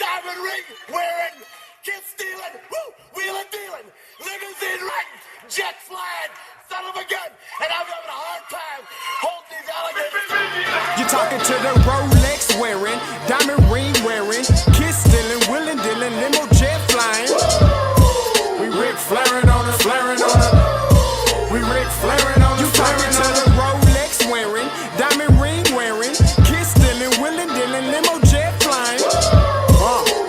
diamond ring wearing, kiss stealing, wheeling dealing, limousine riding, jet flying, son of a gun, and I'm having a hard time holding these alligators. You're talking to the Rolex wearing, diamond ring wearing, kiss stealing, wheeling dealing, limo jet flying. We Ric Flairing on it, flaring on it. We Ric Flairing on it. You talking to the Rolex wearing, diamond ring wearing, kiss stealing, wheeling dealing, limo jet flying.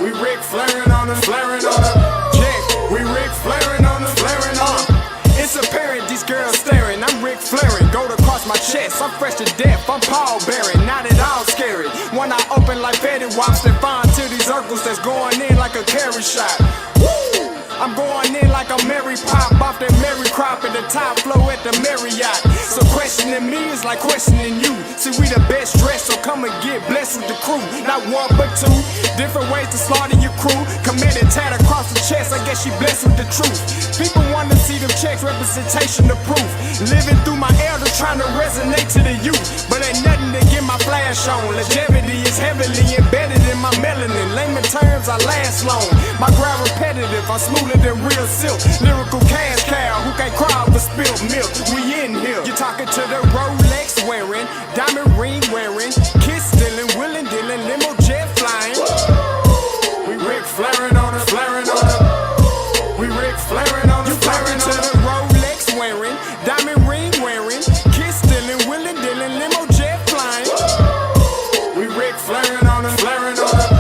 We Ric Flairing on it, flaring on it. Check, we Ric Flairing on it, flaring on it. It's apparent these girls staring. I'm Ric Flairing, gold across my chest. I'm fresh to death, I'm Paul Bearing, not at all scary. When I open like Betty Wops and find to these circles that's going in like a carry shot. Woo! I'm going in like a Mary Pop off that Mary Crop at the top flow at the Marriott. So questioning me is like questioning you. See, we the best dressed, so come and get blessed with the crew. Not one but two, different ways to slaughter your crew. Committed tat across the chest, I guess she blessed with the truth. People want to see them checks, representation of proof. Living through my elders, trying to resonate to the youth. But ain't nothing to get my flash on. Longevity is heavily embedded in my melanin. Layman terms, I last long. My grind repetitive, I'm smoother than real silk. Lyrical cash cow who can't cry over spilled milk. We in here. You're talking to the Rolex wearing, diamond ring wearing, kiss stealing, wheeling dealing, limo jet flying. We Ric Flairing on it, flaring on it. We Ric Flairing on it, flaring on it. You talking to the Rolex wearing, diamond ring wearing, kiss stealing, wheeling dealing, limo jet flying. We Ric Flairing on it, flaring on it.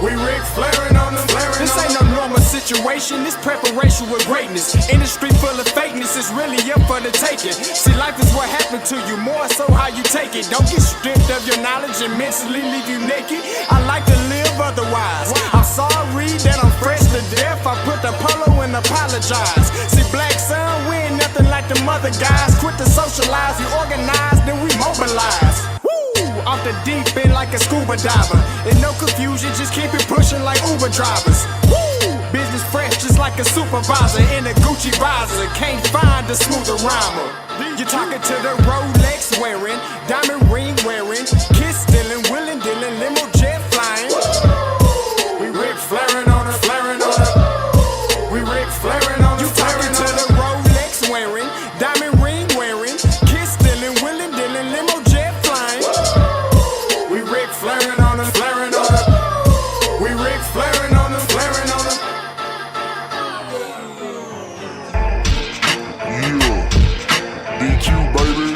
We Ric Flairing on it, flaring on it. This ain't no normal situation, this preparation with greatness. Industry full of fakeness, it's really up for the taking. See, life is what happened to you, more so how you take it. Don't get stripped of your knowledge and mentally leave you naked. I like to live otherwise. I'm sorry that I'm fresh to death. I put the polo and apologize. See, black son, we ain't nothing like the mother guys. Quit to socialize, we organize, then we mobilize. Off the deep end like a scuba diver. And no confusion, just keep it pushing like Uber drivers. Woo! Business fresh just like a supervisor in a Gucci visor. Can't find a smoother rhymer. You're talking to the Rolex wearing, diamond ring wearing, kiss stealing, wheeling dealing, limo jet flying. We Ric Flairing on it, flaring on it. We Ric Flairing on it. You talking to the Rolex wearing, diamond ring wearing, kiss stealing, wheeling dealing, limo jet flying. We Ric Flairing on it, flaring on it. We Ric Flairing on it, flaring on it. Yeah, DQ baby.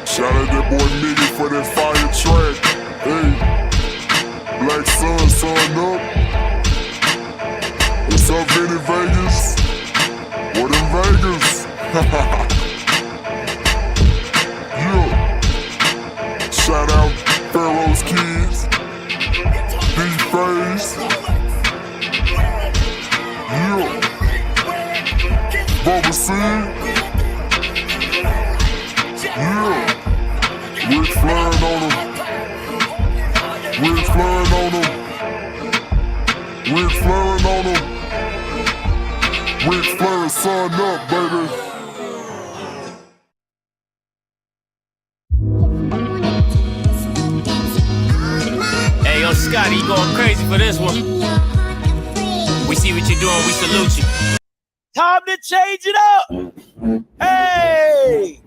Shout out that boy Nigga for that fire track. Hey, Black Sun, sun up. What's up, Vinny Vegas? What in Vegas? Yeah. Shout out Pharaoh's Kids, D-Phase, yeah, Bubba C, yeah, Ric Flairing on them, Ric Flairing on them, Ric Flairing on them, Ric Flairing, son up, baby. Hey, yo, Scotty, you going crazy for this one. We see what you're doing, we salute you. Time to change it up. Hey!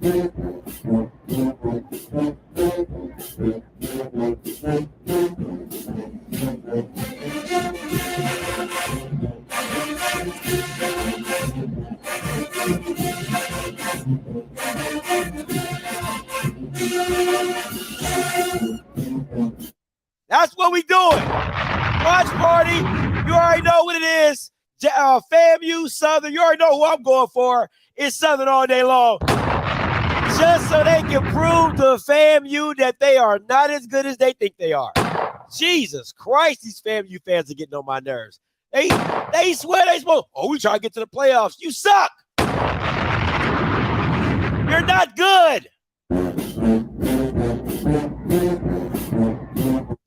That's what we doing. Watch party. You already know what it is. FAMU, Southern. You already know who I'm going for. It's Southern all day long. Just so they can prove to FAMU that they are not as good as they think they are. Jesus Christ, these FAMU fans are getting on my nerves. They swear they supposed, we try to get to the playoffs. You suck. You're not good.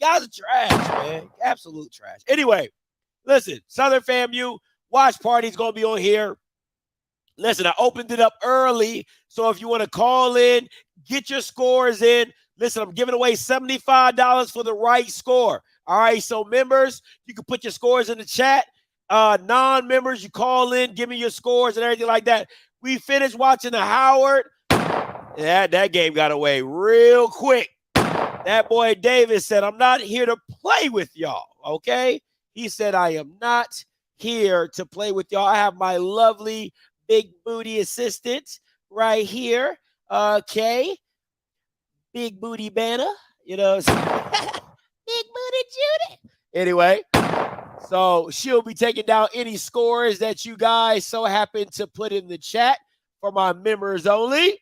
Guys are trash, man. Absolute trash. Anyway, listen, Southern FAMU watch party's going to be on here. Listen, I opened it up early, so if you want to call in, get your scores in. Listen, I'm giving away $75 for the right score. All right, so members, you can put your scores in the chat. Non-members, you call in, give me your scores and everything like that. We finished watching the Howard. That game got away real quick. That boy Davis said, I'm not here to play with y'all, okay? He said, I am not here to play with y'all. I have my lovely big booty assistant right here, okay? Big booty Banner, you know. Big booty Judy. Anyway, so she'll be taking down any scores that you guys so happen to put in the chat for my members only.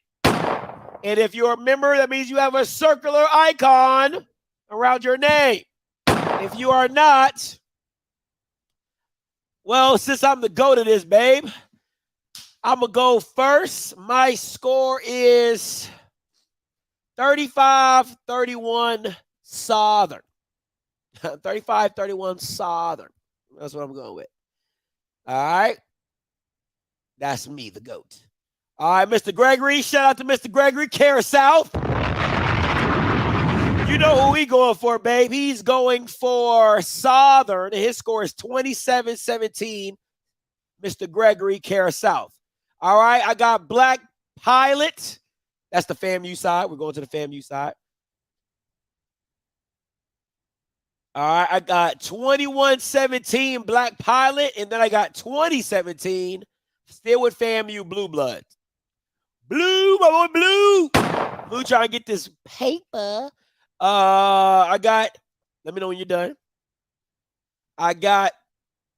And if you're a member, that means you have a circular icon around your name. If you are not, well, since I'm the GOAT of this, babe, I'm going to go first. My score is 35-31 Southern. 35-31 Southern. That's what I'm going with. All right. That's me, the GOAT. All right, Mr. Gregory. Shout out to Mr. Gregory. Cara South. You know who he going for, babe. He's going for Southern. His score is 27-17. Mr. Gregory, Cara South. All right, I got Black Pilot. That's the FAMU side. We're going to the FAMU side. All right, I got 21-17 Black Pilot, and then I got 20-17 still with FAMU Blue Bloods. Blue, my boy, Blue. Blue trying to get this paper. I got, let me know when you're done. I got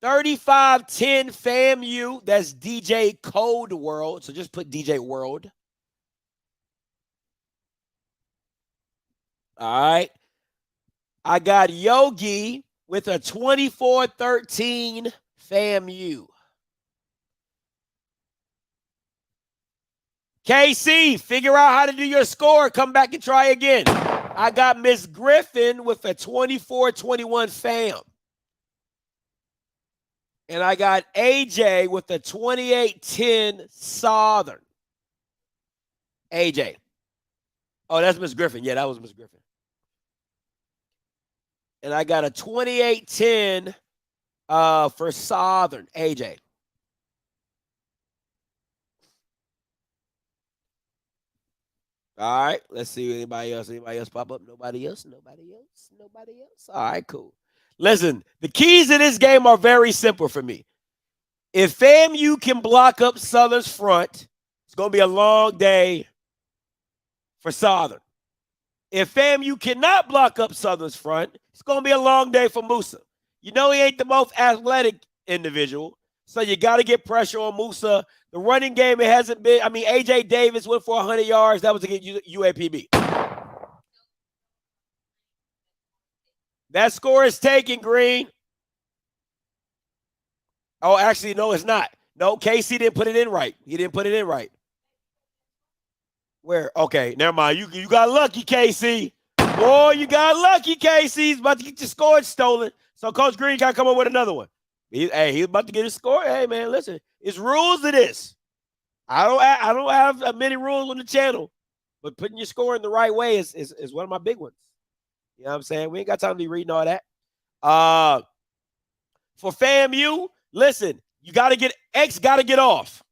35-10 FAMU. That's DJ Code World. So just put DJ World. All right. I got Yogi with a 24-13 FAMU. KC, figure out how to do your score. Come back and try again. I got Miss Griffin with a 24-21 FAM. And I got AJ with a 28-10 Southern. AJ. Oh, that's Miss Griffin. Yeah, that was Miss Griffin. And I got a 28-10 for Southern. AJ. All right, let's see anybody else. Anybody else pop up? Nobody else? Nobody else? Nobody else? All right, cool. Listen, the keys to this game are very simple for me. If FAMU can block up Southern's front, it's going to be a long day for Southern. If FAMU cannot block up Southern's front, it's going to be a long day for Musa. You know he ain't the most athletic individual, so you got to get pressure on Musa. The running game, it hasn't been. I mean, A.J. Davis went for 100 yards. That was against UAPB. That score is taken, Green. Oh, actually, no, it's not. No, KC didn't put it in right. He didn't put it in right. Where? Okay, never mind. You got lucky, KC. Boy, you got lucky, KC. He's about to get your score stolen. So Coach Green got to come up with another one. He's about to get his score. Hey, man, listen. It's rules to this. I don't have many rules on the channel, but putting your score in the right way is one of my big ones. You know what I'm saying? We ain't got time to be reading all that. For FAMU, listen, X got to get off.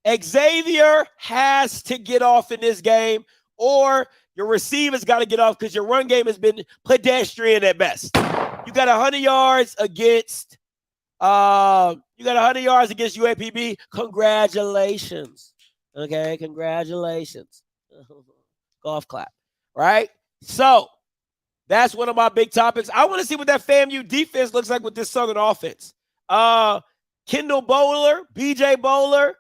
Xavier has to get off in this game, or your receivers got to get off because your run game has been pedestrian at best. You got 100 yards against UAPB. Congratulations. Okay, congratulations. Golf clap. Right? So that's one of my big topics. I want to see what that FAMU defense looks like with this Southern offense. Kendall Bowler, BJ Bowler.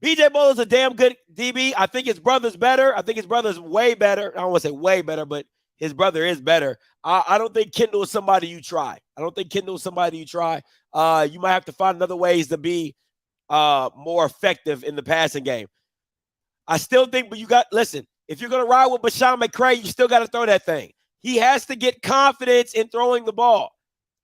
BJ Bowler's a damn good DB. I think his brother's better. I think his brother's way better. I don't want to say way better, but his brother is better. I don't think Kendall is somebody you try. You might have to find other ways to be more effective in the passing game. I still think, but listen, if you're going to ride with Bashawn McCray, you still got to throw that thing. He has to get confidence in throwing the ball.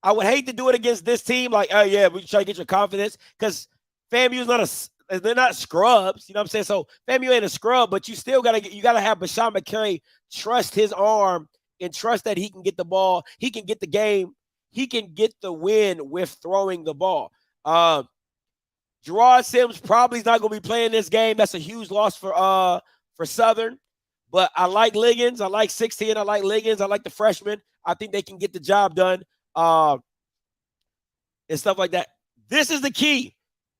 I would hate to do it against this team. Like, oh yeah, we try to get your confidence because FAMU's they're not scrubs. You know what I'm saying? So FAMU ain't a scrub, but you still got to have Bashawn McCray trust his arm and trust that he can get the ball. He can get the game. He can get the win with throwing the ball. Gerard Sims probably is not going to be playing this game. That's a huge loss for Southern. But I like Liggins. I like 16. I like Liggins. I like the freshman. I think they can get the job done and stuff like that. This is the key.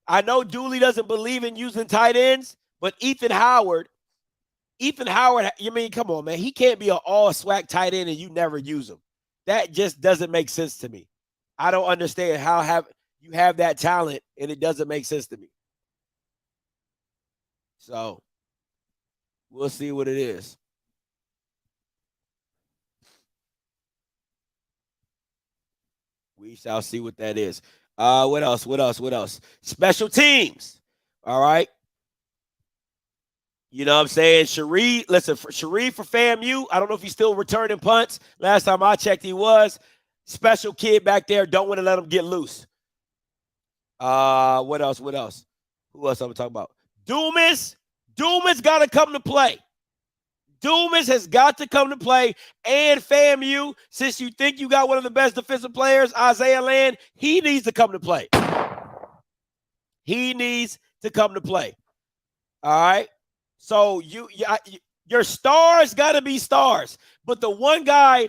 I know Dooley doesn't believe in using tight ends, but Ethan Howard, I mean, come on, man. He can't be an all-swag tight end and you never use him. That just doesn't make sense to me. I don't understand how you have that talent and it doesn't make sense to me. So we'll see what it is. We shall see what that is. What else? Special teams. All right. You know what I'm saying? Sharif for FAMU. I don't know if he's still returning punts. Last time I checked, he was. Special kid back there. Don't want to let him get loose. What else? Who else I'm talking about? Dumas got to come to play. Dumas has got to come to play. And FAMU, since you think you got one of the best defensive players, Isaiah Land, he needs to come to play. He needs to come to play. All right? So your stars got to be stars. But the one guy,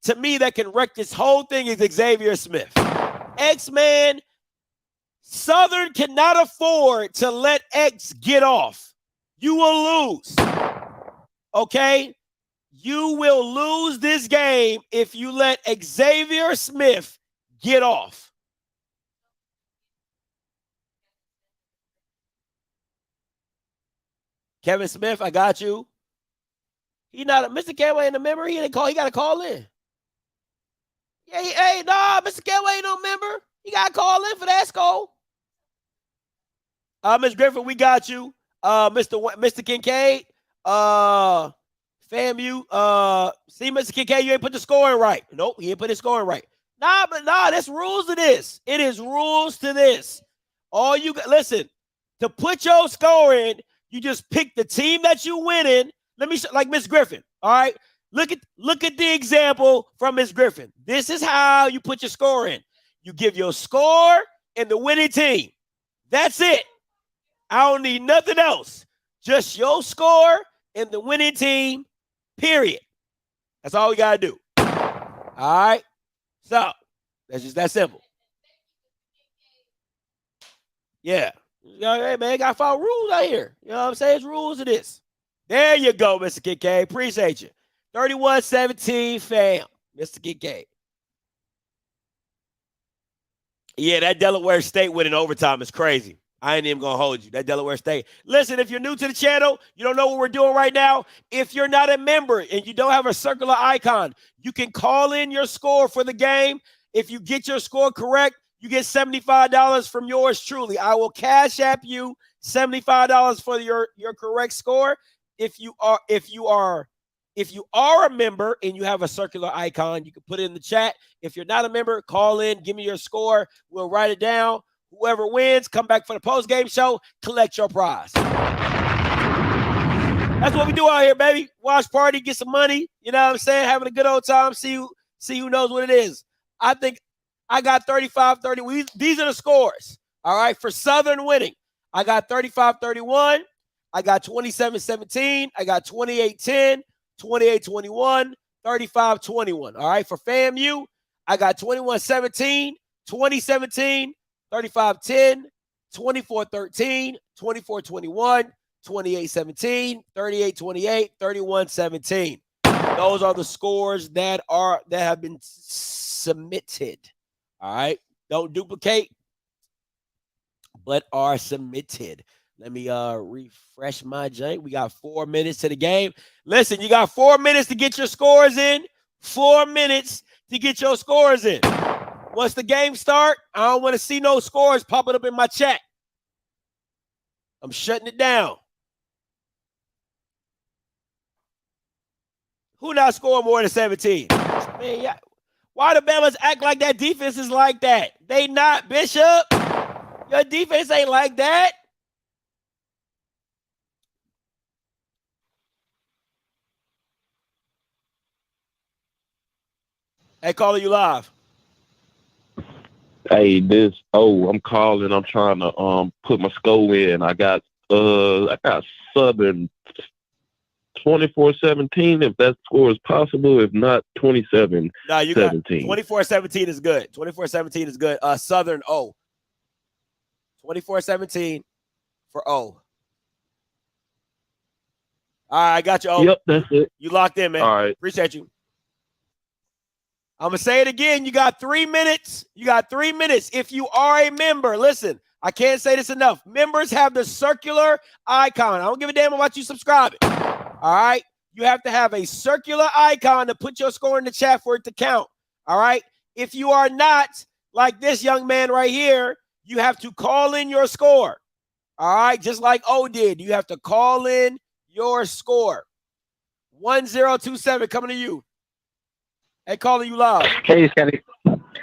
to me, that can wreck this whole thing is Xavier Smith. X-Man, Southern cannot afford to let X get off. You will lose. Okay? You will lose this game if you let Xavier Smith get off. Kevin Smith, I got you. He not Mr. Campbell ain't a member. He got to call in. Yeah, Mr. Campbell ain't no member. He got to call in for that score. Ms. Griffin, we got you. Mr. Kincaid, FAMU. See, Mr. Kincaid, you ain't put the scoring right. Nope, he ain't put his scoring right. There's rules to this. It is rules to this. All you got, listen, to put your score in, you just pick the team that you win in. Let me like Miss Griffin. All right. Look at the example from Miss Griffin. This is how you put your score in. You give your score and the winning team. That's it. I don't need nothing else. Just your score and the winning team, period. That's all we got to do. All right? So, that's just that simple. Yeah. Hey, man, got to follow rules out here. You know what I'm saying? It's rules to this. There you go, Mr. Kincaid. Appreciate you. 31-17, fam. Mr. Kincaid. Yeah, that Delaware State winning overtime is crazy. I ain't even going to hold you. That Delaware State. Listen, if you're new to the channel, you don't know what we're doing right now. If you're not a member and you don't have a circular icon, you can call in your score for the game. If you get your score correct, you get $75 from yours truly. I will cash app you $75 for your correct score. If you are a member and you have a circular icon, you can put it in the chat. If you're not a member, call in, give me your score. We'll write it down. Whoever wins, come back for the post-game show, collect your prize. That's what we do out here, baby. Watch party, get some money. You know what I'm saying? Having a good old time. See who knows what it is. I think I got 35-30. These are the scores. All right, for Southern winning. I got 35-31. I got 27-17. I got 28-10, 28-21, 35-21. All right, for FAMU, I got 21-17, 20-17, 35-10, 24-13, 24-21, 28-17, 38-28, 31-17. Those are the scores that have been submitted. All right. Don't duplicate, but are submitted. Let me refresh my jank. We got 4 minutes to the game. Listen, you got 4 minutes to get your scores in. 4 minutes to get your scores in. Once the game start, I don't want to see no scores popping up in my chat. I'm shutting it down. Who not scoring more than 17? Man, yeah. Why the Bama's act like that defense is like that? They not, Bishop. Your defense ain't like that. Hey, caller, you live. Hey, I'm calling. I'm trying to put my score in. I got Southern 24-17, if that score is possible. If not, 27-17. No, you got 24-17 is good. 24-17 is good. Southern O. 24-17 for O. All right, I got you. O. Yep, that's it. You locked in, man. All right. Appreciate you. I'm going to say it again. You got 3 minutes. You got 3 minutes. If you are a member, listen, I can't say this enough. Members have the circular icon. I don't give a damn about you subscribing. All right? You have to have a circular icon to put your score in the chat for it to count. All right? If you are not like this young man right here, you have to call in your score. All right? Just like O did. You have to call in your score. 1027 coming to you. Hey, caller, you live. Hey, Scotty.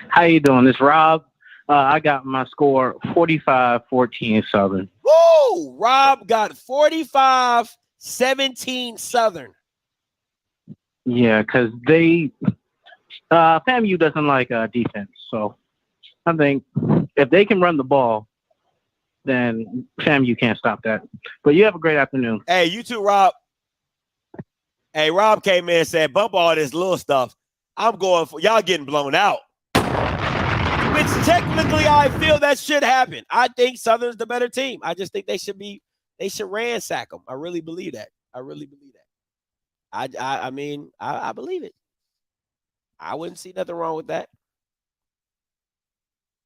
How you doing? It's Rob. I got my score 45-14 Southern. Woo! Rob got 45-17 Southern. Yeah, because FAMU doesn't like defense. So I think if they can run the ball, then FAMU can't stop that. But you have a great afternoon. Hey, you too, Rob. Hey, Rob came in and said, bump all this little stuff. I'm going for y'all getting blown out. Which technically I feel that should happen. I think Southern's the better team. I just think they should ransack them. I really believe that. I mean, I believe it. I wouldn't see nothing wrong with that.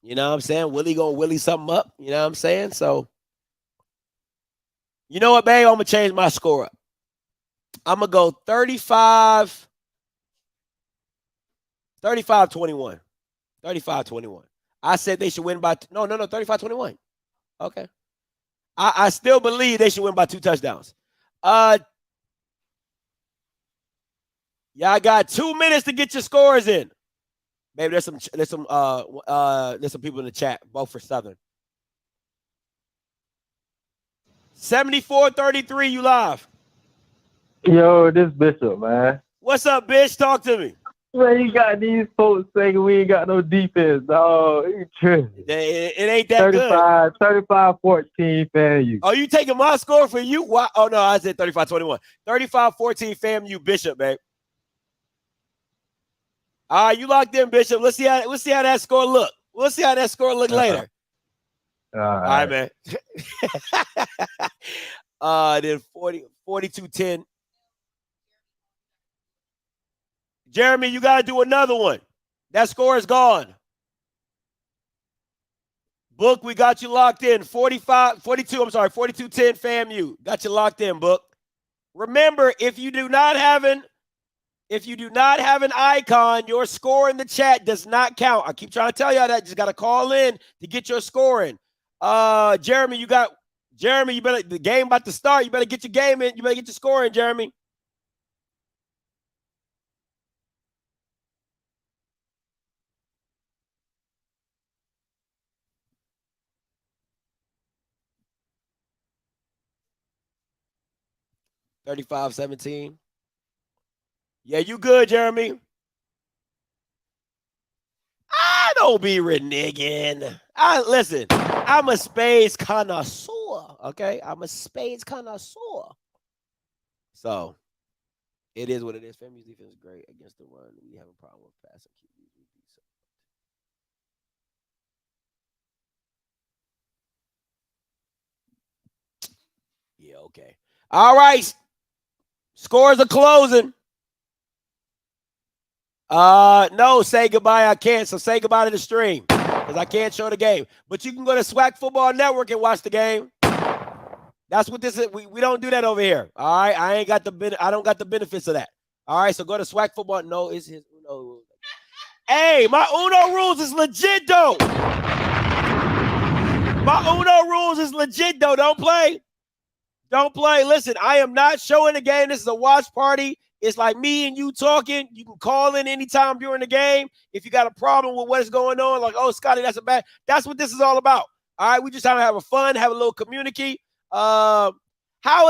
You know what I'm saying? Willie gonna Willie something up. You know what I'm saying? So, you know what, babe? I'm gonna change my score up. I'm gonna go 35-21. 35-21. I said they should win by no, 35-21. Okay. I still believe they should win by 2 touchdowns. Yeah, I got 2 minutes to get your scores in. Maybe there's some people in the chat, both for Southern. 74-33, you live. Yo, this Bishop, man. What's up, bitch? Talk to me. Man, you got these folks saying we ain't got no defense, dog. You tripping. It ain't that good. 35-14 FAMU. Oh, you taking my score for you? Why? Oh, no, I said 35-21. 35-14 FAMU Bishop, babe. All right, you locked in, Bishop. Let's see how that score look. We'll see how that score look later. All right, man. Then 42-10. Jeremy, you got to do another one. That score is gone. Book, we got you locked in. 42-10 FAMU. Got you locked in, Book. Remember, if you do not have an icon, your score in the chat does not count. I keep trying to tell y'all that. Just got to call in to get your score in. Jeremy, you better, the game about to start. You better get your game in. You better get your score in, Jeremy. $35-17. Yeah, you good, Jeremy. I don't be reneging. Listen, I'm a spades connoisseur, okay? I'm a spades connoisseur. So, it is what it is. FAMU's defense is great against the run. We have a problem with passing. Yeah, okay. All right. Scores are closing. No, say goodbye. I can't. So say goodbye to the stream because I can't show the game. But you can go to SWAC Football Network and watch the game. That's what this is. We don't do that over here. All right. I don't got the benefits of that. All right. So go to SWAC Football. No, it's his Uno rules. Hey, my Uno rules is legit though. My Uno rules is legit though. Don't play. Don't play. Listen, I am not showing the game. This is a watch party. It's like me and you talking. You can call in anytime during the game. If you got a problem with what is going on, like, oh, Scotty, that's what this is all about. All right, we just trying to have a fun, have a little community. How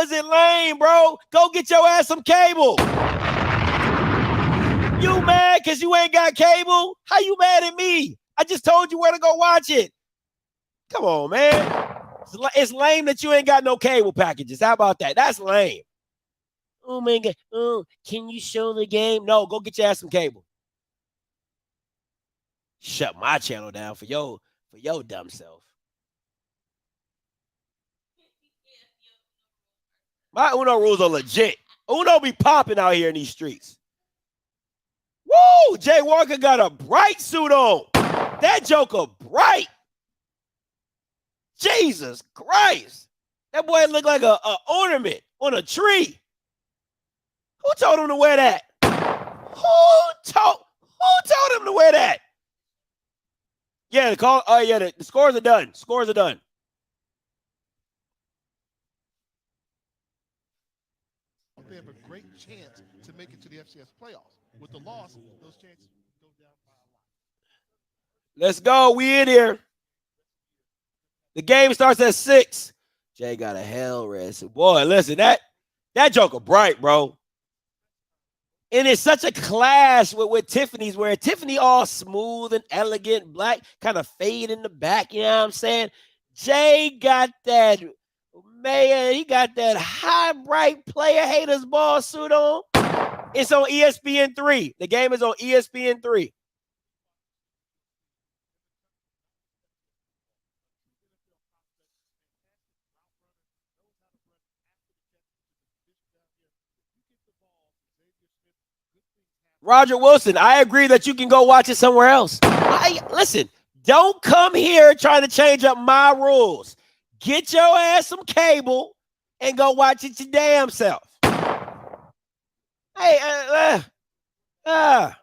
is it lame, bro? Go get your ass some cable. You mad because you ain't got cable? How you mad at me? I just told you where to go watch it. Come on, man. It's lame that you ain't got no cable packages. How about that? That's lame. Oh, my God. Oh, can you show the game? No, go get your ass some cable. Shut my channel down for your dumb self. My Uno rules are legit. Uno be popping out here in these streets. Woo! Jay Walker got a bright suit on. That joker bright. Jesus Christ. That boy look like a ornament on a tree. Who told him to wear that? Who told him to wear that? Yeah, the scores are done. Scores are done. They have a great chance to make it to the FCS playoffs. With the loss, those chances go down by a lot. Let's go. We in here. The game starts at 6. Jay got a hell rest. Boy, listen, that joker bright, bro. And it's such a clash with Tiffany's, where Tiffany all smooth and elegant, black, kind of fade in the back, you know what I'm saying? Jay got that, man, he got that high, bright player haters ball suit on. It's on ESPN 3. The game is on ESPN 3. Roger Wilson, I agree that you can go watch it somewhere else. Listen, don't come here trying to change up my rules. Get your ass some cable and go watch it your damn self. Hey, come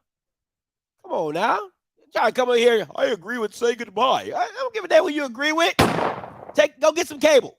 on now. You're trying to come in here. I agree with say goodbye. I don't give a damn what you agree with. Go get some cable.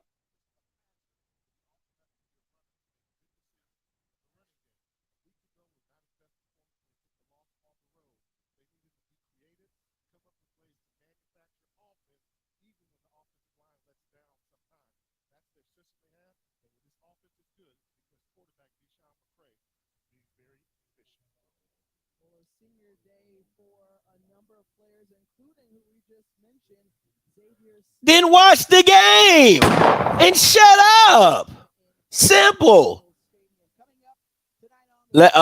Then watch the game and shut up. Simple. Let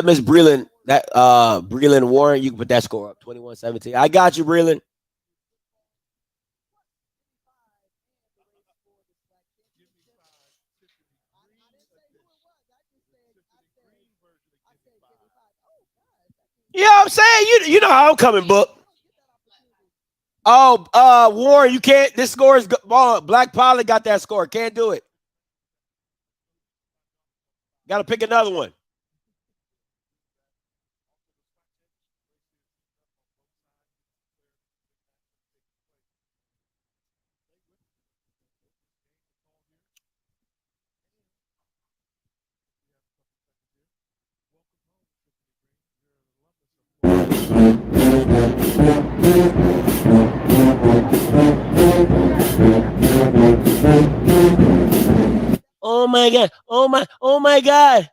Miss Breland, Breland Warren, you can put that score up, 21-17. I got you, Breland. You know what I'm saying? You know how I'm coming, book. Oh, Warren, you can't. This score is Black Pilot got that score. Can't do it. Got to pick another one. Oh my God. Oh my God.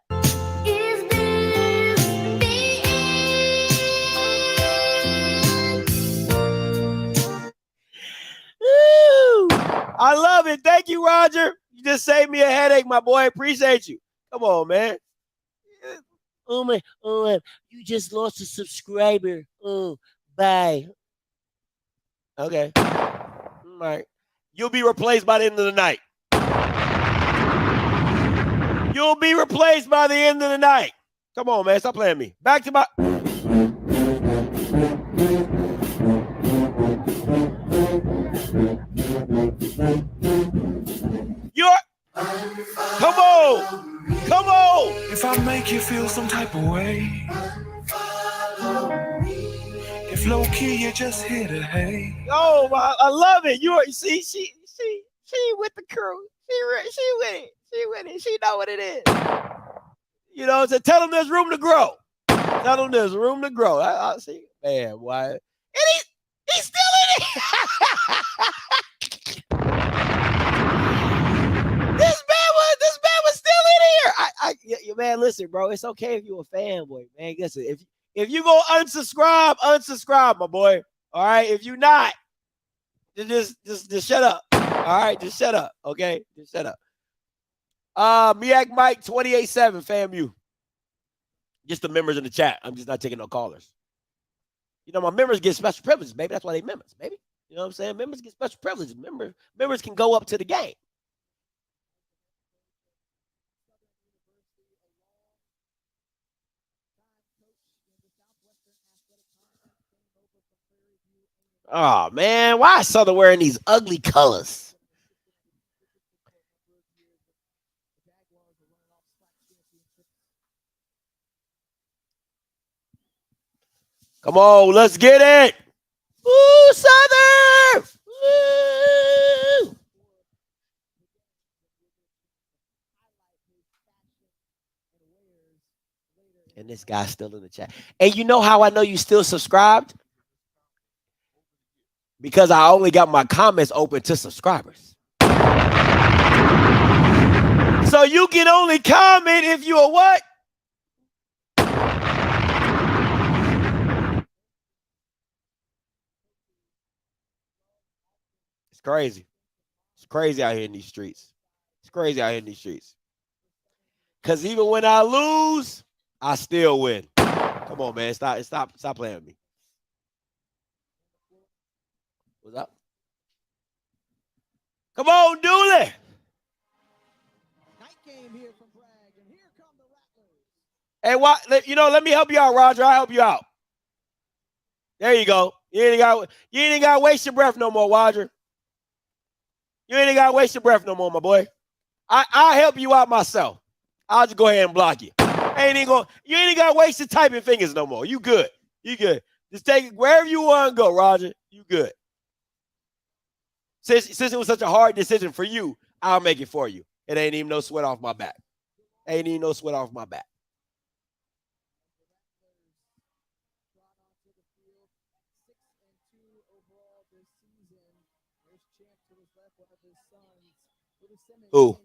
I love it. Thank you, Roger. You just saved me a headache, my boy. Appreciate you. Come on, man. You just lost a subscriber. Bye. Okay. All right. You'll be replaced by the end of the night. You'll be replaced by the end of the night. Come on, man. Stop playing me. Back to my... Come on. If I make you feel some type of way, if low key you just here to hate. Oh, I love it. See, she with the crew. She with it. She with it. She know what it is. You know, so tell them there's room to grow. Tell them there's room to grow. I see, man. Why? And he's still in it. This man was still in here. Man, listen, bro. It's okay if you're a fanboy, man. Listen, if you go unsubscribe, my boy. All right. If you not, just shut up. All right, just shut up. Okay, just shut up. Miak Mike 28-7 FAMU. Just the members in the chat. I'm just not taking no callers. You know, my members get special privileges, baby. That's why they members, baby. You know what I'm saying? Members get special privileges. Members can go up to the game. Oh, man. Why is Southern wearing these ugly colors? Come on, let's get it. Woo, Southern! Woo! And this guy's still in the chat. And you know how I know you still subscribed? Because I only got my comments open to subscribers. So you can only comment if you are what? It's crazy. It's crazy out here in these streets. It's crazy out here in these streets. Because even when I lose, I still win. Come on, man. Stop playing with me. What's up? Come on, Dooley. Hey, what? Let me help you out, Roger. I'll help you out. There you go. You ain't got to waste your breath no more, Roger. You ain't got to waste your breath no more, my boy. I'll help you out myself. I'll just go ahead and block you. You ain't got to waste your typing fingers no more. You good. You good. Just take it wherever you want to go, Roger. You good. Since it was such a hard decision for you, I'll make it for you. It ain't even no sweat off my back. Ain't even no sweat off my back. Who?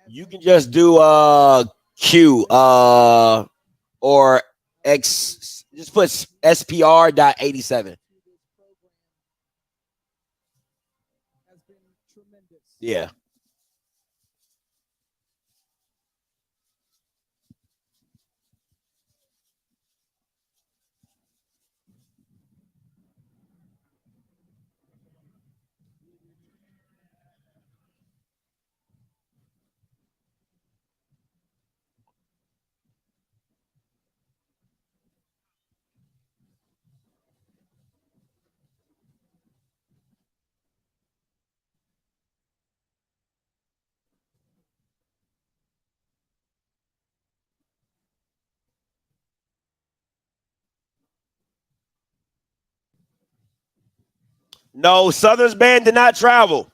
You can just do Q or X. Just put SPR.87. Yeah. No, Southern's band did not travel.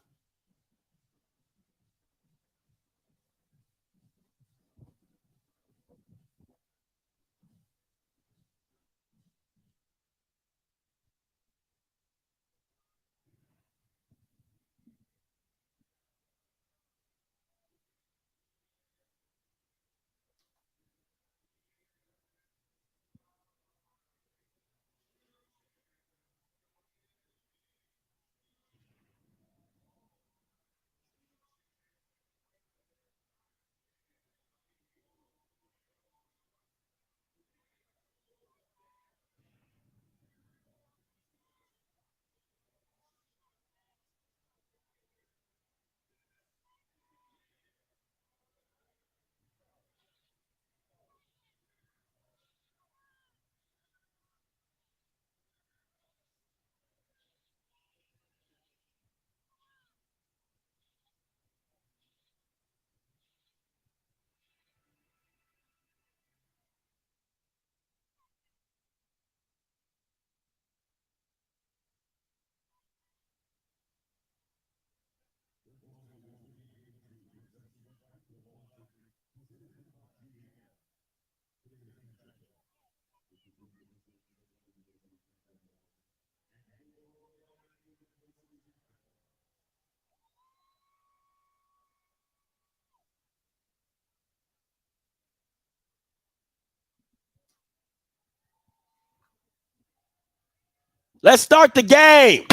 Let's start the game.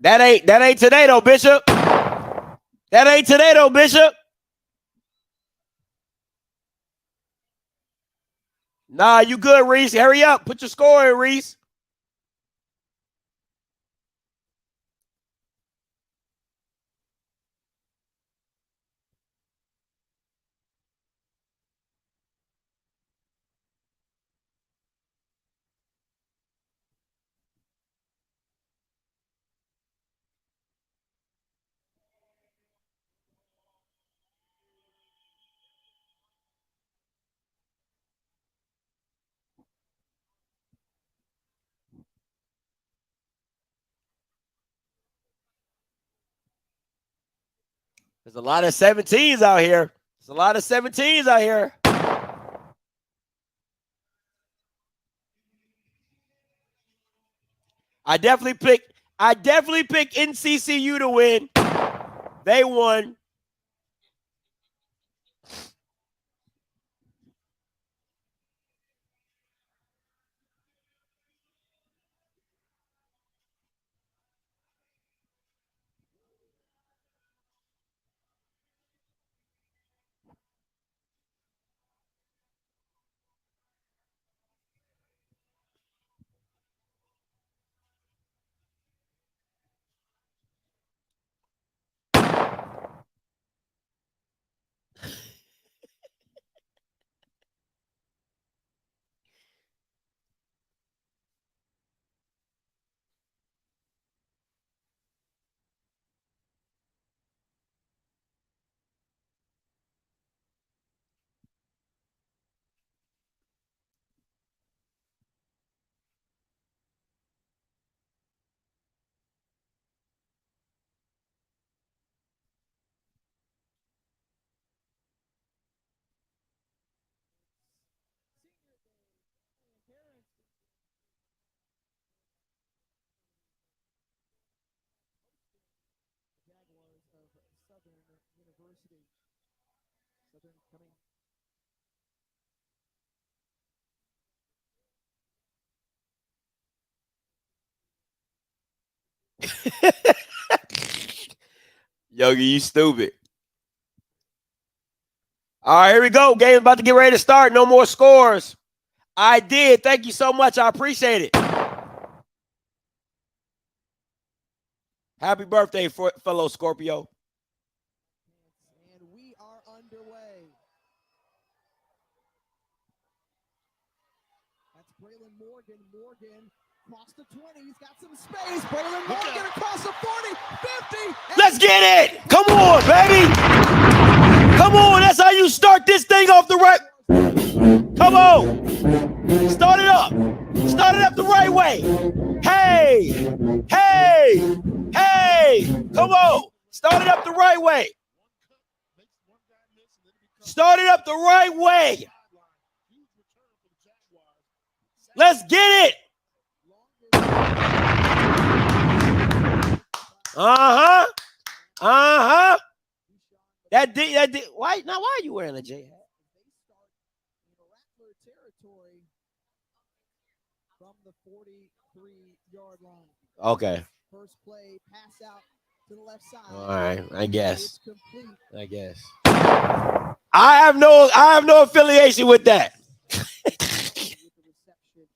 That ain't today though, Bishop. That ain't today though, Bishop. Nah, you good, Reese. Hurry up. Put your score in, Reese. There's a lot of 17s out here. There's a lot of 17s out here. I definitely pick NCCU to win. They won. Yogi, you stupid. All right, here we go. Game's about to get ready to start. No more scores. I did. Thank you so much. I appreciate it. Happy birthday, fellow Scorpio. And we are underway. That's Braylon Morgan. Morgan across the 20. He's got some space. Braylon Morgan across the 40, 50. Let's get it. Come on, baby. Come on. That's how you start this thing off the right. Come on. Start it up. Start it up the right way. Hey. Hey. Hey. Come on. Start it up the right way. Start it up the right way. Let's get it. Uh-huh. Uh-huh. That did. Why are you wearing a J hat? From the 43-yard line. Okay. First play, pass out to the left side. All right, I guess. It's complete. I guess. I have no affiliation with that. With the reception,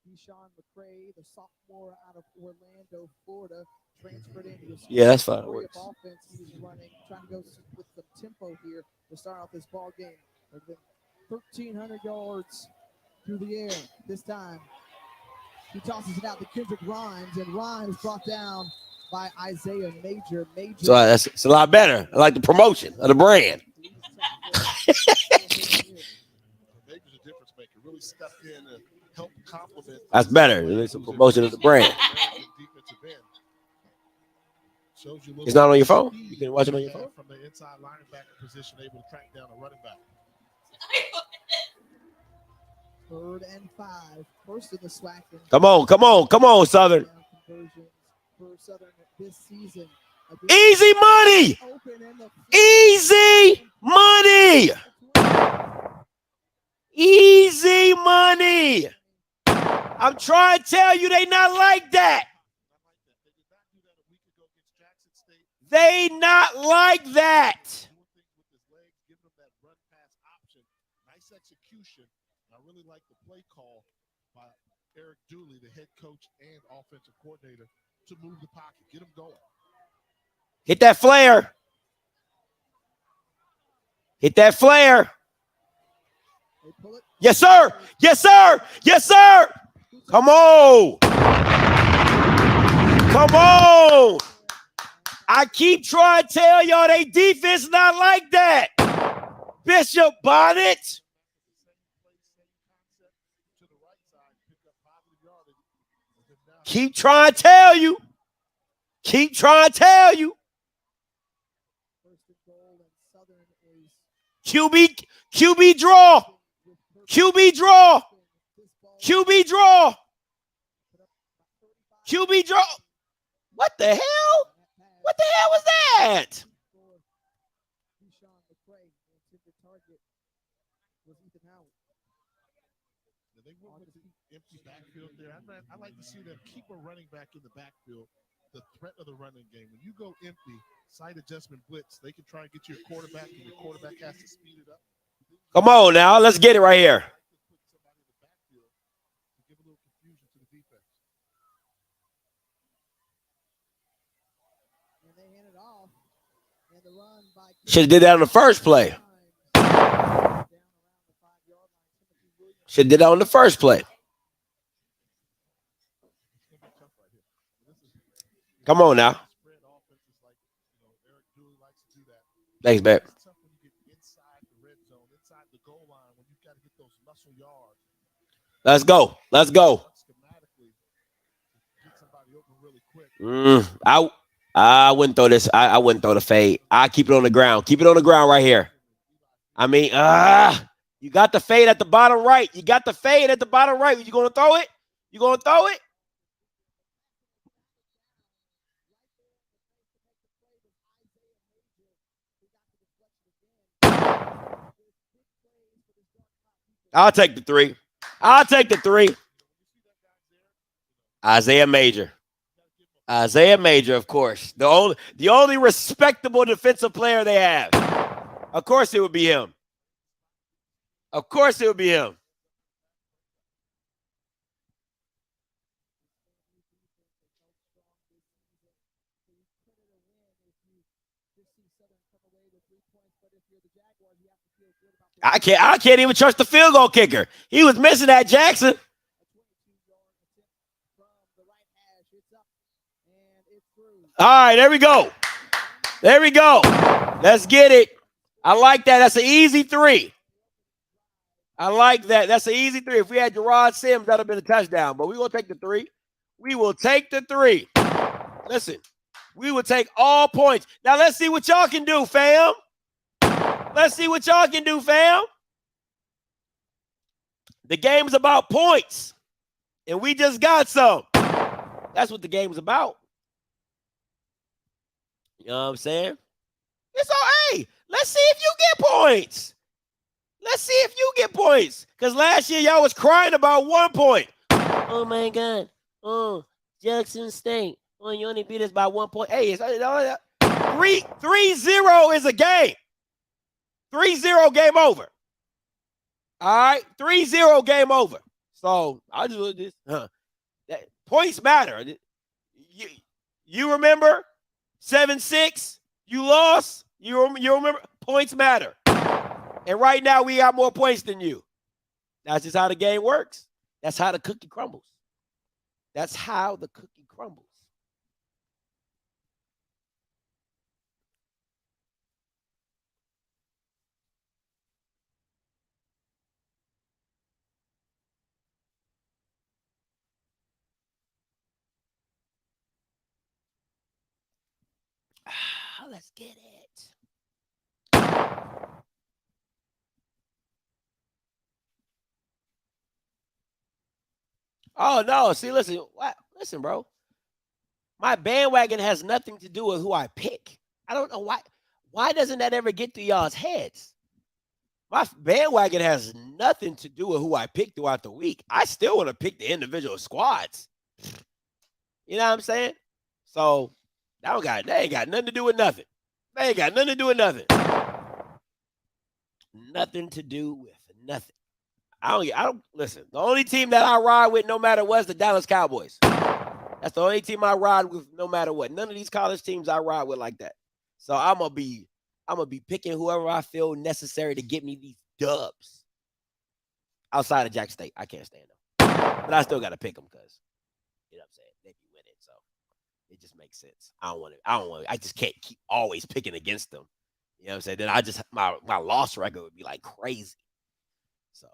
Deshaun McCray, the sophomore out of Orlando, Florida, transferred in. Yeah, that's fine. Offense he was running, trying to go with some tempo here to start off this ball game. 1,300 yards through the air this time. He tosses it out to Kendrick Rhymes, and Rhymes brought down by Isaiah Major. So it's a lot better. I like the promotion of the brand. Major's a difference maker. Really stepped in to help complement. That's better. It's a promotion of the brand. It's not on your phone? You can watch it on your phone? From the inside linebacker position, able to track down a running back. 3rd and 5. First in the SWAC. Come on, Southern. Conversion Southern this season. Easy money. Easy money. Easy money. I'm trying to tell you they not like that. They not like that. Nice execution. I really like the play call by Eric Dooley, the head coach and offensive coordinator, to move the pocket, get him going. Hit that FLAIR. Hit that FLAIR. Yes, sir. Yes, sir. Yes, sir. Come on. Come on. I keep trying to tell y'all they defense not like that. Bishop Bonnet. Keep trying to tell you. Keep trying to tell you. QB draw. QB draw. QB draw. QB draw. What the hell? What the hell was that? They went with the empty backfield there. I like to see them keep a running back in the backfield. The threat of the running game. When you go empty, side adjustment blitz, they can try and get you a quarterback, and your quarterback has to speed it up. Come on now, let's get it right here. Should have did that on the first play. Should have did that on the first play. Come on now. Thanks, babe. Let's go. Let's go. I wouldn't throw this. I wouldn't throw the fade. I keep it on the ground. Keep it on the ground right here. I mean, you got the fade at the bottom right. You got the fade at the bottom right. You gonna throw it? You gonna throw it? I'll take the 3. I'll take the 3. Isaiah Major. Isaiah Major, of course. The only respectable defensive player they have. Of course it would be him. Of course it would be him. I can't even trust the field goal kicker. He was missing that Jackson. All right, there we go. There we go. Let's get it. I like that. That's an easy 3. I like that. That's an easy 3. If we had Gerard Sims, that would have been a touchdown. But we will take the 3. We will take the 3. Listen, we will take all points. Now let's see what y'all can do, fam. Let's see what y'all can do, fam. The game is about points. And we just got some. That's what the game is about. You know what I'm saying? It's all right. Let's see if you get points. Let's see if you get points. Because last year, y'all was crying about 1 point. Oh, my God. Oh, Jackson State. Oh, you only beat us by 1 point. Hey, 3-0 is a game. 3-0 game over. All right? 3-0 game over. So, I just do this. Points matter. You remember? 7-6, you lost. You remember? Points matter. And right now, we got more points than you. That's just how the game works. That's how the cookie crumbles. That's how the cookie crumbles. Let's get it. Oh, no. See, listen, bro. My bandwagon has nothing to do with who I pick. I don't know why. Why doesn't that ever get through y'all's heads? My bandwagon has nothing to do with who I pick throughout the week. I still want to pick the individual squads. You know what I'm saying? So they ain't got nothing to do with nothing. They ain't got nothing to do with nothing. Nothing to do with nothing. I don't listen. The only team that I ride with no matter what is the Dallas Cowboys. That's the only team I ride with no matter what. None of these college teams I ride with like that. So I'm gonna be picking whoever I feel necessary to get me these dubs. Outside of Jack State, I can't stand them. But I still gotta pick them because you know what I'm saying, they be winning. So it just makes sense. I just can't keep always picking against them. You know what I'm saying? Then my loss record would be like crazy. So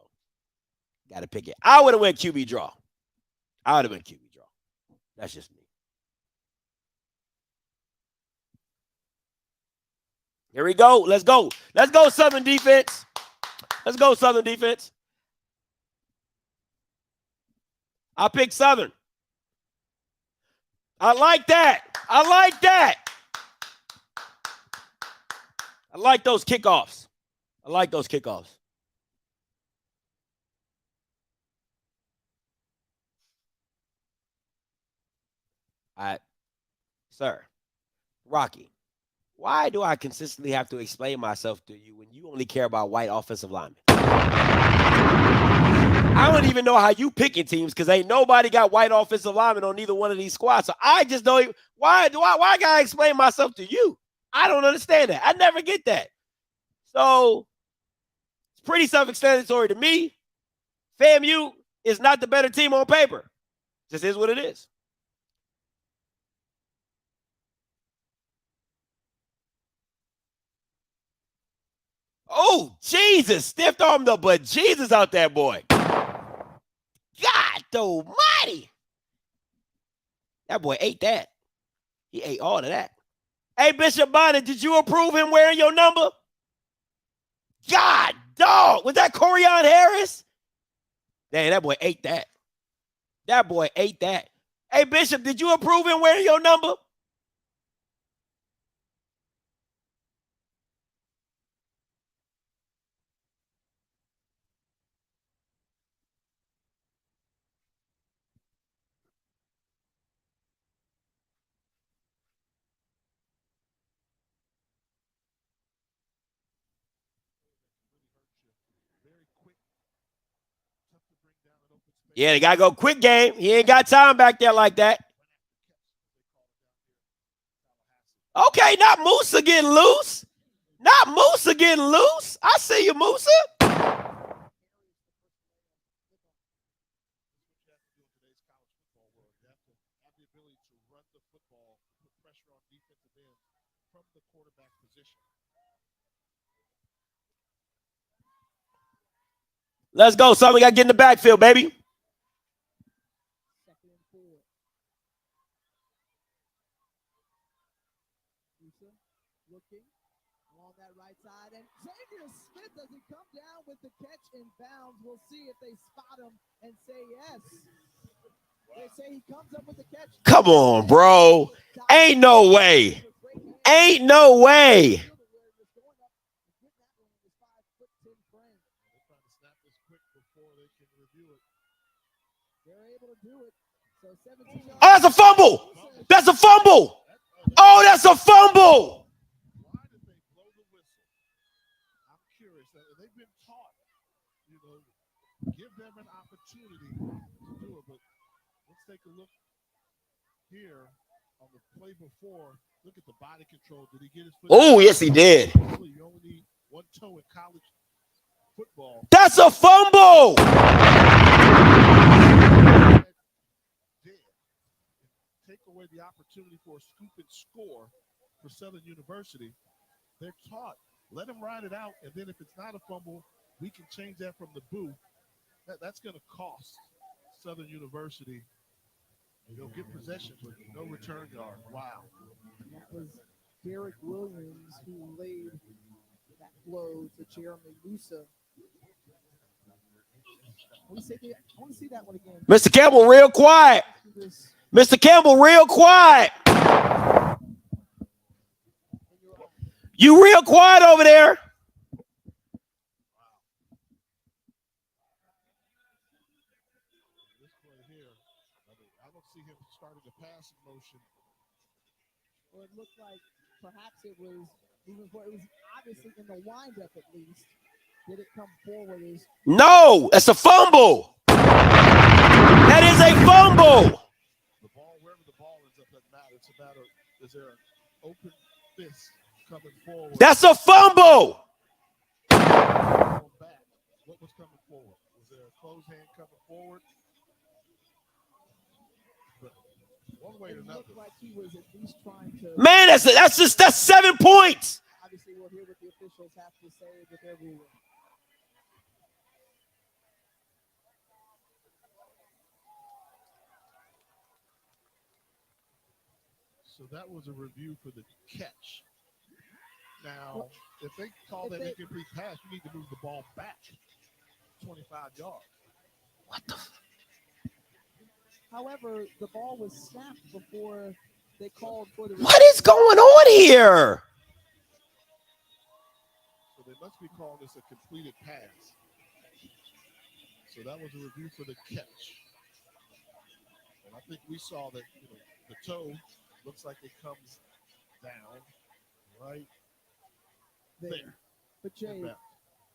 gotta pick it. I would have went QB draw. That's just me. Here we go. Let's go. Let's go, Southern defense. Let's go, Southern defense. I picked Southern. I like that. I like that. I like those kickoffs. I like those kickoffs. All right. Sir, Rocky, why do I consistently have to explain myself to you when you only care about white offensive linemen? I don't even know how you picking teams because ain't nobody got white offensive linemen on neither one of these squads. So I just don't even, why gotta explain myself to you? I don't understand that. I never get that. So it's pretty self-explanatory to me. FAMU is not the better team on paper. Just is what it is. Oh, Jesus. Stiff armed the but Jesus out that boy. God almighty. That boy ate that. He ate all of that. Hey, Bishop Bonnet, did you approve him wearing your number? God, dog. Was that Corian Harris? Dang, that boy ate that. That boy ate that. Hey, Bishop, did you approve him wearing your number? Yeah, they got to go quick game. He ain't got time back there like that. Okay, not Musa getting loose. Not Musa getting loose. I see you, Musa. Let's go, son. We got to get in the backfield, baby. Looking along that right side, and Xavier Smith doesn't come down with the catch in bounds. We'll see if they spot him and say yes. They say he comes up with the catch. Come on, bro. Ain't no way. Ain't no way. Oh, that's a fumble. That's a fumble. Oh, that's a fumble. Why did they blow the whistle? I'm curious. They've been taught, give them an opportunity to do it. But let's take a look here on the play before. Look at the body control. Did he get his foot? Oh, yes, he did. You only need one toe in college football. That's a fumble. Take away the opportunity for a scoop and score for Southern University. They're taught, let them ride it out, and then if it's not a fumble, we can change that from the booth. That's going to cost Southern University. They'll get possession, but no return yard. Wow. That was Derek Williams who laid that blow to Jeremy Musa. I want to see that one again. Mr. Campbell, real quiet. Mr. Campbell, real quiet. You real quiet over there. This play here, I don't see him starting the passing motion. Well, it looked like perhaps it was moving forward. It was obviously in the windup at least. Did it come forward? No, that's a fumble. That is a fumble. The ball, wherever the ball ends up, doesn't matter. It's a matter of, is there an open fist coming forward? That's a fumble. Back. What was coming forward? Was there a closed hand coming forward? But one way or another. Looked like he was at least trying to. Man, that's 7 points. Obviously, we'll hear what the officials have to say with their ruling. So that was a review for the catch. Now, if they call that incomplete pass, you need to move the ball back 25 yards. What the? However, the ball was snapped before they called for the. What is going on here? So they must be calling this a completed pass. So that was a review for the catch. And I think we saw that the toe looks like it comes down right there. But Jay,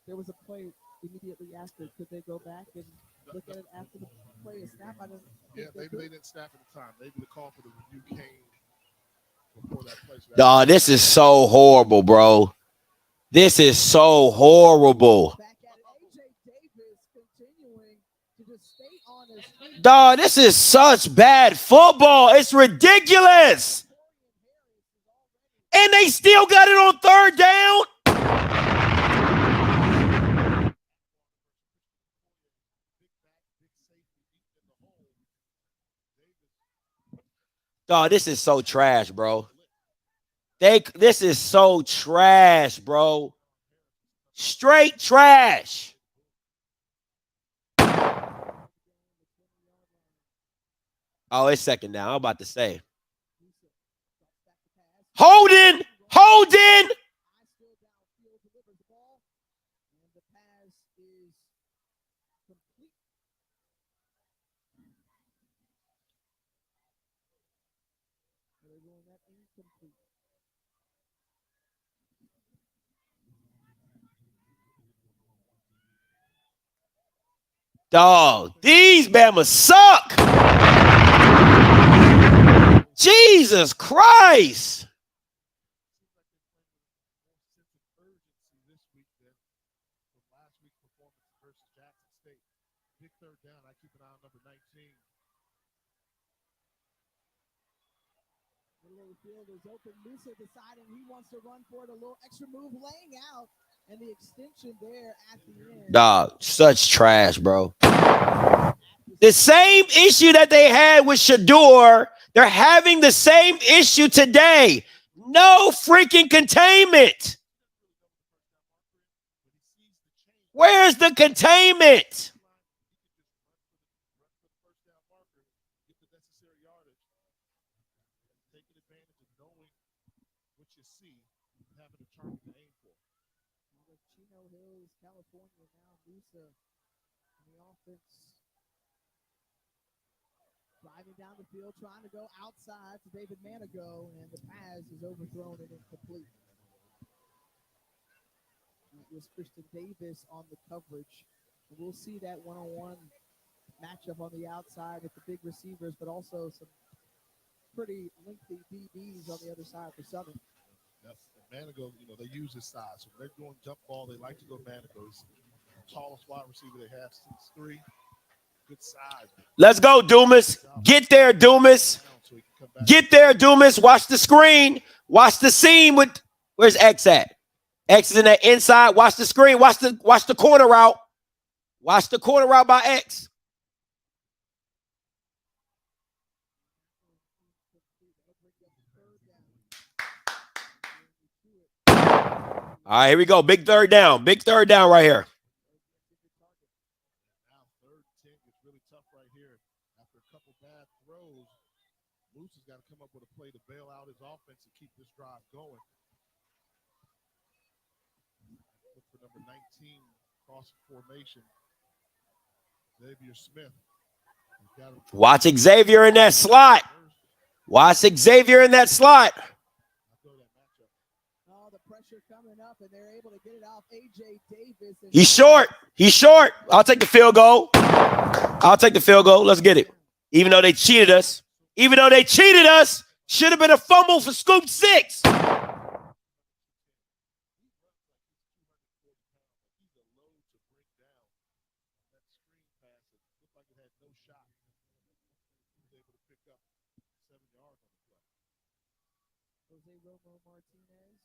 there was a play immediately after. Could they go back and look at it after the play is snapped? Maybe they didn't snap at the time. Maybe the call for the review came before that play. Dawg, this is so horrible, bro. This is so horrible. Dawg, this is such bad football. It's ridiculous. And they still got it on third down. Dawg, this is so trash, bro. This is so trash, bro. Straight trash. Oh, it's second down. I'm about to say. Holding. Dog, these Bama suck. Jesus Christ. Big third down. I keep an eye on number 19. The little field is open. Musa deciding he wants to run for it. A little extra move laying out. And the extension there at the end. Dog, such trash, bro. The same issue that they had with Shador, they're having the same issue today. No freaking containment. Where's the containment? California now, Musa in the offense. Driving down the field, trying to go outside to David Manigo, and the pass is overthrown and incomplete. It was Christian Davis on the coverage. We'll see that one-on-one matchup on the outside with the big receivers, but also some pretty lengthy DBs on the other side for Southern. Manigo, they use his size. So when they're doing jump ball, they like to go Manigo. He's the tallest wide receiver they have, 6'3". Good size. Let's go, Dumas. Get there, Dumas. Get there, Dumas. Watch the screen. Watch the seam with where's X at? X is in the inside. Watch the screen. Watch the corner route. Watch the corner route by X. All right, here we go. Big third down. Big third down right here. Now third 10 gets really tough right here. After a couple bad throws, Moose has got to come up with a play to bail out his offense and keep this drive going. Look for number 19, cross formation. Xavier Smith. Watch Xavier in that slot. Watch Xavier in that slot. Oh, the pressure coming up, and they're able to get it off AJ Davis. He's short. He's short. I'll take the field goal. I'll take the field goal. Let's get it. Even though they cheated us. Even though they cheated us. Should have been a fumble for scoop 6. Martinez.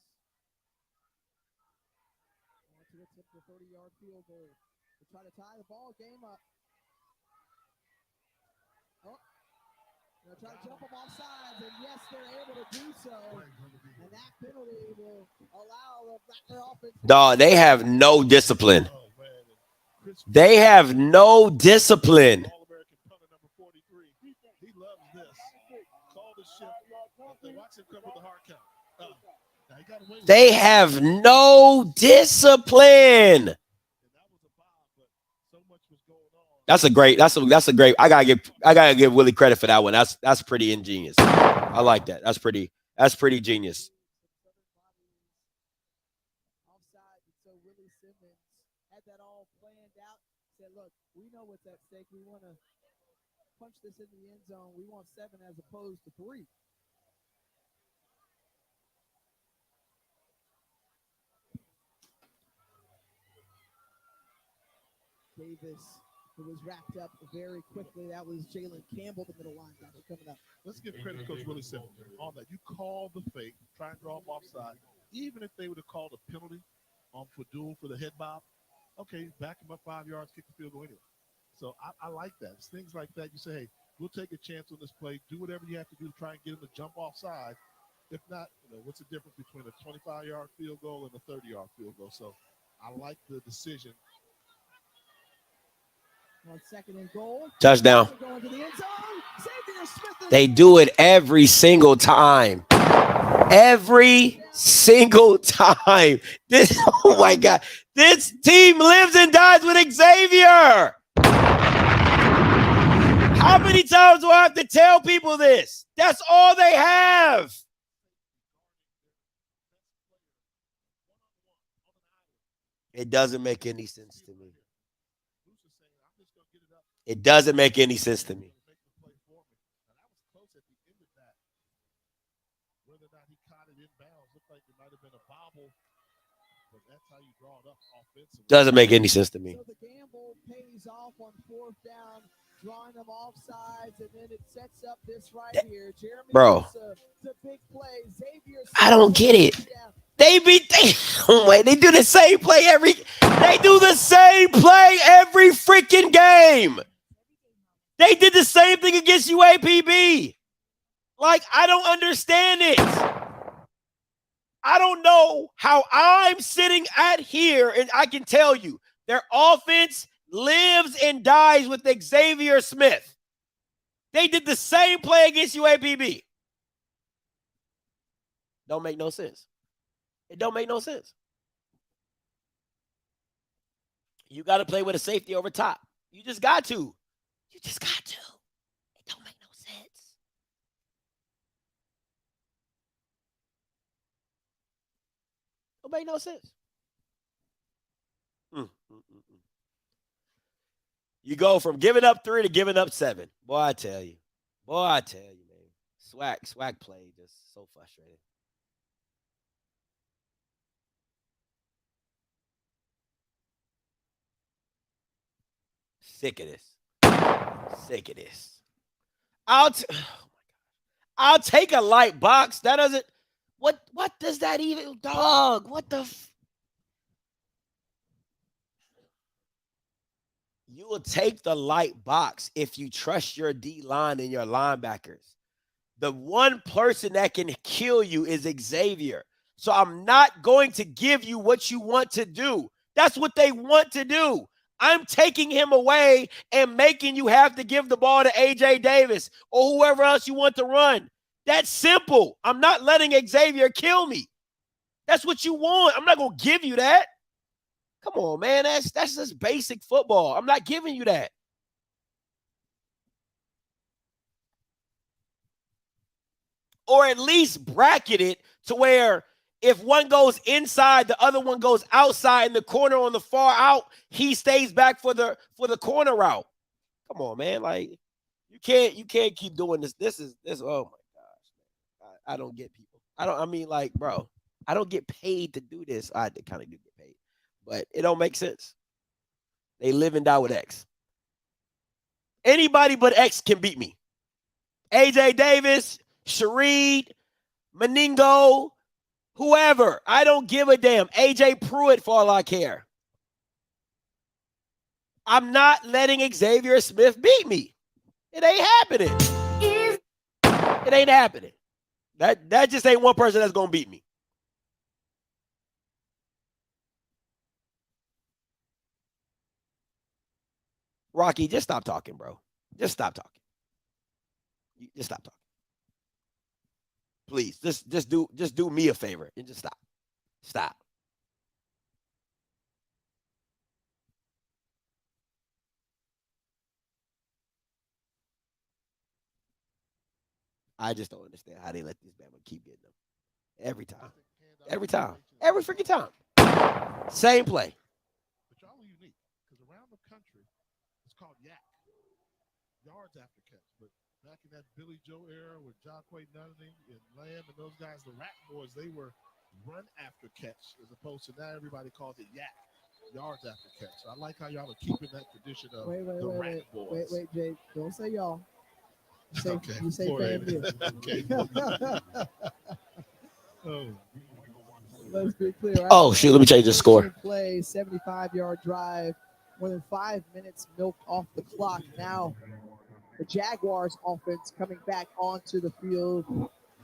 On to attempt the 30-yard field goal. To try to tie the ball game up. Oh. They'll try to jump them off sides, and yes, they're able to do so. And that penalty will allow the offense. Dog, they have no discipline. They have no discipline. All-American punter number 43. He loves this. Call the shift. Watch him come with the hard count. Now he got away with They have no discipline. That's a great. That's a great. I gotta give Willie credit for that one. That's pretty ingenious. I like that. That's pretty genius. Offside, so Willie Simmons had that all planned out. Said, "Look, we know what's at stake. We want to punch this in the end zone. We want 7 as opposed to 3." Davis, who was wrapped up very quickly. That was Jalen Campbell, the middle linebacker, coming up. Let's give credit to Coach Willie Simmons on that. You call the fake, try and draw him offside. Even if they would have called a penalty on Fadul for the head bob, okay, back him up 5 yards, kick the field goal anyway. So I like that. It's things like that. You say, hey, we'll take a chance on this play. Do whatever you have to do to try and get him to jump offside. If not, what's the difference between a 25-yard field goal and a 30-yard field goal? So I like the decision. On 2nd and goal. Touchdown. Going to the end zone. Xavier Smith. They do it every single time. Every single time. Oh my God. This team lives and dies with Xavier. How many times do I have to tell people this? That's all they have. It doesn't make any sense to me. It doesn't make any sense to me. Doesn't make any sense to me. So the gamble pays off on 4th down, drawing them off sides, and then it sets up this right here. Jeremy Bro, the big play. Xavier I don't get it. They do the same play every freaking game. They did the same thing against UAPB. Like, I don't understand it. I don't know how I'm sitting at here, and I can tell you, their offense lives and dies with Xavier Smith. They did the same play against UAPB. Don't make no sense. It don't make no sense. You got to play with a safety over top. You just got to. You just got to. It don't make no sense. Don't make no sense. You go from giving up 3 to giving up 7. Boy, I tell you. Boy, I tell you, man. Swag play just so frustrating. Sick of this. Sick of this. I'll take a light box. That doesn't. What does that even, dog? What the? You will take the light box if you trust your D line and your linebackers. The one person that can kill you is Xavier. So I'm not going to give you what you want to do. That's what they want to do. I'm taking him away and making you have to give the ball to A.J. Davis or whoever else you want to run. That's simple. I'm not letting Xavier kill me. That's what you want. I'm not going to give you that. Come on, man. That's just basic football. I'm not giving you that. Or at least bracket it to where if one goes inside, the other one goes outside in the corner on the far out, he stays back for the corner route. Come on, man. Like, you can't keep doing this. This oh my gosh. I don't get people. Bro, I don't get paid to do this. I kind of do get paid, but it don't make sense. They live and die with X. Anybody but X can beat me. A.J. Davis, Shareed, Meningo, whoever. I don't give a damn. A.J. Pruitt for all I care. I'm not letting Xavier Smith beat me. It ain't happening. It ain't happening. That just ain't one person that's going to beat me. Rocky, just stop talking, bro. Just stop talking. Just stop talking. Please, just do me a favor and just stop. Stop. I just don't understand how they let these Bama keep getting them. Every time. Every time. Every freaking time. Same play. But y'all are unique because around the country, it's called yak. Yards after catch. But back in that Billy Joe era with Jacquay Nunning and Lamb and those guys, the Rat Boys, they were run after catch as opposed to now everybody calls it yak. Yards after catch. So I like how y'all are keeping that tradition of the Rat Boys. Wait, Jay. Don't say y'all. You say FAMU. Okay. Oh. Let's be clear. Oh, shoot. Let me change the score. Play, 75-yard drive, more than 5 minutes milked off the clock. Now the Jaguars offense coming back onto the field,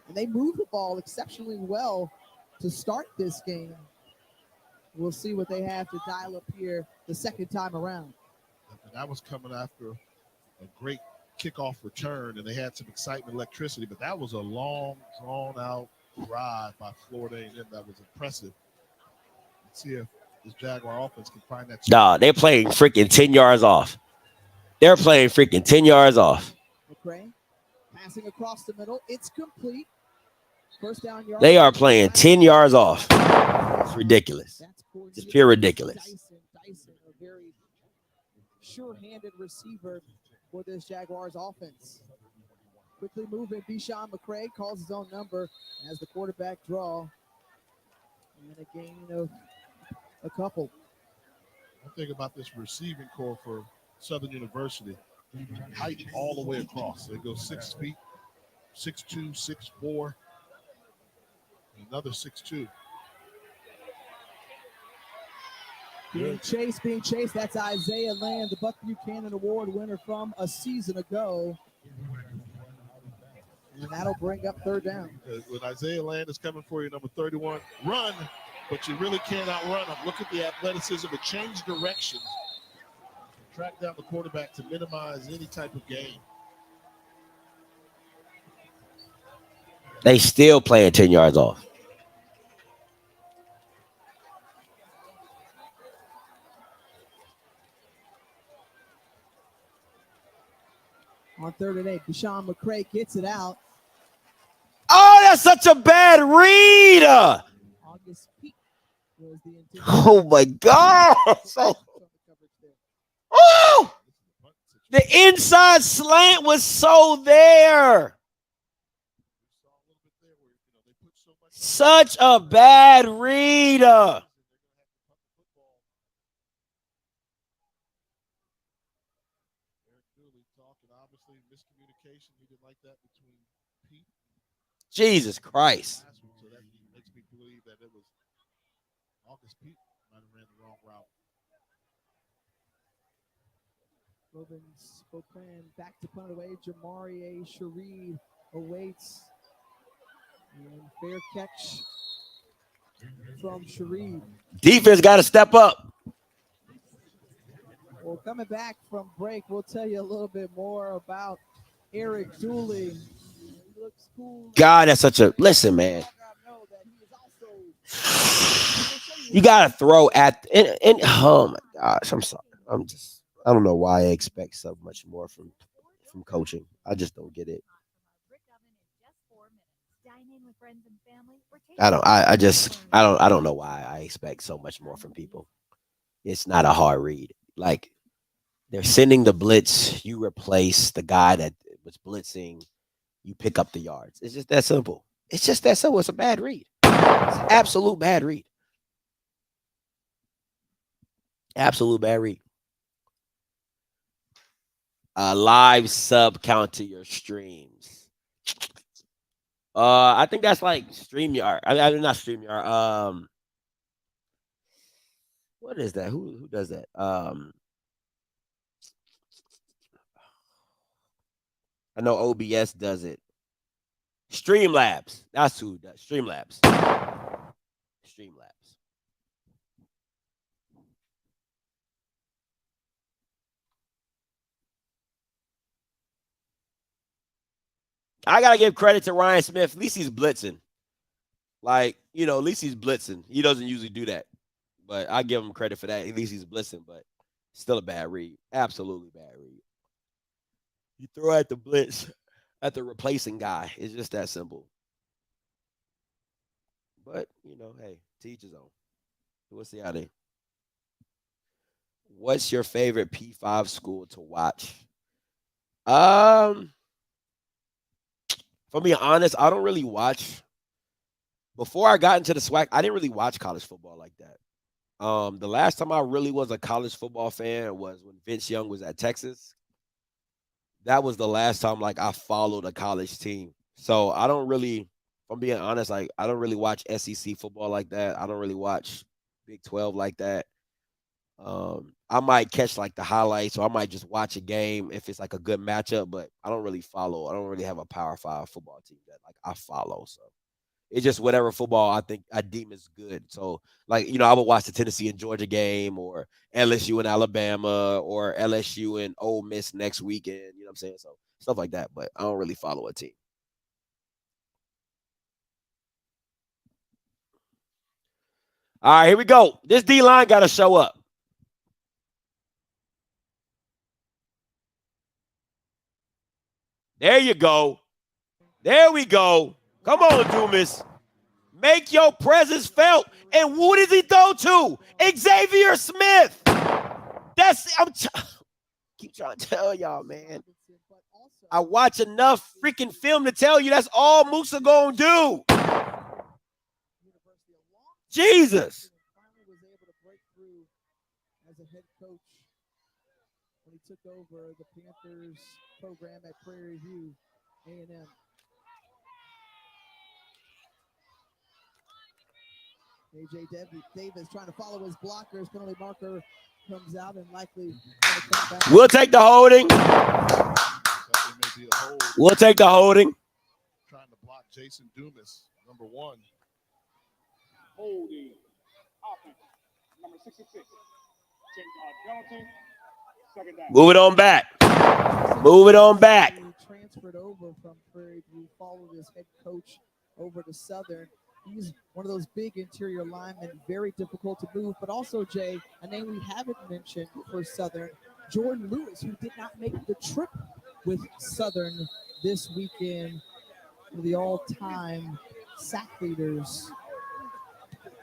and they move the ball exceptionally well to start this game. We'll see what they have to dial up here the second time around. That was coming after a great kickoff return, and they had some excitement, electricity, but that was a long, drawn-out drive by Florida A&M that was impressive. Let's see if this Jaguar offense can find that. Nah, they're playing freaking 10 yards off. They're playing freaking 10 yards off. McCray passing across the middle. It's complete. First down yard. They are playing 10 yards off. It's ridiculous. It's pure ridiculous. Dyson, a very sure-handed receiver for this Jaguars offense. Quickly moving, Deshaun McCray calls his own number as the quarterback draw. And a gain of a couple. One thing about this receiving core for Southern University, height all the way across. They go 6 feet, 6'2", 6'4", another 6'2". Being chased. That's Isaiah Land, the Buck Buchanan Award winner from a season ago. And that'll bring up third down. When Isaiah Land is coming for you, number 31, run, but you really can't outrun him. Look at the athleticism. It changed directions. Track down the quarterback to minimize any type of gain. They still playing 10 yards off. On 3rd and 8, Deshaun McCray gets it out. Oh, that's such a bad read. August Peak was the Oh, my God. Oh! The inside slant was so there. Such a bad read. Jesus Christ. So that makes me believe that it was August Pete might have ran the wrong route. Moving Spokane back to punt away. Jamari Shareed awaits. And fair catch from Shareed. Defense got to step up. Well, coming back from break, we'll tell you a little bit more about Eric Dooley. He looks cool. God, that's such a listen, man. You gotta throw at and oh my gosh, I'm sorry. I don't know why I expect so much more from coaching. I just don't get it. I don't know why I expect so much more from people. It's not a hard read. Like they're sending the blitz, you replace the guy that was blitzing, you pick up the yards. It's just that simple. It's just that simple. It's a bad read. It's an absolute bad read. Absolute bad read. Live sub count to your streams. I think that's like StreamYard. I mean, not StreamYard. What is that? Who does that? I know OBS does it. Streamlabs. That's who does Streamlabs. Streamlabs. I gotta give credit to Ryan Smith. At least he's blitzing. Like, you know, at least he's blitzing. He doesn't usually do that. But I give him credit for that. At least he's blitzing, but still a bad read. Absolutely bad read. You throw at the blitz at the replacing guy. It's just that simple. But, you know, hey, teach his own. We'll see how they. What's your favorite P5 school to watch? For being honest, I don't really watch. Before I got into the SWAC, I didn't really watch college football like that. The last time I really was a college football fan was when Vince Young was at Texas. That was the last time like I followed a college team. So I don't really, if I'm being honest, like I don't really watch SEC football like that. I don't really watch Big 12 like that. I might catch like the highlights, or I might just watch a game if it's like a good matchup, but I don't really follow. I don't really have a Power 5 football team that like I follow. So it's just whatever football I think I deem is good. So like, you know, I would watch the Tennessee and Georgia game, or LSU and Alabama, or LSU and Ole Miss next weekend. You know what I'm saying? So stuff like that, but I don't really follow a team. All right, here we go. This D-line got to show up. There you go. There we go. Come on, Dumas. Make your presence felt. And who does he throw to? Xavier Smith. Keep trying to tell y'all, man. I watch enough freaking film to tell you that's all Musa gonna do. Jesus. Finally was able to break through as a head coach when he took over the Panthers program at Prairie View A&M. AJ Davis trying to follow his blockers. Penalty marker comes out and likely come back. We'll take the holding. We'll take the holding. Trying to block Jason Dumas, number 1. Holding offense, number 66. Take penalty. Second down. Move it on back. Move it on back. He transferred over from Prairie View, followed his head coach over to Southern. He's one of those big interior linemen, very difficult to move, but also, Jay, a name we haven't mentioned for Southern, Jordan Lewis, who did not make the trip with Southern this weekend, one of the all-time sack leaders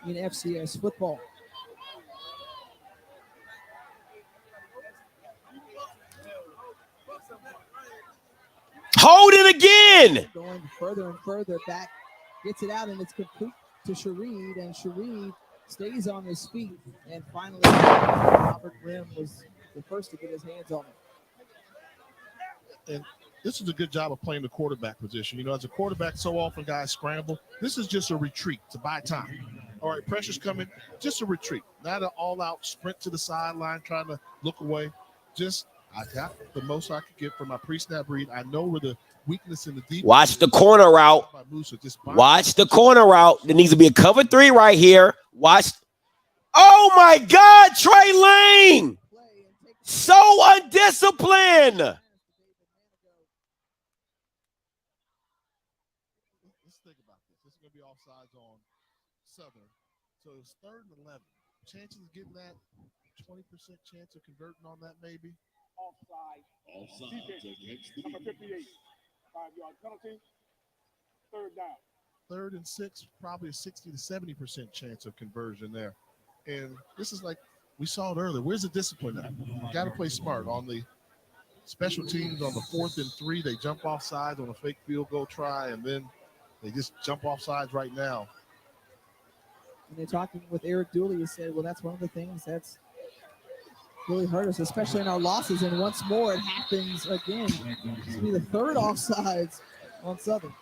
in FCS football. Hold it again. Going further and further back, gets it out, and it's complete to Shareed, and Shareed stays on his feet, and finally Robert Grimm was the first to get his hands on him. And this is a good job of playing the quarterback position. You know, as a quarterback, so often guys scramble. This is just a retreat to buy time. All right, pressure's coming, just a retreat. Not an all-out sprint to the sideline trying to look away. Just, I got the most I could get from my pre-snap read. I know where the weakness in the defense. Watch the corner route. Watch the corner route. There needs to be a cover 3 right here. Watch. Oh, my God, Trey Lane. So undisciplined. Let's think about this. This is going to be offsides on Southern. So it's 3rd and 11. Chances of getting that 20% chance of converting on that, maybe. Offside. Defense. Number 58. 5-yard penalty. 3rd down. 3rd and 6, probably a 60 to 70% chance of conversion there. And this is like we saw it earlier. Where's the discipline at? You got to play smart. On the special teams, on the 4th and 3, they jump off sides on a fake field goal try, and then they just jump off sides right now. And they're talking with Eric Dooley. He said, well, that's one of the things that's really hurt us, especially in our losses. And once more, it happens again. This will be the 3rd offsides on Southern.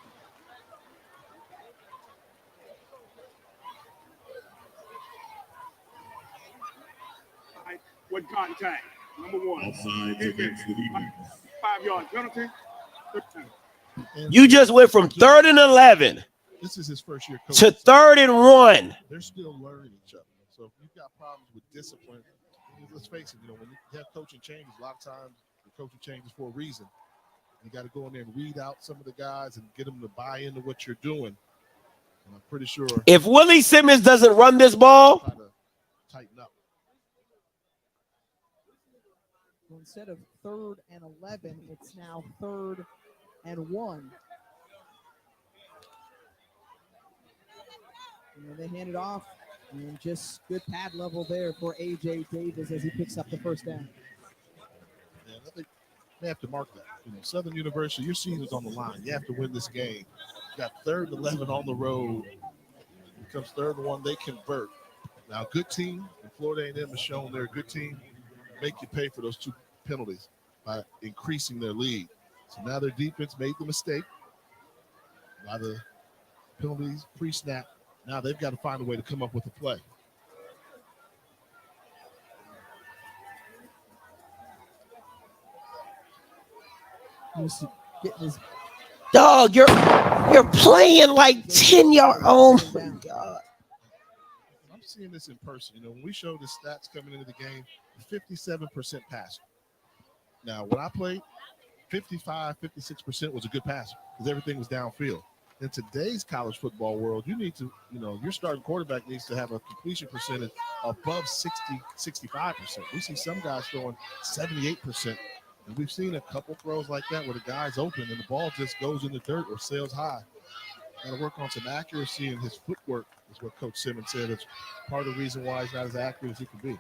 With contact. Number 1. Offsides against the defense. 5-yard penalty. You just went from 3rd and 11 This is his first year to coaching. 3rd and 1. They're still learning each other. So if you've got problems with discipline, let's face it, when you have coaching changes, a lot of times the coaching changes for a reason. You got to go in there and weed out some of the guys and get them to buy into what you're doing. And I'm pretty sure If Willie Simmons doesn't run this ball, try to tighten up. Well, instead of 3rd and 11, it's now 3rd and 1. And they hand it off, and just good pad level there for A.J. Davis as he picks up the 1st down. Yeah, I think they have to mark that. Southern University, your season's on the line. You have to win this game. You got 3rd and 11 on the road. It becomes 3rd and 1. They convert. Now, a good team, and Florida A&M has shown they're a good team, make you pay for those 2 penalties by increasing their lead. So now their defense made the mistake by the penalties pre-snap. Now they've got to find a way to come up with a play. Getting his dog, you're playing like 10-yard. Oh my God. I'm seeing this in person. When we show the stats coming into the game, 57% passer. Now, when I played, 55, 56% was a good passer because everything was downfield. In today's college football world, you need to, your starting quarterback needs to have a completion percentage above 60, 65%. We see some guys throwing 78%. And we've seen a couple throws like that where the guy's open and the ball just goes in the dirt or sails high. Got to work on some accuracy, and his footwork is what Coach Simmons said. It's part of the reason why he's not as accurate as he can be.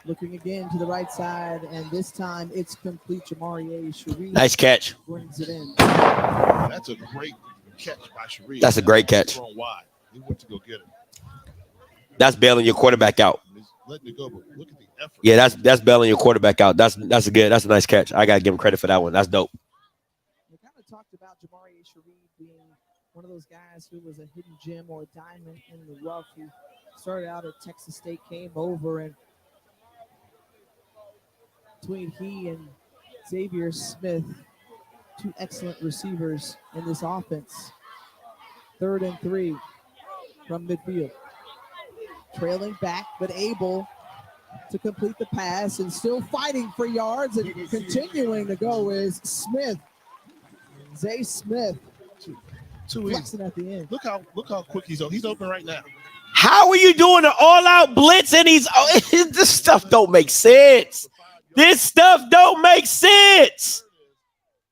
Looking again to the right side, and this time it's complete. Jamari Sharif. Nice catch. Brings it in. That's a great catch by Sharif. That's a great catch. Thrown wide. He went to go get it. That's bailing your quarterback out. He's letting it go, but look at the effort. Yeah, that's bailing your quarterback out. That's a nice catch. I gotta give him credit for that one. That's dope. We kind of talked about Jamari Sharif being one of those guys who was a hidden gem or a diamond in the rough. He started out at Texas State, came over, and between he and Xavier Smith, 2 excellent receivers in this offense. 3rd and 3 from midfield. Trailing back, but able to complete the pass and still fighting for yards and continuing to go is Smith. Zay Smith. Too flexing easy. At the end. Look how quick he's open. He's open right now. How are you doing an all-out blitz and this stuff don't make sense. This stuff don't make sense.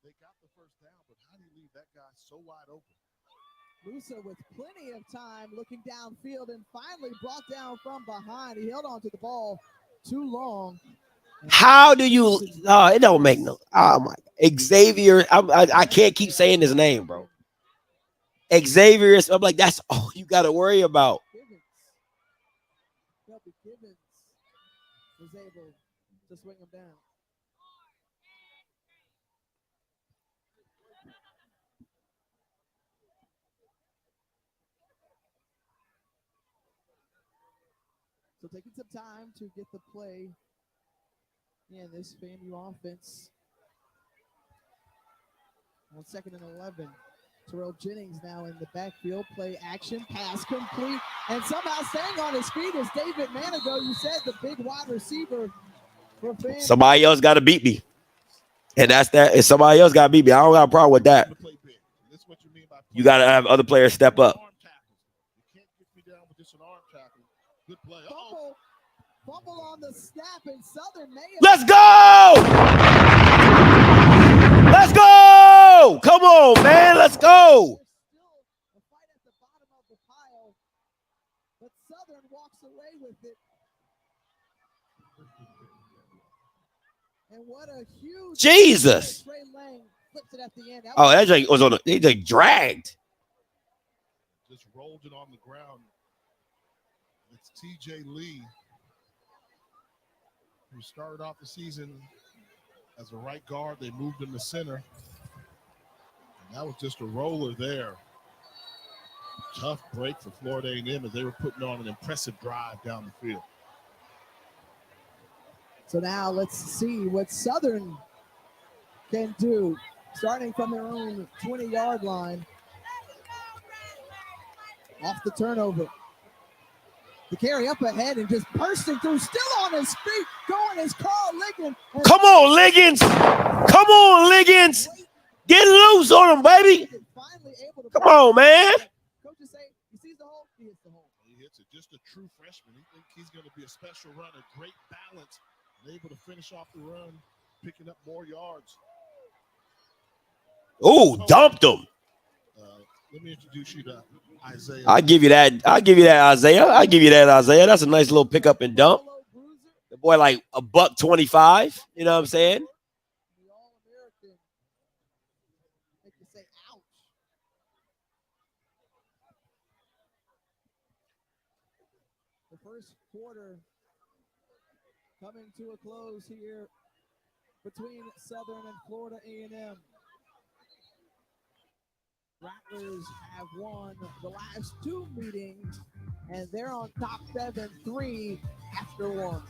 They got the first down, but how do you leave that guy so wide open? Musa with plenty of time looking downfield and finally brought down from behind. He held on to the ball too long. How do you? It don't make no. Oh my, Xavier. I can't keep saying his name, bro. Xavier. I'm like, that's all you got to worry about. Givens was able to swing him down. So taking some time to get the play in this FAMU offense. On 2nd and 11. Terrell Jennings now in the backfield. Play action, pass complete, and somehow staying on his feet is David Manigo. You said the big wide receiver for FAMU. Somebody else got to beat me. And that's that. If somebody else got to beat me, I don't got a problem with that. You got to have other players step up. You can't get me down with just an arm tackle. Good play. Fumble on the snap, and Southern may have. Let's go! Let's go! Come on, man. Let's go. A fight at the bottom of the pile, but Southern walks away with it. And what a huge Jesus. Trey Lang flips it at the end. Oh, that just was on. He just dragged. Just rolled it on the ground. It's TJ Lee, who started off the season as a right guard. They moved him to center. And that was just a roller there. Tough break for Florida A&M as they were putting on an impressive drive down the field. So now let's see what Southern can do, starting from their own 20-yard line. Off the turnover. The carry up ahead and just bursting through, still on his feet, going is Carl Liggins. Come on, Liggins. Come on, Liggins. Get loose on him, baby. Come on, man. Coaches say he sees the hole, he hits the hole. He hits it. Just a true freshman. He thinks he's going to be a special runner. Great balance. And able to finish off the run, picking up more yards. Ooh, dumped him. Let me introduce you to Isaiah. I give you that. Isaiah. That's a nice little pickup and dump. The boy like $125. You know what I'm saying? The All-American. Make you say, ouch. The first quarter coming to a close here between Southern and Florida A&M. Rattlers have won the last two meetings, and they're on top 7-3 after one.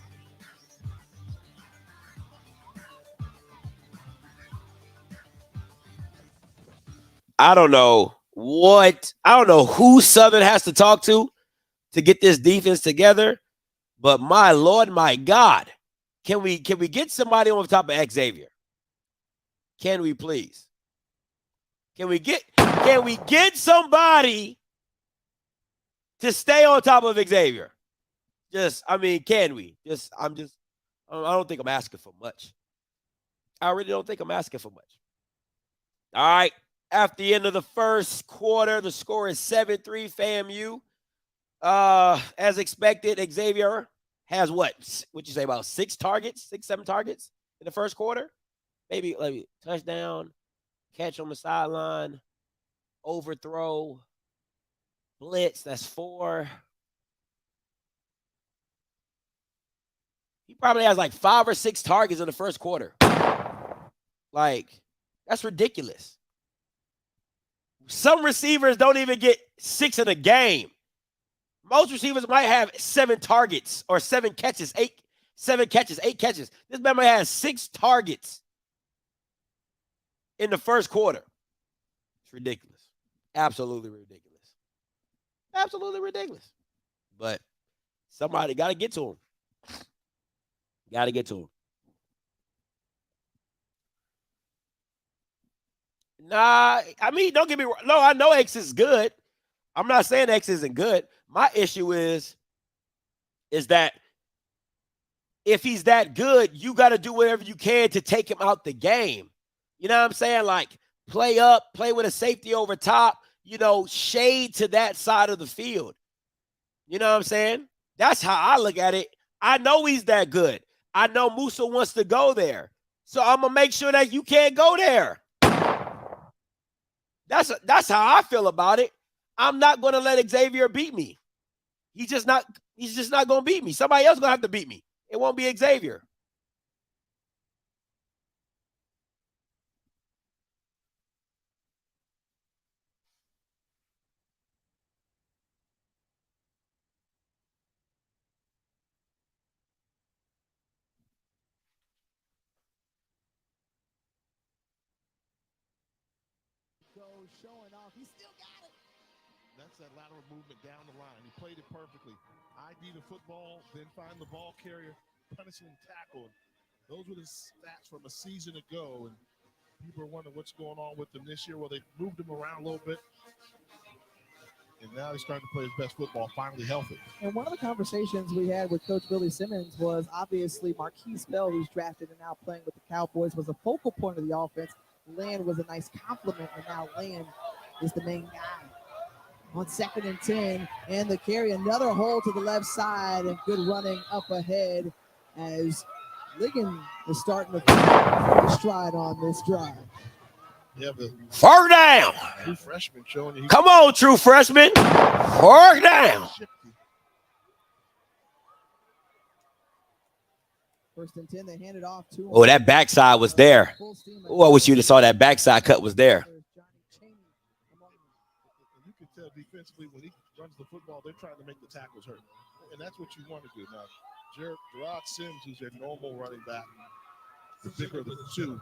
I don't know who Southern has to talk to get this defense together. But my Lord, my God, can we get somebody on top of Xavier? Can we please? Can we get somebody to stay on top of Xavier? Can we? I don't think I'm asking for much. I really don't think I'm asking for much. All right. After the end of the first quarter, the score is 7-3 FAMU. As expected, Xavier has what'd you say, about 7 targets in the first quarter? Maybe like touchdown, catch on the sideline, overthrow, blitz, that's 4. He probably has like 5 or 6 targets in the first quarter. Like, that's ridiculous. Some receivers don't even get 6 in a game. Most receivers might have 7 targets or 7 catches, 8 catches. This man might have 6 targets in the first quarter. It's ridiculous. Absolutely ridiculous. Absolutely ridiculous. But somebody got to get to him. Got to get to him. Nah, don't get me wrong. No, I know X is good. I'm not saying X isn't good. My issue is that if he's that good, you got to do whatever you can to take him out the game. You know what I'm saying? Like, play up, play with a safety over top, shade to that side of the field. You know what I'm saying? That's how I look at it. I know he's that good. I know Musa wants to go there. So I'm going to make sure that you can't go there. That's how I feel about it. I'm not going to let Xavier beat me. He's just not going to beat me. Somebody else going to have to beat me. It won't be Xavier. Tempo showing off. He still got it. That's that lateral movement down the line. He played it perfectly. ID the football, then find the ball carrier, punish and tackle. Those were the stats from a season ago, and people are wondering what's going on with them this year. Well, they moved him around a little bit, and now he's starting to play his best football, finally healthy. And one of the conversations we had with Coach Billy Simmons was obviously Marquise Bell, who's drafted and now playing with the Cowboys, was a focal point of the offense. Land was a nice compliment, and now Land is the main guy. On 2nd and 10, and the carry, another hole to the left side, and good running up ahead as Ligon is starting to stride on this drive. You have the First down. true freshman showing you. Come on, true freshman. First down. 1st and 10, they hand it off to him. Oh, that backside was there. Oh, I wish you'd have saw that backside cut was there. You can tell defensively when he runs the football, they're trying to make the tackles hurt. And that's what you want to do. Now, Gerard Sims, who's their normal running back, the bigger of the two.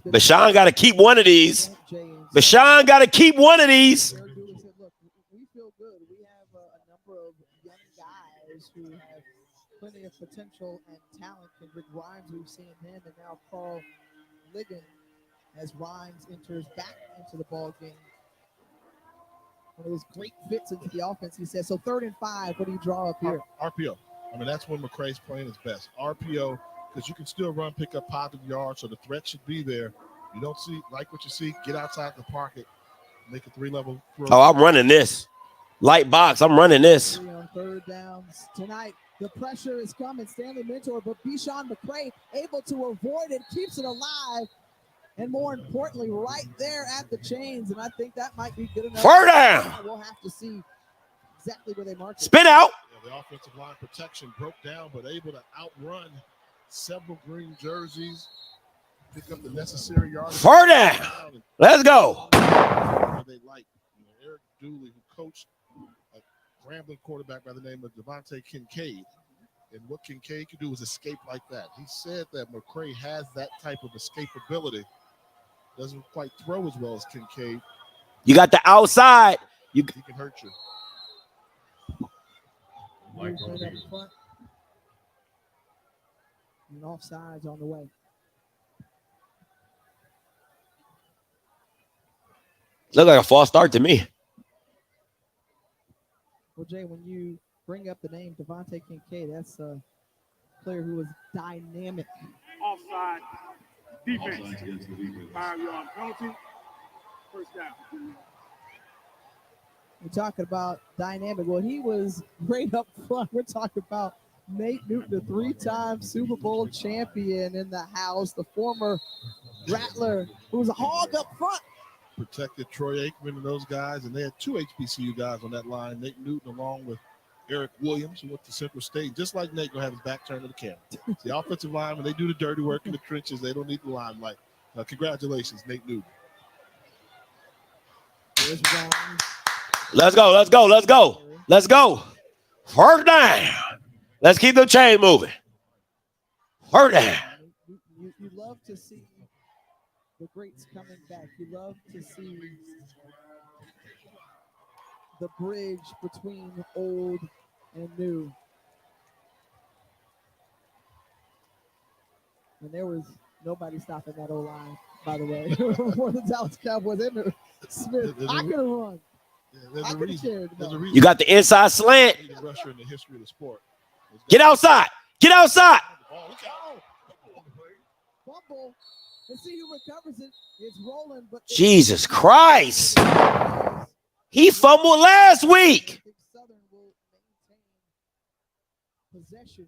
Bashan got to keep one of these. Bashan got to keep one of these. Look, we feel good. We have a number of young guys who have plenty of potential and talent. Kendrick Rhymes, we've seen him, and now Carl Ligon as Rhymes enters back into the ball game. One of those great fits into the offense, he says. So 3rd and 5, what do you draw up here? RPO. I mean, that's when McCray's playing his best. RPO, because you can still run, pick up positive yards, so the threat should be there. You don't like what you see, get outside the pocket, make a 3-level throw. Oh, I'm running this. Light box, I'm running this. On 3rd downs tonight, the pressure is coming. Stanley Mentor, but Bishan McCray able to avoid it, keeps it alive. And more importantly, right there at the chains. And I think that might be good enough. 4th down. We'll have to see exactly where they mark it. Spin out. Yeah, the offensive line protection broke down, but able to outrun several green jerseys, pick up the necessary yards. 4th down. Let's go. They like Eric Dooley, who coached a Grambling quarterback by the name of Devontae Kincaid. And what Kincaid could do is escape like that. He said that McCray has that type of escapability. Doesn't quite throw as well as Kincaid. You got the outside. He can hurt you. And offsides on the way. Look like a false start to me. Well, Jay, when you bring up the name Devontae Kincaid, that's a player who was dynamic. Offside. Defense. 5-yard penalty. First down. We're talking about dynamic. Well, he was great up front. We're talking about Nate Newton, the 3-time Super Bowl champion in the house, the former Rattler, who was a hog up front. Protected Troy Aikman and those guys, and they had 2 HBCU guys on that line. Nate Newton along with Eric Williams, who went to Central State. Just like Nate, going to have his back turned to the camera. The offensive line, when they do the dirty work in the trenches, they don't need the limelight. Congratulations, Nate Newton. Let's go. Let's go. Let's go. Let's go. 4th down. Let's keep the chain moving. 4th down. You love to see the greats coming back. You love to see the bridge between old and new. And there was nobody stopping that O-line, by the way. For the Dallas Cowboys, Smith, I could have run. There's a reason. You got the inside slant. Rusher in the history of the sport. Get outside. Get outside. Fumble. And see who recovers it. It's rolling, but Jesus Christ. He fumbled last week. Southern will maintain possession.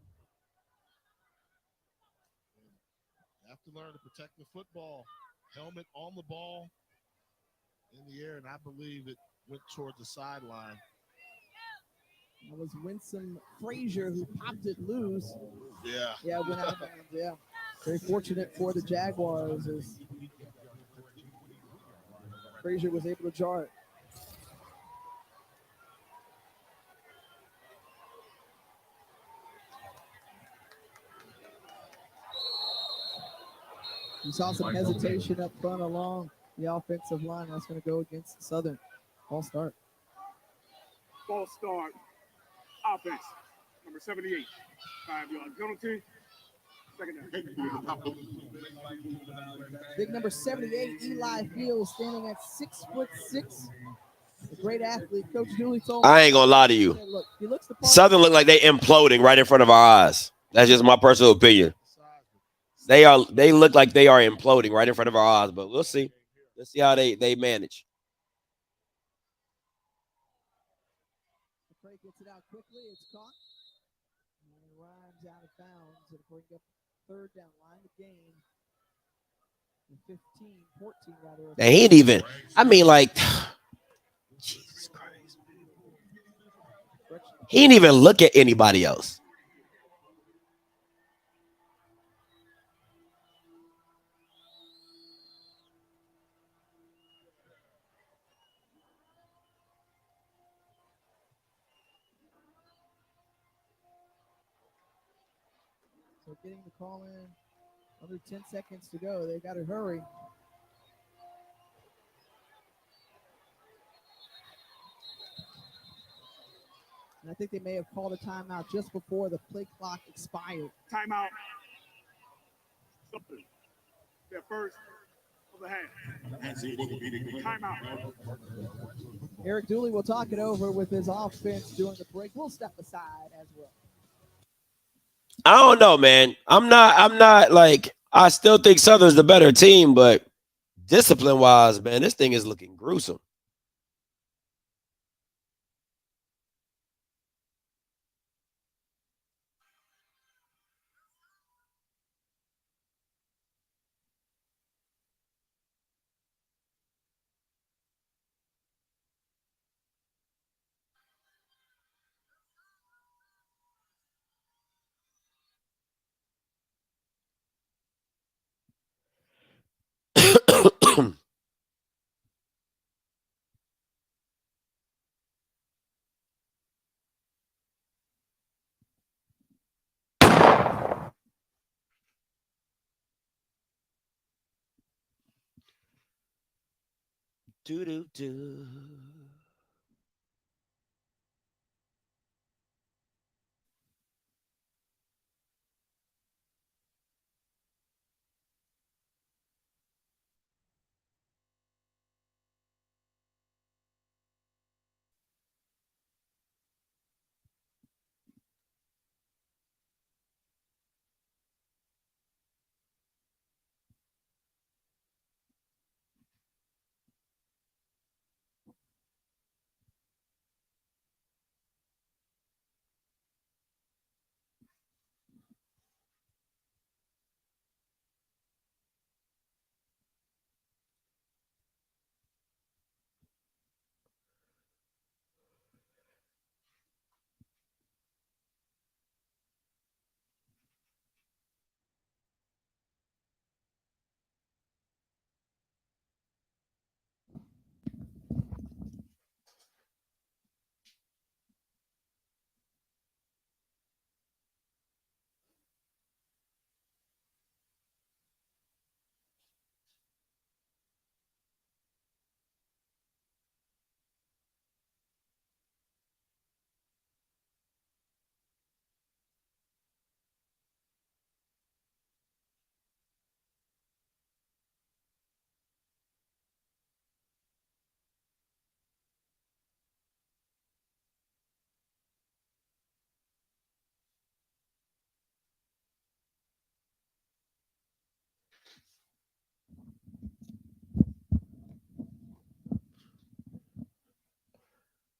Have to learn to protect the football. Helmet on the ball, in the air, and I believe it went towards the sideline. It was Winsome Frazier who popped it loose. Yeah. Yeah, went out of bounds. Yeah. Very fortunate for the Jaguars as Frazier was able to jar it. You saw some hesitation up front along the offensive line. That's going to go against Southern. Ball start. Ball start. Offense. Number 78. 5-yard penalty. Second down. Big number 78, Eli Fields, standing at 6'6". A great athlete. Coach Dooley told me. I ain't gonna lie to you. Look, he looks the part. Southern look like they imploding right in front of our eyes. That's just my personal opinion. They look like they are imploding right in front of our eyes, but we'll see. Let's see how they manage. McCray gets it out quickly. It's caught. And it rhymes out of bounds. It'll bring up third down line to gain. 14 rather. They ain't even. I mean, like, Jesus Christ. He didn't even look at anybody else. So getting the call in. Under 10 seconds to go. They got to hurry. And I think they may have called a timeout just before the play clock expired. Timeout. Something. Their first of the half. Timeout. Eric Dooley will talk it over with his offense during the break. We'll step aside as well. I don't know, man. I'm not like, I still think Southern's the better team, but discipline-wise, man, this thing is looking gruesome. Do-do-do.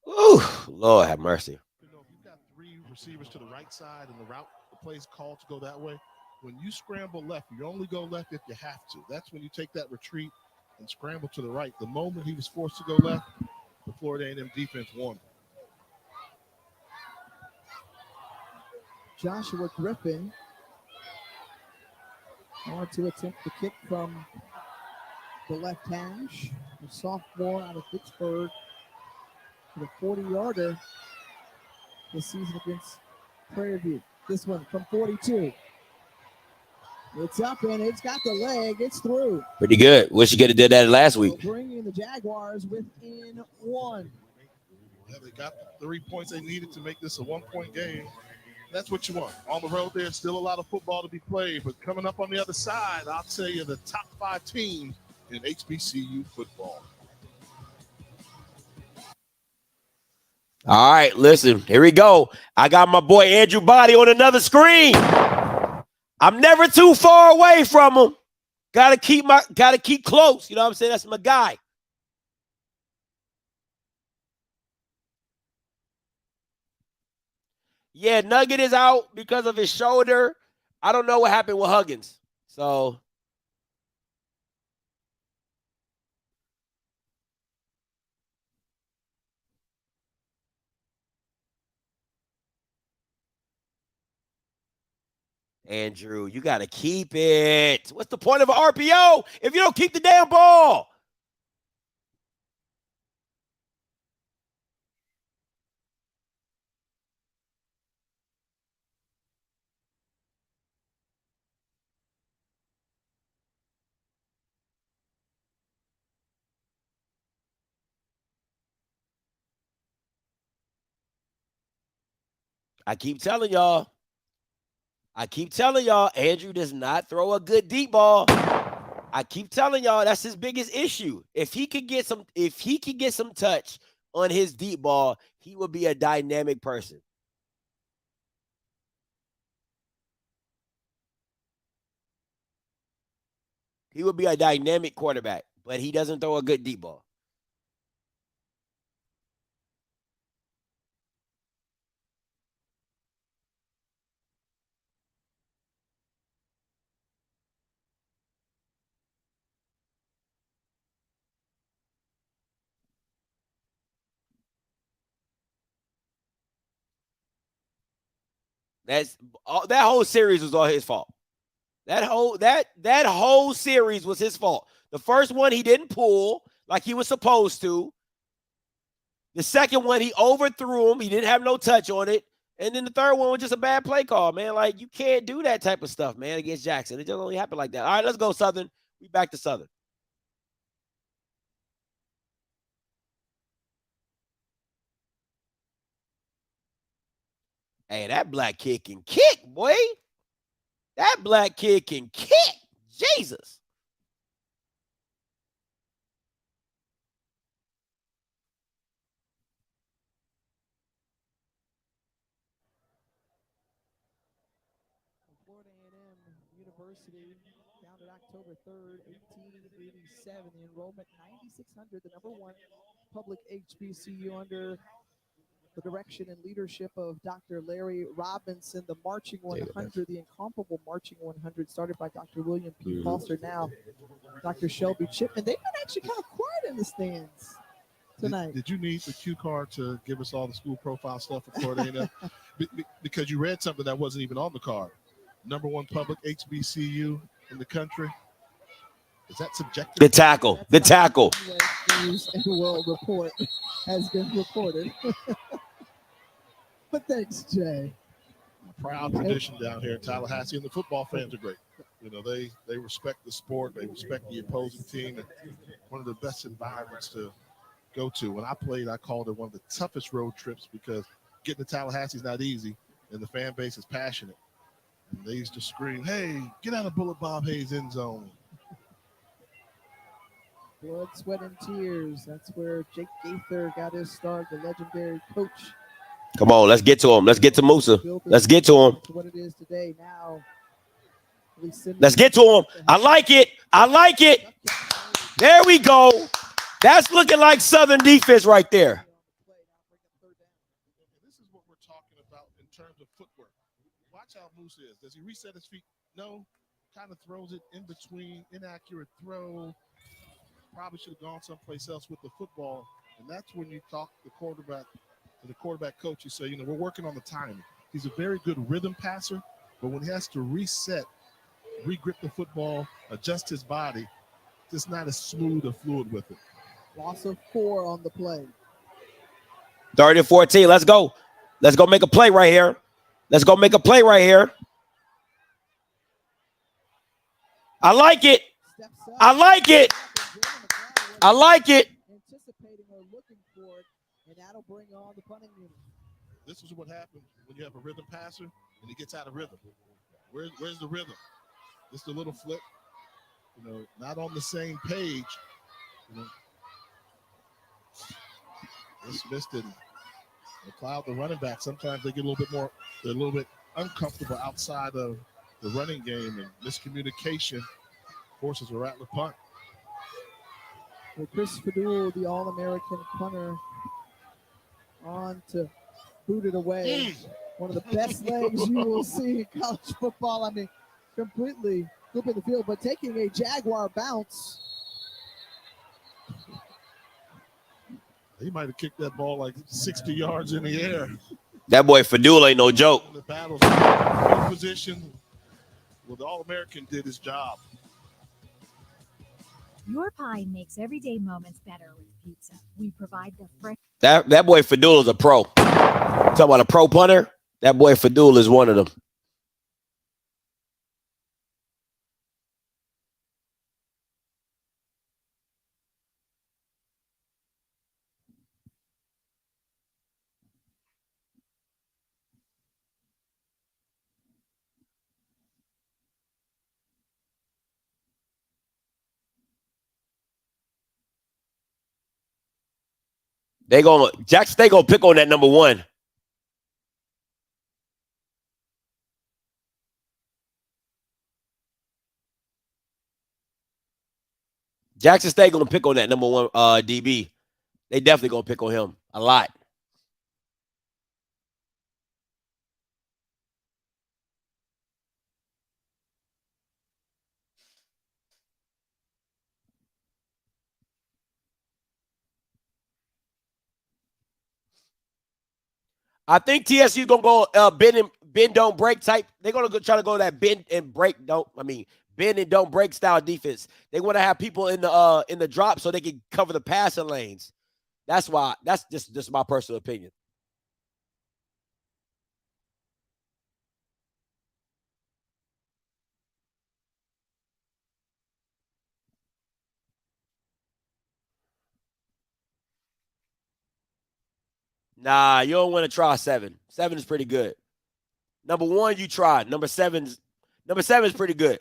Ooh, Lord have mercy. You know, if you've got three receivers to the right side and the route, the play's called to go that way, when you scramble left, you only go left if you have to. That's when you take that retreat and scramble to the right. The moment he was forced to go left, the Florida A&M defense won. Joshua Griffin wanted to attempt the kick from the left hash. The sophomore out of Pittsburgh for the 40-yarder this season against Prairie View. This one from 42. It's up and it's got the leg. It's through. Pretty good. Wish you could have did that last week. Bringing the Jaguars within one. Yeah, they got the 3 points they needed to make this a 1-point game. That's what you want. On the road, there's still a lot of football to be played, but coming up on the other side, I'll tell you the top 5 teams in HBCU football. All right, listen, here we go. I got my boy Andrew Body on another screen. I'm never too far away from him. Gotta keep close. You know what I'm saying? That's my guy. Yeah, Nugget is out because of his shoulder. I don't know what happened with Huggins. So Andrew, you got to keep it. What's the point of an RPO if you don't keep the damn ball? I keep telling y'all, Andrew does not throw a good deep ball. I keep telling y'all that's his biggest issue. If he could get some touch on his deep ball, he would be a dynamic person. He would be a dynamic quarterback, but he doesn't throw a good deep ball. That whole series was all his fault. That whole series was his fault. The first one he didn't pull like he was supposed to. The second one he overthrew him. He didn't have no touch on it. And then the third one was just a bad play call, man. Like, you can't do that type of stuff, man, against Jackson. It just only happened like that. All right, let's go, Southern. We back to Southern. Hey, that black kid can kick, boy. That black kid can kick. Jesus. Florida A&M University, founded October 3rd, 1887. The enrollment 9,600, the #1 public HBCU under the direction and leadership of Dr. Larry Robinson. The Marching 100, the incomparable Marching 100, started by Dr. William P. Foster, now Dr. Shelby Chipman. They've been actually kind of quiet in the stands tonight. Did you need the cue card to give us all the school profile stuff for Florida A&M? Because you read something that wasn't even on the card. #1 public HBCU in the country. Is that subjective? The tackle. The tackle. News and World Report has been reported. But thanks, Jay. Proud tradition down here in Tallahassee, and the football fans are great. You know, they respect the sport, they respect the opposing team, and one of the best environments to go to. When I played, I called it one of the toughest road trips because getting to Tallahassee is not easy, and the fan base is passionate. And they used to scream, "Hey, get out of Bullet Bob Hayes' end zone." Blood, sweat, and tears. That's where Jake Gaither got his start, the legendary coach. Come on, let's get to him. Let's get to Musa. Let's get to him. What it is today now. Let's get to him. I like it. I like it. There we go. That's looking like Southern defense right there. This is what we're talking about in terms of footwork. Watch how Moose is. Does he reset his feet? No. Kind of throws it in between. Inaccurate throw. Probably should have gone someplace else with the football. And that's when you talk to the quarterback coach. You say, you know, we're working on the timing. He's a very good rhythm passer, but when he has to reset, re-grip the football, adjust his body, just not as smooth or fluid with it. Loss of 4 on the play. 30-14. Let's go. Let's go make a play right here. Let's go make a play right here. I like it. I like it. I like it. Anticipating or looking for it, and that'll bring on the punting unit. This is what happens when you have a rhythm passer and he gets out of rhythm. Where's the rhythm? Just a little flip, you know, not on the same page. You know, dismissed it. McLeod, the running back, sometimes they get a little bit more, they're a little bit uncomfortable outside of the running game, and miscommunication forces a rattler punt. Well, Chris Fadul, the All-American punter, on to boot it away. One of the best legs you will see in college football. I mean, completely flipping the field, but taking a Jaguar bounce. He might have kicked that ball like 60 yards in the air. That boy Fadul ain't no joke. The battle's position. Well, the All-American did his job. Your pie makes everyday moments better with pizza. We provide the fresh. That boy Fadul is a pro. Talking about a pro punter. That boy Fadul is one of them. Jackson State gonna pick on that number one. Jackson State gonna pick on that number one DB. They definitely gonna pick on him a lot. I think TSU gonna go bend don't break type. They're gonna try to go that bend and don't break style defense. They want to have people in the drop so they can cover the passing lanes. That's why. That's just my personal opinion. Nah, you don't want to try 7. 7 is pretty good. Number 1, you tried. Number 7 is pretty good.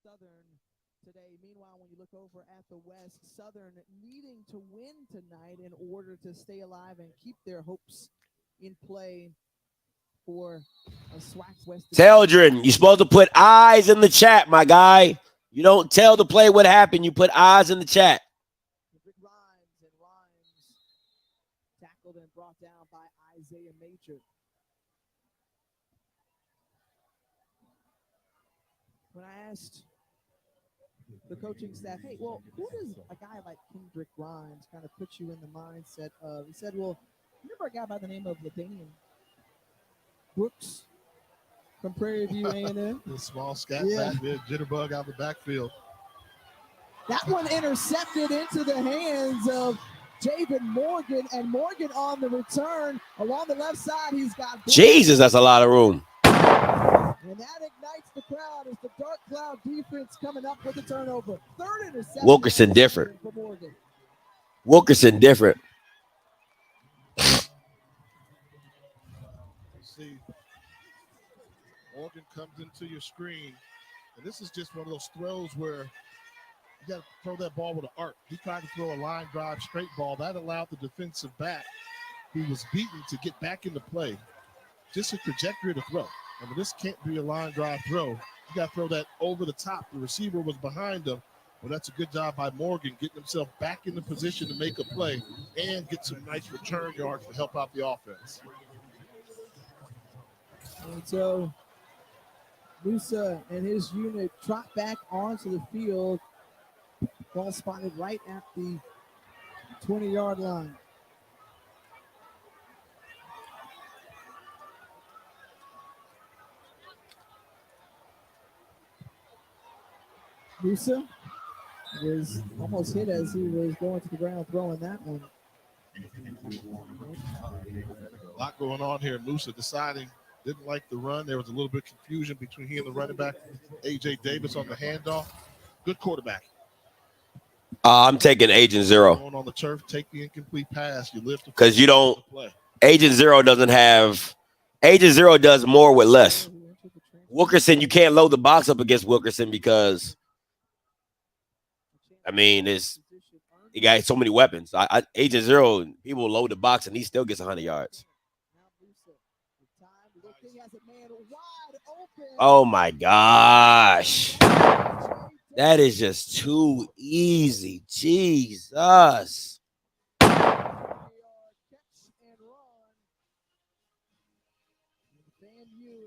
Southern today. Meanwhile, when you look over at the West, Southern needing to win tonight in order to stay alive and keep their hopes in play for a SWAC West. Teldrin, you're supposed to put eyes in the chat, my guy. You don't tell the play what happened. You put eyes in the chat. Rhymes tackled and brought down by Isaiah Major. When I asked the coaching staff, hey, well, who does a guy like Kendrick Rhymes kind of put you in the mindset of? He said, well, remember a guy by the name of Ladanian Brooks from Prairie View A&M? The small scat back there, jitterbug out the backfield. That one intercepted into the hands of David Morgan, and Morgan on the return along the left side. He's got Jesus, that's a lot of room. And that ignites the crowd as the Dark Cloud defense coming up with a turnover. Third interception. Wilkerson different. For Morgan. Wilkerson different. See, Morgan comes into your screen, and this is just one of those throws where you got to throw that ball with an arc. He tried to throw a line drive straight ball. That allowed the defensive back, who was beaten, to get back into play. Just a trajectory to throw. I mean, this can't be a line drive throw. You got to throw that over the top. The receiver was behind him. Well, that's a good job by Morgan getting himself back in the position to make a play and get some nice return yards to help out the offense. And so Musa and his unit trot back onto the field. Ball spotted right at the 20-yard line. Musa was almost hit as he was going to the ground throwing that one. A lot going on here. Musa deciding didn't like the run. There was a little bit of confusion between he and the running back, A.J. Davis, on the handoff. Good quarterback. I'm taking Agent Zero. Going on the turf, take the incomplete pass. You lift because you don't. Agent Zero doesn't have. Agent Zero does more with less. Wilkerson, you can't load the box up against Wilkerson because, I mean, he got so many weapons. Agent Zero, people load the box and he still gets 100 yards. Oh my gosh. That is just too easy. Jesus.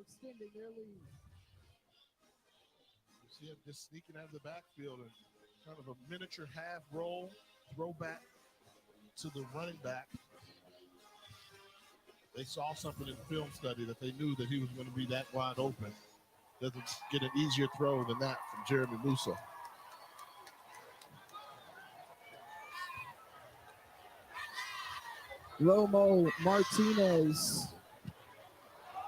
Extending their lead. You see him just sneaking out of the backfield and kind of a miniature half roll, throwback to the running back. They saw something in film study that they knew that he was going to be that wide open. Doesn't get an easier throw than that from Jeremy Musa. Romo Martinez.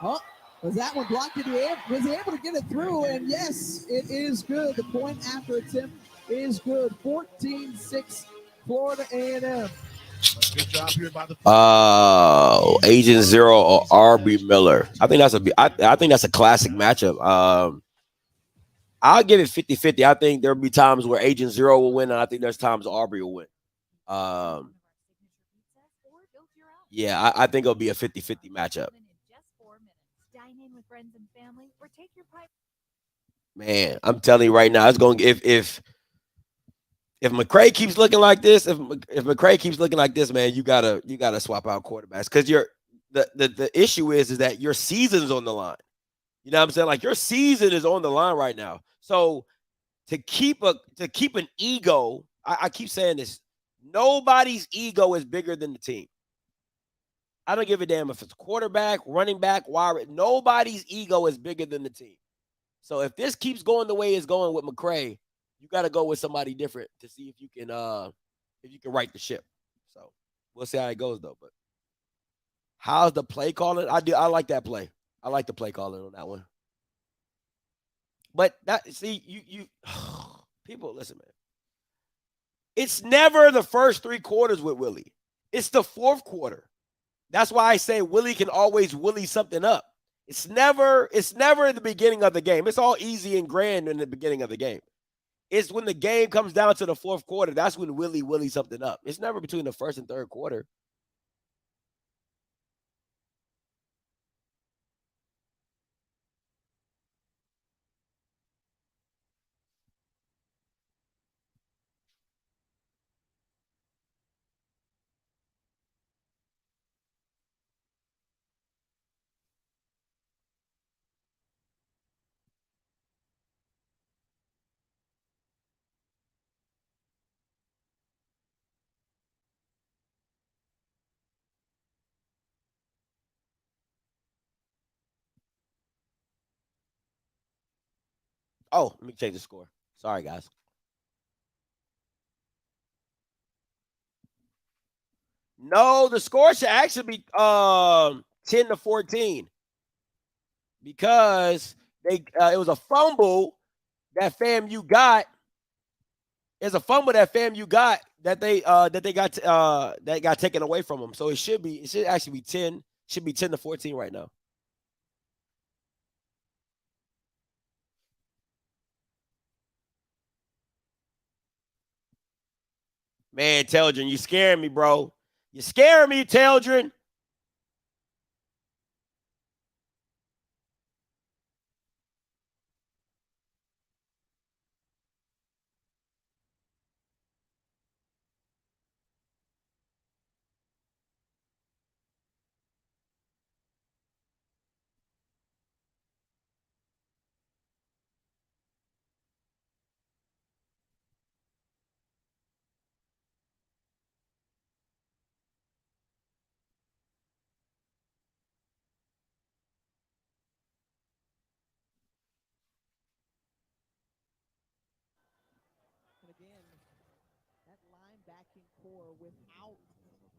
Oh, was that one blocked? Was he able to get it through? And yes, it is good. The point after attempt is good. 14-6, Florida A&M. Good job here by the Agent Zero or RB Miller. I think that's a classic matchup. I'll give it 50-50. I think there'll be times where Agent Zero will win, and I think there's times RB will win. Yeah, I think it'll be a 50-50 matchup. Man, I'm telling you right now, it's going if McCray keeps looking like this, if McCray keeps looking like this, man, you gotta swap out quarterbacks because the issue is that your season's on the line. You know what I'm saying? Like your season is on the line right now. So to keep an ego, I keep saying this. Nobody's ego is bigger than the team. I don't give a damn if it's quarterback, running back, wide. Nobody's ego is bigger than the team. So if this keeps going the way it's going with McCray, you got to go with somebody different to see if you can right the ship. So we'll see how it goes though. But how's the play calling? I like that play. I like the play calling on that one. But you people listen, man. It's never the first 3 quarters with Willie. It's the 4th quarter. That's why I say Willie can always Willie something up. It's never in the beginning of the game. It's all easy and grand in the beginning of the game. It's when the game comes down to the 4th quarter. That's when Willie something up. It's never between the 1st and 3rd quarter. Oh, let me change the score. Sorry, guys. No, the score should actually be 10-14 because it was a fumble that FAMU got. It's a fumble that FAMU got that got taken away from them. So it should actually be 10. Should be 10-14 right now. Man, Teldrin, you scaring me, bro. You scaring me, Teldrin. linebacking core without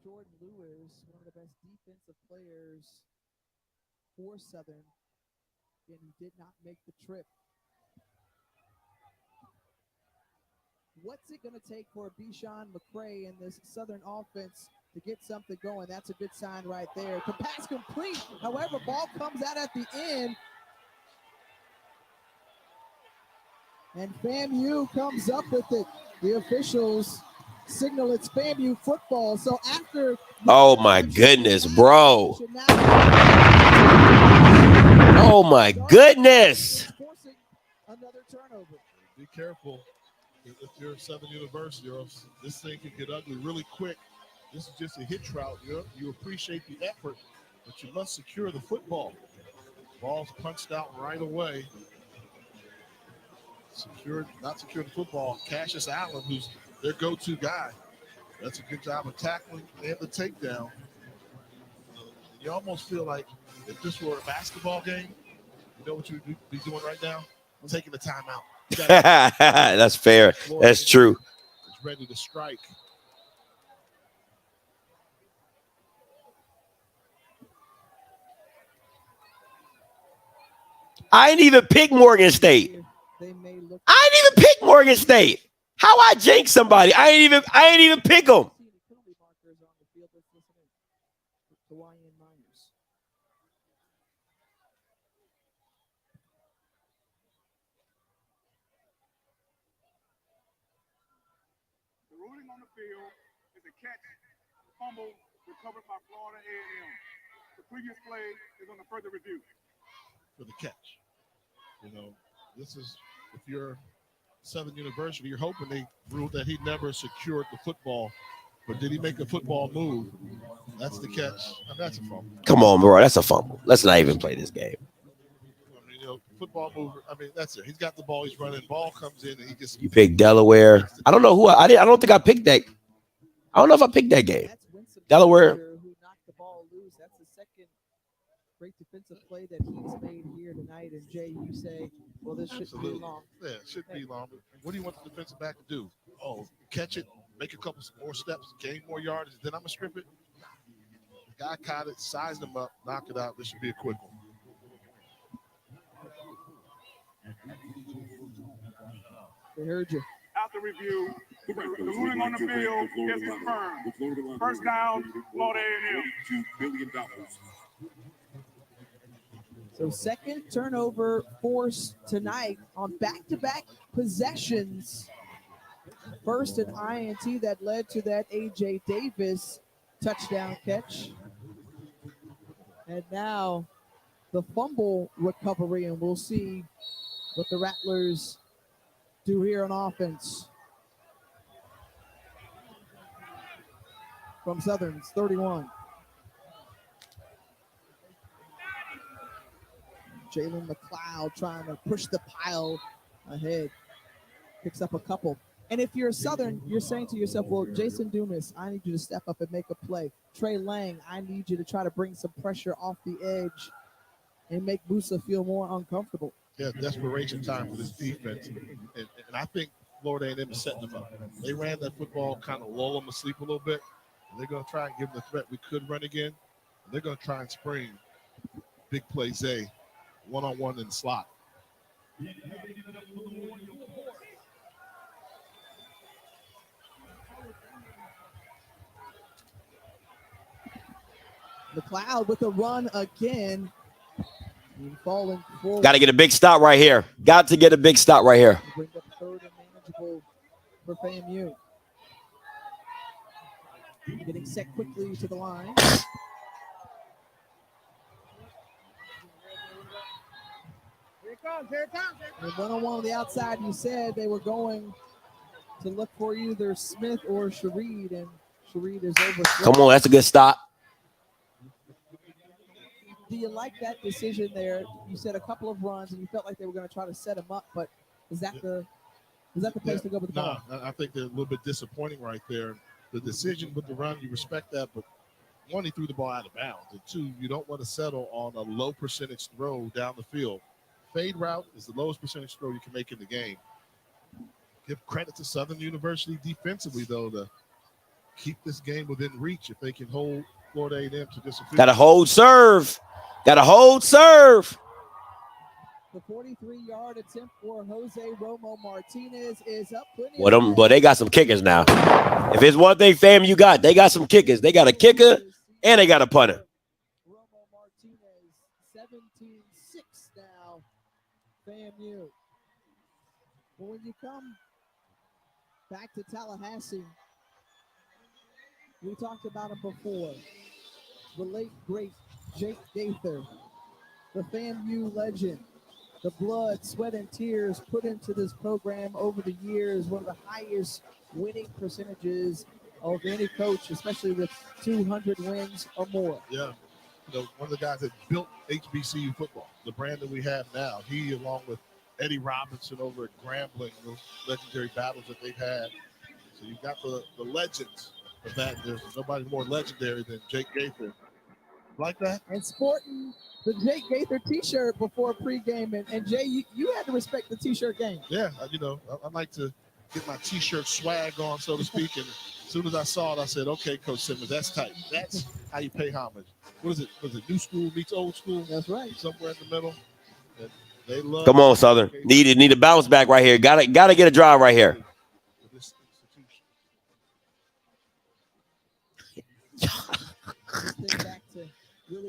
Jordan Lewis, one of the best defensive players for Southern. And he did not make the trip. What's it going to take for Bichon McCray in this Southern offense to get something going? That's a good sign right there. The pass complete. However, ball comes out at the end. And FAMU comes up with it. The officials signal it's FAMU football. So after... Oh, my goodness, bro. Oh, my goodness. Another turnover. Be careful. If you're Southern University, or this thing can get ugly really quick. This is just a hitch route. You appreciate the effort, but you must secure the football. Ball's punched out right away. Not secure the football. Cassius Allen, who's their go-to guy. That's a good job of tackling and the takedown. You almost feel like if this were a basketball game, you know what you'd be doing right now? I'm taking the timeout. That's fair. That's true. It's ready to strike. I ain't even pick Morgan State. I ain't even pick Morgan State. How I jinx somebody? I ain't even pick them. The ruling on the field is a catch, fumble, recovered by Florida A&M. The previous play is on the further review. For the catch. This is, if you're Southern University, you're hoping they ruled that he never secured the football. But did he make a football move? That's the catch. And that's a fumble. Come on, bro. That's a fumble. Let's not even play this game. Football move. That's it. He's got the ball. He's running. Ball comes in, and he just. You picked Delaware. I don't know who I did. I don't think I picked that. I don't know if I picked that game. Delaware. Who knocked the ball loose. That's the second great defensive play that he's made here tonight. And Jay, you say, well, this shouldn't be long. Yeah, it shouldn't be long. But what do you want the defensive back to do? Oh, catch it, make a couple more steps, gain more yardage, then I'm going to strip it. The guy caught it, sized him up, knocked it out. This should be a quick one. They heard you. After review, the ruling on the field is confirmed. First down, Florida A&M. $2 billion. So second turnover forced tonight on back-to-back possessions. First an INT that led to that A.J. Davis touchdown catch. And now the fumble recovery, and we'll see what the Rattlers do here on offense. From Southern's 31. Jalen McLeod trying to push the pile ahead. Picks up a couple. And if you're Southern, you're saying to yourself, well, Jason Dumas, I need you to step up and make a play. Trey Lang, I need you to try to bring some pressure off the edge and make Musa feel more uncomfortable. Yeah, desperation time for this defense. And I think Florida A&M is setting them up. They ran that football, kind of lull them asleep a little bit. And they're going to try and give them the threat we could run again. And they're going to try and spring big play Zay, one-on-one in the slot. McLeod with a run again. Falling forward. Got to get a big stop right here. Got to get a big stop right here. Bring up third and manageable for FAMU. Getting set quickly to the line. Here it comes, here it comes. And one-on-one on the outside, you said they were going to look for either Smith or Shareed, and Shareed is over. Come on, that's a good stop. Do you like that decision there? You said a couple of runs, and you felt like they were going to try to set him up, but is that the place to go with the ball? No, I think they're a little bit disappointing right there. The decision with the run, you respect that, but one, he threw the ball out of bounds, and two, you don't want to settle on a low percentage throw down the field. Fade route is the lowest percentage throw you can make in the game. Give credit to Southern University defensively, though. The keep this game within reach if they can hold Florida A&M to just a Got to hold serve. Got to hold serve. The 43-yard attempt for Jose Romo Martinez is up. Well, but they got some kickers now. If it's one thing FAMU got, they got some kickers. They got a kicker and they got a punter. Romo Martinez, 17-6 now. FAMU. But when you come back to Tallahassee, we talked about him before. The late, great Jake Gaither, the FAMU legend, the blood, sweat, and tears put into this program over the years, one of the highest winning percentages of any coach, especially with 200 wins or more. Yeah. One of the guys that built HBCU football, the brand that we have now. He, along with Eddie Robinson over at Grambling, those legendary battles that they've had. So you've got the legends of that. There's nobody more legendary than Jake Gaither. Like that? And sporting the Jake Gaither T-shirt before pregame, and Jay, you had to respect the T-shirt game. Yeah, I like to get my T-shirt swag on, so to speak. And as soon as I saw it, I said, "Okay, Coach Simmons, that's tight. That's how you pay homage." What is it? Was it new school meets old school? That's right. Somewhere in the middle. And they love. Come on, Southern. Need a bounce back right here. Gotta get a drive right here. This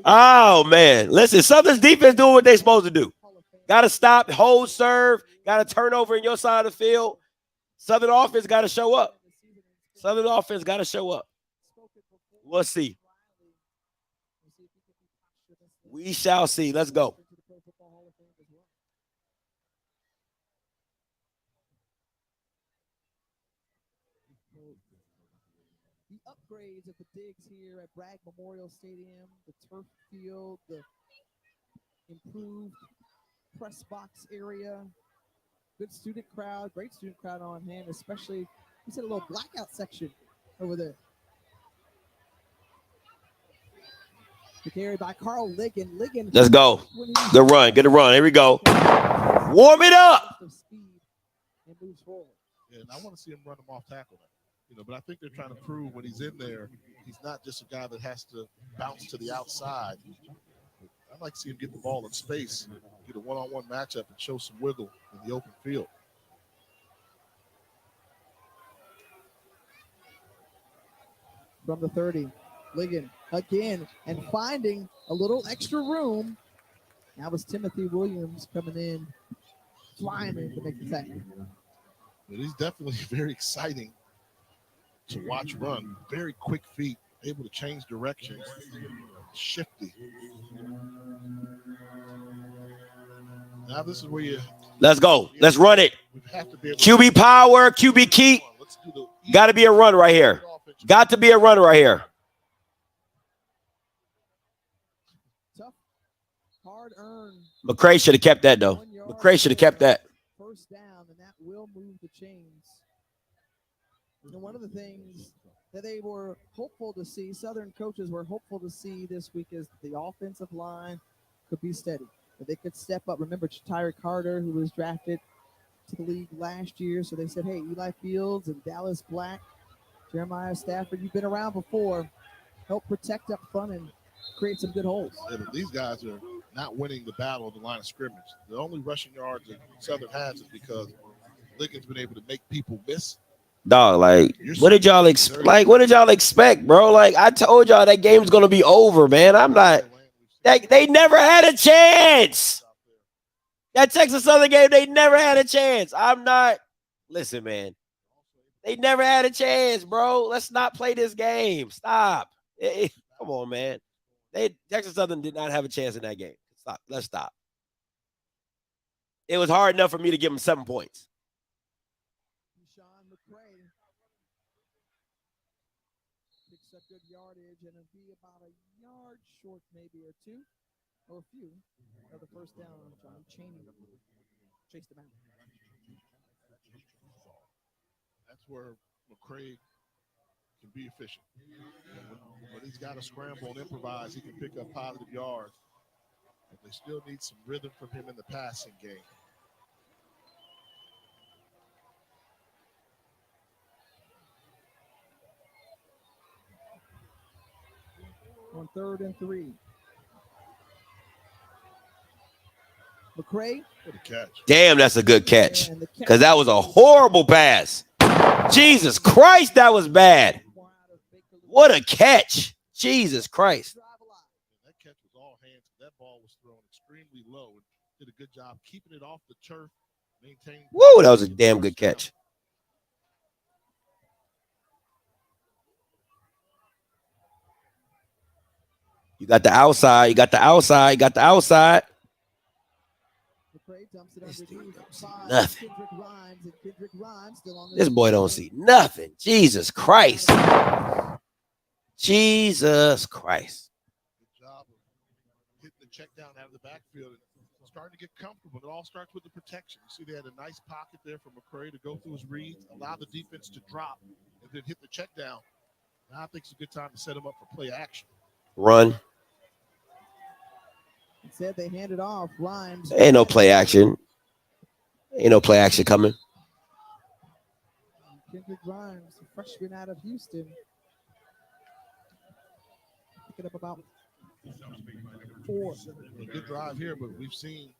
Oh, man. Listen, Southern's defense doing what they're supposed to do. Got to stop, hold, serve. Got to turn over in your side of the field. Southern offense got to show up. Southern offense got to show up. We'll see. We shall see. Let's go. Upgrades at the digs here at Bragg Memorial Stadium, the turf field, the improved press box area, good student crowd, great student crowd on hand, especially you said a little blackout section over there. The carry by Carl Ligon. Let's go. Good run. Get a run. Here we go. Warm it up. And moves forward. Yeah, and I want to see him run him off tackle now. But I think they're trying to prove when he's in there, he's not just a guy that has to bounce to the outside. I'd like to see him get the ball in space, get a one-on-one matchup, and show some wiggle in the open field. From the 30, Ligon again, and finding a little extra room. Now was Timothy Williams coming in, flying in to make the tackle. But he's definitely very exciting to watch run. Very quick feet, able to change directions, shifty. Now this is where you. Let's go. Let's run it. We have to be able QB power, QB key. Got to be a run right here. Got to be a run right here. Tough, hard-earned. McCray should have kept that, though. McCray should have kept that. First down, and that will move the chains. And one of the things that they were hopeful to see, Southern coaches were hopeful to see this week, is the offensive line could be steady, that they could step up. Remember Tyre Carter, who was drafted to the league last year. So they said, hey, Eli Fields and Dallas Black, Jeremiah Stafford, you've been around before. Help protect up front and create some good holes. Yeah, but these guys are not winning the battle of the line of scrimmage. The only rushing yards that Southern has is because Lincoln's been able to make people miss. Dog, like, what did y'all expect, bro? Like, I told y'all that game's gonna be over, man. I'm not. They never had a chance. That Texas Southern game, they never had a chance. I'm not. Listen, man. They never had a chance, bro. Let's not play this game. Stop. Come on, man. Texas Southern did not have a chance in that game. Stop. Let's stop. It was hard enough for me to give them 7 points. Picks up good yardage, and it'll be about a yard short, maybe, or two, or a few, of the first down on John Chaney. Chase them out. That's where McCray can be efficient. When he's got to scramble and improvise, he can pick up positive yards. But they still need some rhythm from him in the passing game. on 3rd and 3. McCray. What a catch. Damn, that's a good catch. Because that was a horrible pass. Jesus Christ, that was bad. What a catch. Jesus Christ. That catch was all hands. That ball was thrown extremely low and did a good job keeping it off the turf, maintaining. Woo, that was a damn good catch. You got the outside. You got the outside. You got the outside. Nothing. This boy don't see nothing. Jesus Christ. Jesus Christ. Good job of hitting the check down out of the backfield and starting to get comfortable. It all starts with the protection. You see they had a nice pocket there for McCray to go through his reads, allow the defense to drop, and then hit the check down. Now I think it's a good time to set him up for play action. Run. Instead, they handed off. Rhymes. Ain't no play action. Ain't no play action coming. Kendrick Rhymes, a freshman out of Houston. Pick it up about 4. A good drive here, but we've seen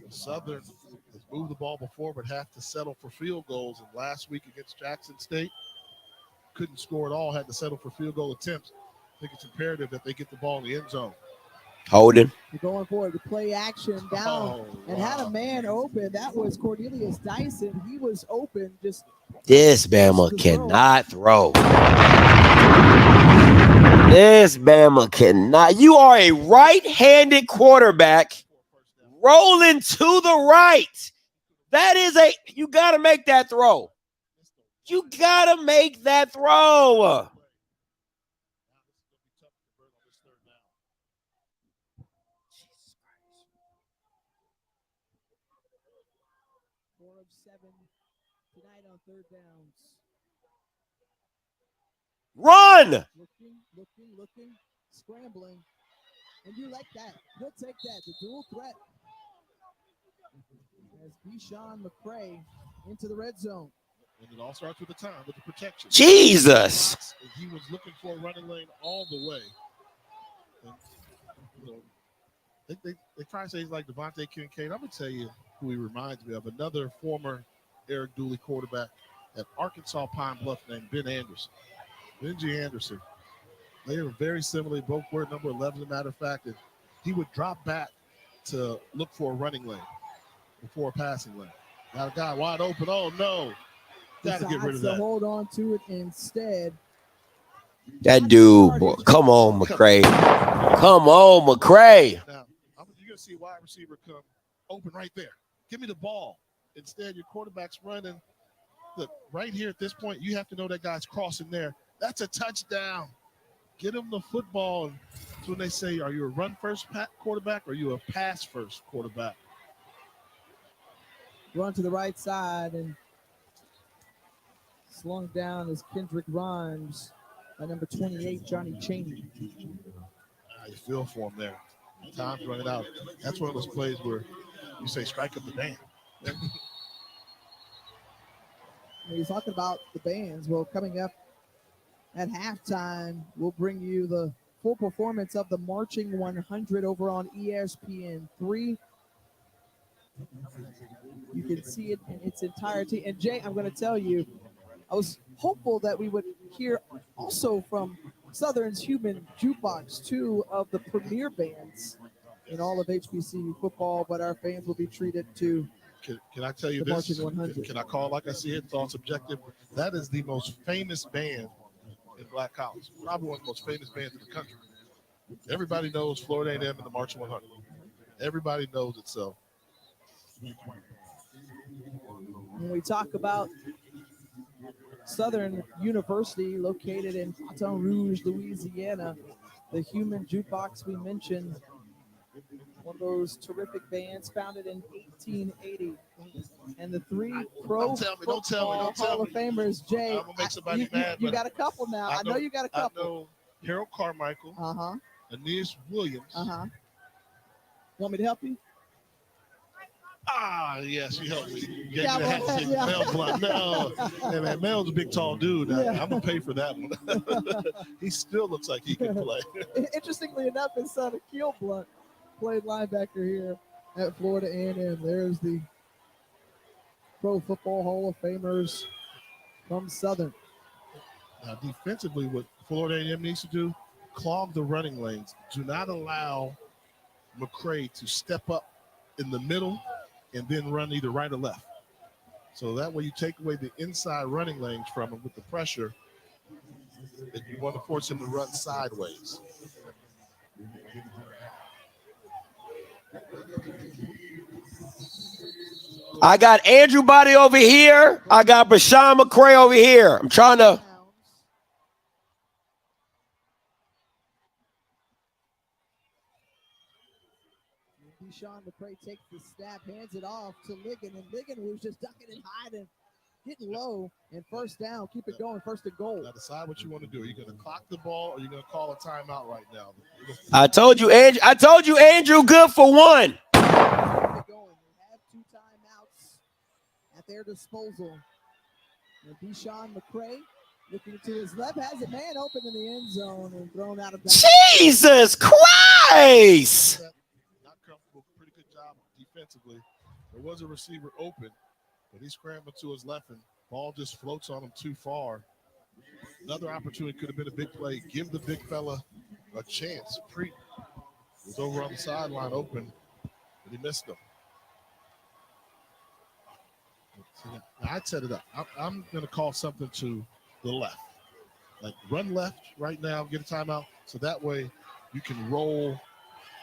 Southern has moved the ball before, but have to settle for field goals. And last week against Jackson State, couldn't score at all, had to settle for field goal attempts. I think it's imperative that they get the ball in the end zone. Holding. You're going for it. The play action down and had a man open. That was Cornelius Dyson. He was open. Just this Bama cannot throw. This Bama cannot. You are a right-handed quarterback rolling to the right. That is you got to make that throw. You got to make that throw. 4 of 7 tonight on 3rd downs. Run! Looking, scrambling. And you like that. He'll take that. The dual threat. As Deshaun McCray into the red zone. And it all starts with the time, with the protection. Jesus! He was looking for a running lane all the way. And, you know, they try to say he's like Devontae Kincaid. I'm going to tell you who he reminds me of. Another former Eric Dooley quarterback at Arkansas Pine Bluff named Ben Anderson. Benji Anderson. They are very similar. Both were number 11, as a matter of fact. And he would drop back to look for a running lane before a passing lane. Got a guy wide open. Oh, no. Got to get rid of that. Hold on to it instead. That dude, boy, come on, McCray. Come on, McCray. Now, you're going to see a wide receiver come open right there. Give me the ball. Instead, your quarterback's running. Look, right here at this point, you have to know that guy's crossing there. That's a touchdown. Get him the football. And that's when they say, are you a run-first quarterback or are you a pass-first quarterback? Run to the right side and slung down is Kendrick Rhymes by number 28, Johnny Chaney. You feel for him there. Time's running out. That's one of those plays where you say, strike up the band. He's talking about the bands. Well, coming up at halftime, we'll bring you the full performance of the Marching 100 over on ESPN3. You can see it in its entirety. And Jay, I'm going to tell you, I was hopeful that we would hear also from Southern's Human Jukebox, 2 of the premier bands in all of HBCU football, but our fans will be treated to Can I tell you the this? Marching 100. Can I call it like I see it? It's all subjective. That is the most famous band in Black College. Probably one of the most famous bands in the country. Everybody knows Florida A&M and the Marching 100. Everybody knows it. So when we talk about Southern University, located in Baton Rouge, Louisiana, the Human Jukebox we mentioned, one of those terrific bands founded in 1880. And the 3 pro football Hall of Famers, Jay, I'm gonna make somebody mad. You got a couple now. I know you got a couple. I know Harold Carmichael. Aeneas Williams. Want me to help you? Yes, you helped me. Gave me Yeah, the hat to take yeah. Mel's line. No, hey, man, Mel's a big, tall dude. Yeah. I'm going to pay for that one. He still looks like he can play. Interestingly enough, his son Akil Blunt played linebacker here at Florida A&M. There's the Pro Football Hall of Famers from Southern. Now, defensively, what Florida A&M needs to do, clog the running lanes. Do not allow McCray to step up in the middle and then run either right or left. So that way you take away the inside running lanes from him with the pressure. And you want to force him to run sideways. I got Andrew Body over here. I got Bashawn McCray over here. I'm trying to. Deshaun McCray takes the snap, hands it off to Ligon, and Ligon was just ducking and hiding, getting low, and first down. Keep it going, first and goal. Now decide what you want to do. Are you going to clock the ball or are you going to call a timeout right now? I told you, Andrew, good for one. They have 2 timeouts at their disposal. And Deshaun McCray looking to his left, has a man open in the end zone and thrown out of bounds. Jesus Christ! Not comfortable. Pretty good job defensively. There was a receiver open, but he scrambled to his left and ball just floats on him too far. Another opportunity could have been a big play. Give the big fella a chance. Preet was over on the sideline open, but he missed him. I'd set it up. I'm going to call something to the left. Like run left right now, get a timeout, so that way you can roll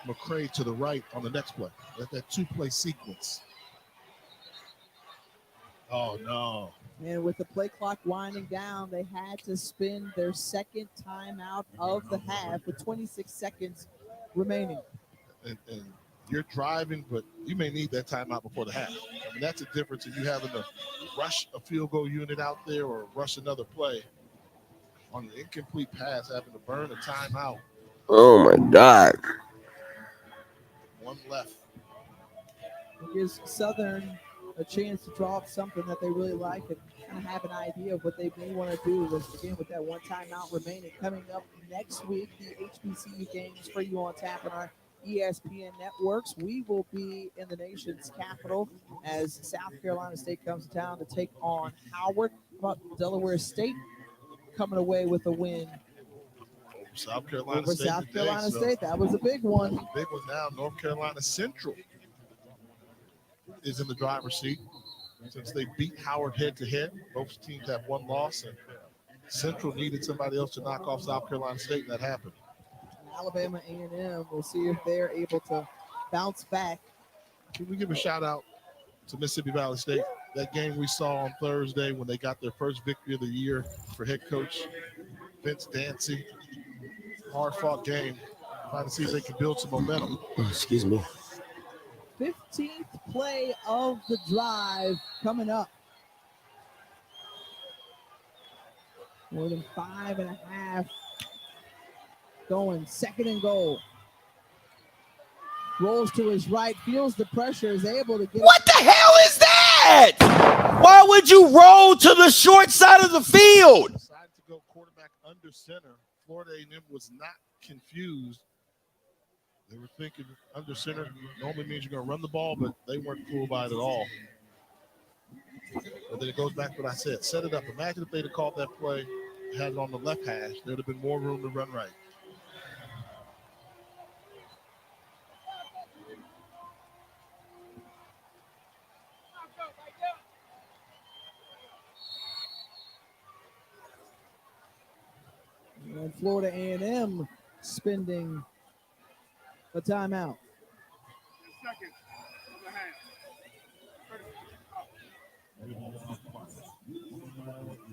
McCray to the right on the next play. That 2-play sequence. Oh, no. And with the play clock winding down, they had to spend their second timeout of the half with 26 seconds remaining. And you're driving, but you may need that timeout before the half. I mean, that's a difference in you having to rush a field goal unit out there or rush another play. On an incomplete pass, having to burn a timeout. Oh, my God. One left. It gives Southern a chance to draw up something that they really like and kind of have an idea of what they may want to do again with that one timeout remaining. Coming up next week, the HBCU games for you on tap on our ESPN networks. We will be in the nation's capital as South Carolina State comes to town to take on Howard. But Delaware State coming away with a win South Carolina over State. South Carolina State. That was a big one. Big one now. North Carolina Central is in the driver's seat since they beat Howard head-to-head. Both teams have one loss, and Central needed somebody else to knock off South Carolina State, and that happened. Alabama A&M, we'll see if they're able to bounce back. Can we give a shout-out to Mississippi Valley State? That game we saw on Thursday when they got their first victory of the year for head coach Vince Dancy. Hard-fought game. Trying to see if they can build some momentum. Excuse me. 15th play of the drive coming up. More than 5.5 going. Second and goal. Rolls to his right, feels the pressure, is able to get. What the hell is that? Why would you roll to the short side of the field? Decided to go quarterback under center. Florida A&M was not confused. They were thinking under center normally means you're going to run the ball, but they weren't fooled by it at all. But then it goes back to what I said. Set it up. Imagine if they'd have called that play, had it on the left hash, there would have been more room to run right. And Florida A&M spending a timeout.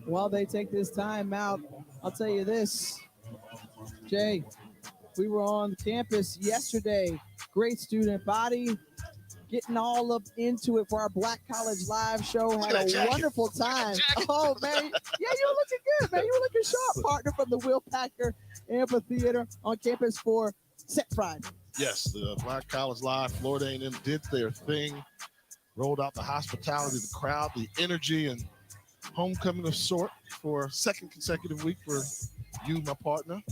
While they take this timeout, I'll tell you this, Jay, we were on campus yesterday. Great student body, getting all up into it for our Black College Live show. Had a wonderful time. Oh, man. Yeah, you were looking good, man. You were looking sharp, partner, from the Will Packer Amphitheater on campus for Set Friday. Yes, the Black College Live, Florida A&M did their thing. rolled out the hospitality, the crowd, the energy, and homecoming of sort for a second consecutive week for you, my partner.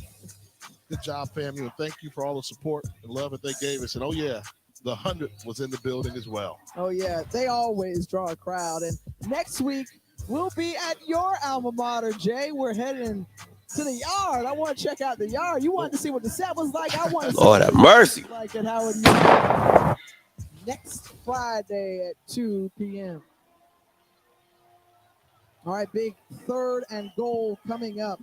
Good job, FAMU, and thank you for all the support and love that they gave us. And oh yeah, the 100 was in the building as well. Oh yeah, they always draw a crowd. And next week we'll be at your alma mater, Jay. We're heading to the yard. I want to check out the yard. You wanted to see what the set was like. I want to see Lord what have the mercy. set was like at Howard University next Friday at 2 p.m. All right, big 3rd and goal coming up.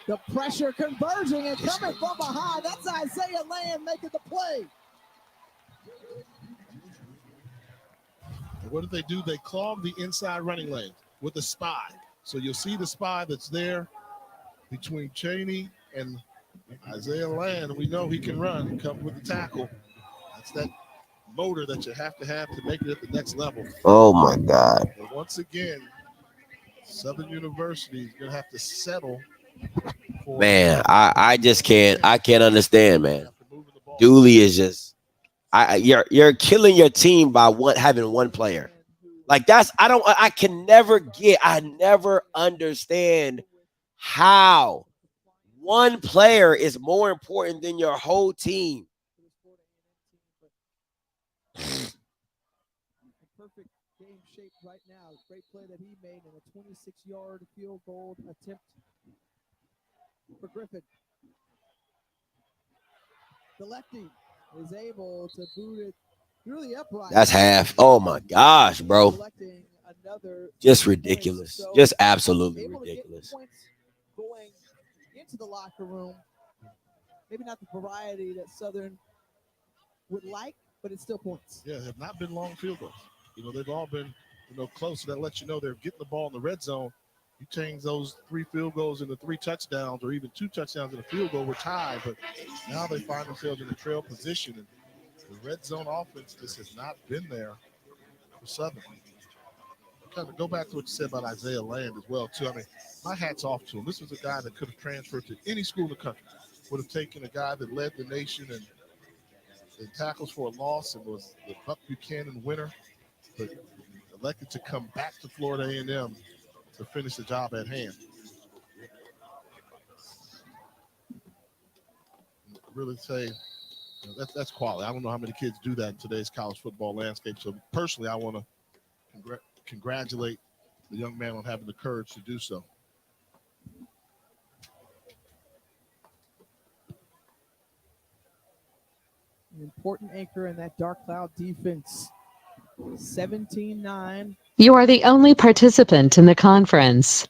The pressure converging and coming from behind. That's Isaiah Land making the play. And what did they do? They clogged the inside running lane with the spy. So you'll see the spy that's there between Cheney and Isaiah Land. We know he can run and come with the tackle. That's that motor that you have to make it at the next level. Oh my God. And once again, Southern University is going to have to settle. Man, I just can't understand, man. Dooley is just you're killing your team by having one player. Like I never understand how one player is more important than your whole team. Perfect game shape right now. Great play that he made in a 26-yard field goal attempt for Griffin. The lefty is able to boot it through the upright. That's half. Oh my gosh, bro. Just ridiculous. Just absolutely ridiculous. Points going into the locker room. Maybe not the variety that Southern would like, but it's still points. Yeah, have not been long field goals. They've all been, close. So that lets you know they're getting the ball in the red zone. You change those 3 field goals into 3 touchdowns or even 2 touchdowns in a field goal, we're tied. But now they find themselves in a trail position. And the red zone offense just has not been there for Southern. Kind of go back to what you said about Isaiah Land as well, too. I mean, my hat's off to him. This was a guy that could have transferred to any school in the country. Would have taken a guy that led the nation and tackles for a loss and was the Buck Buchanan winner, but elected to come back to Florida A&M to finish the job at hand. Really say that's quality. I don't know how many kids do that in today's college football landscape. So personally, I want to congratulate the young man on having the courage to do so. An important anchor in that dark cloud defense. 17-9. You are the only participant in the conference.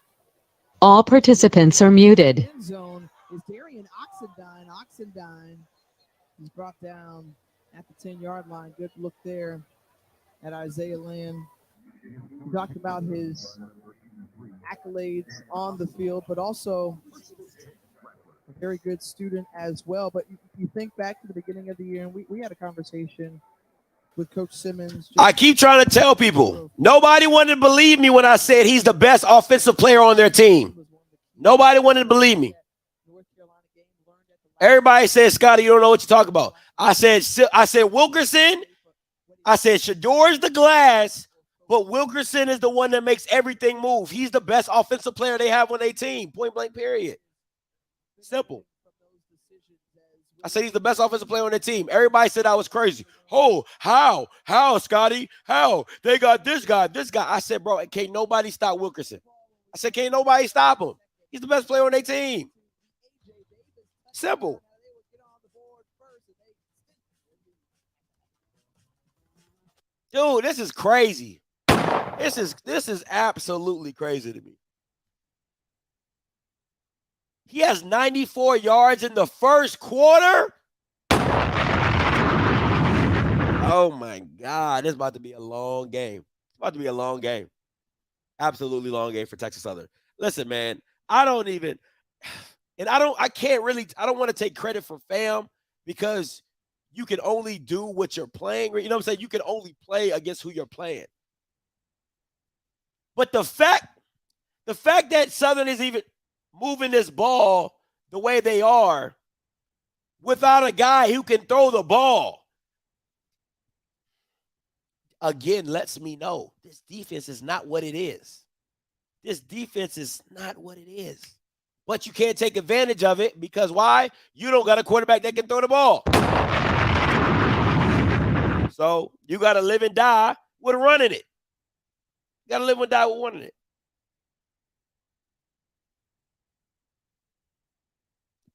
All participants are muted. End zone is Darian Oxendine. Oxendine is brought down at the 10-yard line. Good look there at Isaiah Land. We talked about his accolades on the field, but also a very good student as well. But you think back to the beginning of the year, and we had a conversation with Coach Simmons. I keep trying to tell people, nobody wanted to believe me when I said he's the best offensive player on their team. Nobody wanted to believe me. Everybody said, Scotty, you don't know what you're talking about. I said Wilkerson. I said Shador's the glass, but Wilkerson is the one that makes everything move. He's the best offensive player they have on their team. Point blank, period. Simple. I said he's the best offensive player on their team. Everybody said I was crazy. Oh, how, Scotty? How? They got this guy. I said, bro, can't nobody stop Wilkerson. I said, can't nobody stop him. He's the best player on their team. Simple. Dude, this is crazy. This is absolutely crazy to me. He has 94 yards in the first quarter. Oh my God, this is about to be a long game. It's about to be a long game. Absolutely long game for Texas Southern. Listen, man, I don't want to take credit for FAM because you can only do what you're playing. You know what I'm saying? You can only play against who you're playing. But the fact that Southern is even moving this ball the way they are without a guy who can throw the ball. Again, lets me know this defense is not what it is. This defense is not what it is. But you can't take advantage of it because why? You don't got a quarterback that can throw the ball. So you got to live and die with running it. You got to live and die with running it.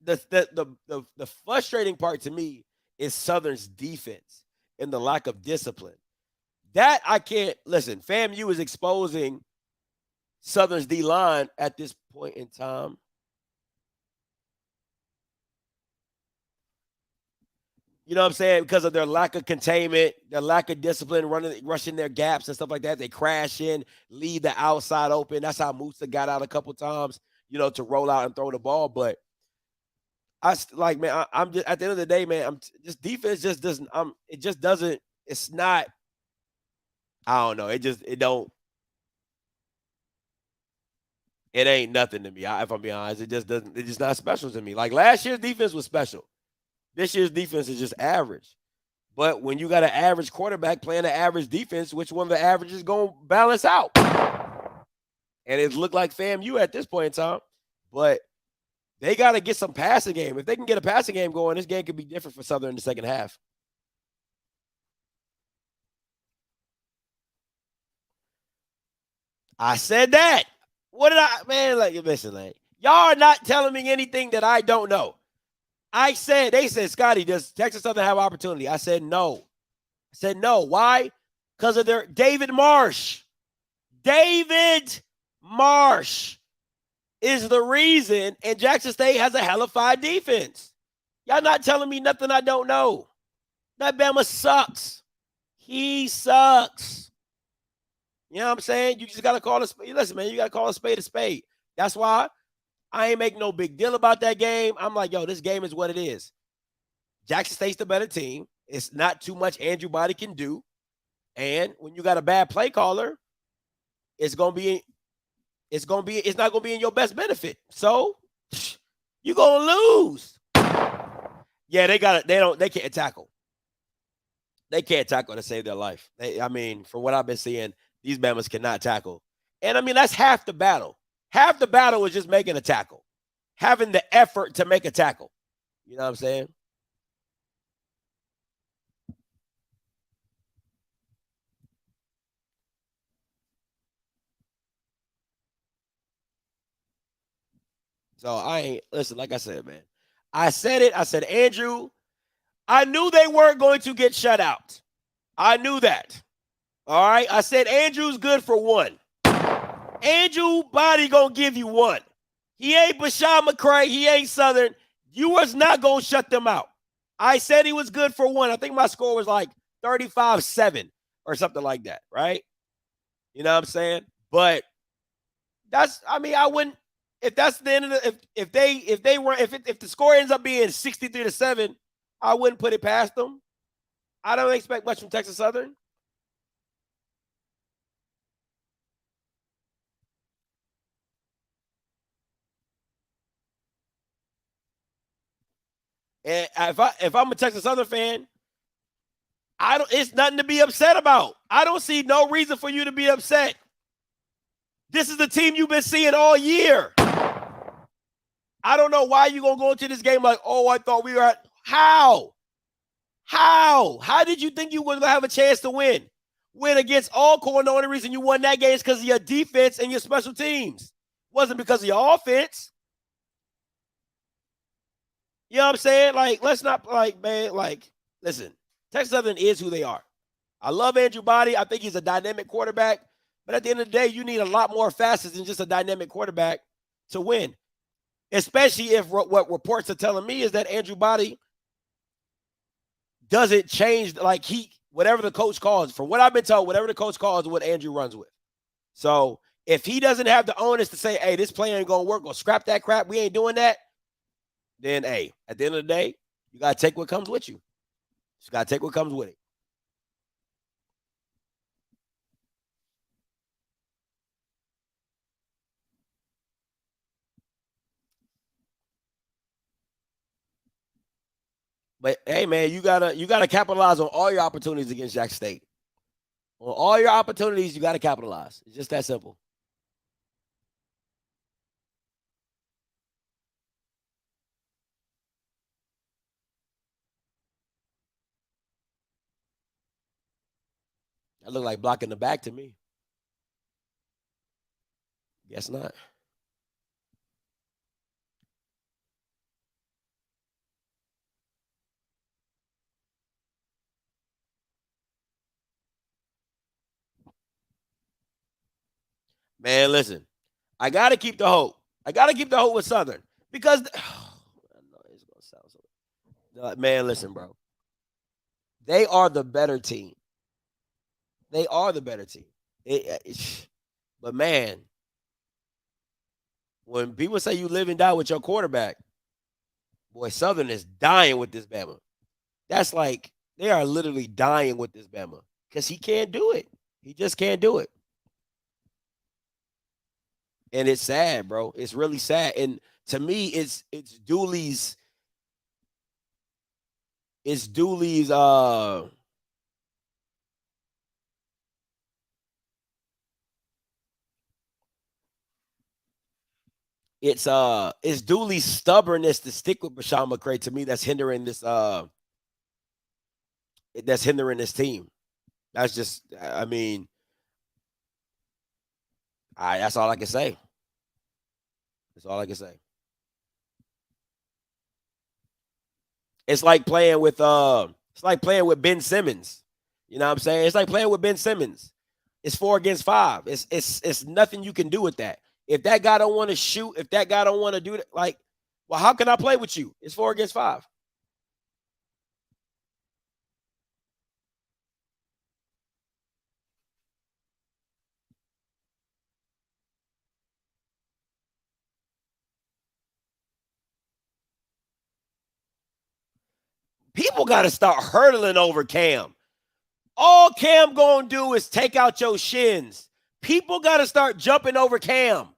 The frustrating part to me is Southern's defense and the lack of discipline. That I can't listen. FAMU is exposing Southern's D-line at this point in time. You know what I'm saying? Because of their lack of containment, their lack of discipline, rushing their gaps and stuff like that. They crash in, leave the outside open. That's how Musa got out a couple times, to roll out and throw the ball. But I'm just at the end of the day, man, this defense just doesn't, it's not, I don't know. It ain't nothing to me. If I'm being honest, it's just not special to me. Like last year's defense was special. This year's defense is just average. But when you got an average quarterback playing an average defense, which one of the averages is going to balance out? And it looked like FAMU at this point in time. But they got to get some passing game. If they can get a passing game going, this game could be different for Southern in the second half. I said that. What did listen, y'all are not telling me anything that I don't know. They said, Scotty, does Texas Southern have opportunity? I said, no. Why? Because of their David Marsh. David Marsh is the reason, and Jackson State has a hellified defense. Y'all not telling me nothing I don't know. That Bama sucks. He sucks. You know what I'm saying? You just got to call a spade. Listen, man, you got to call a spade a spade. That's why I ain't making no big deal about that game. I'm like, this game is what it is. Jackson State's the better team. It's not too much Andrew Body can do. And when you got a bad play caller, it's not going to be in your best benefit. So you're going to lose. Yeah, they can't tackle. They can't tackle to save their life. From what I've been seeing, these Bamas cannot tackle. And that's half the battle. Half the battle is just making a tackle, having the effort to make a tackle. You know what I'm saying? So like I said, man. I said it. I said, Andrew, I knew they weren't going to get shut out. I knew that. All right. I said, Andrew's good for one. Andrew Body going to give you one. He ain't Bashaw McCray. He ain't Southern. You was not going to shut them out. I said he was good for one. I think my score was like 35-7 or something like that, right? You know what I'm saying? But I wouldn't, if that's the end of the, if the score ends up being 63-7, I wouldn't put it past them. I don't expect much from Texas Southern. And if I'm a Texas Southern fan, it's nothing to be upset about. I don't see no reason for you to be upset. This is the team you've been seeing all year. I don't know why you're going to go into this game like, I thought we were at. How? How did you think you were going to have a chance to win? Win against Alcorn, the only reason you won that game is because of your defense and your special teams. It wasn't because of your offense. You know what I'm saying? Let's not, listen, Texas Southern is who they are. I love Andrew Body. I think he's a dynamic quarterback. But at the end of the day, you need a lot more facets than just a dynamic quarterback to win. Especially if what reports are telling me is that Andrew Body doesn't change, whatever the coach calls. From what I've been told, whatever the coach calls is what Andrew runs with. So if he doesn't have the onus to say, hey, this play ain't going to work, or scrap that crap, we ain't doing that, then, hey, at the end of the day, you got to take what comes with you. You got to take what comes with it. But hey, man, you gotta capitalize on all your opportunities against Jackson State. On all your opportunities, you gotta capitalize. It's just that simple. That look like blocking the back to me. Guess not. Man, listen. I gotta keep the hope. I gotta keep the hope with Southern because I know it's gonna sound so. Man, listen, bro. They are the better team. They are the better team. But man, when people say you live and die with your quarterback, boy, Southern is dying with this Bama. That's like they are literally dying with this Bama because he can't do it. He just can't do it. And it's sad, bro. It's really sad. And to me, it's Dooley's. It's Dooley's. It's Dooley's stubbornness to stick with Bashawn McCray. To me, that's hindering this. That's hindering this team. That's just. I mean, that's all I can say. That's all I can say. It's like playing with Ben Simmons. You know what I'm saying? It's like playing with Ben Simmons. It's 4 against 5. It's nothing you can do with that. If that guy don't want to shoot, if that guy don't want to do it, like, well, how can I play with you? It's 4 against 5. People got to start hurdling over Cam. All Cam gonna do is take out your shins. People got to start jumping over Cam.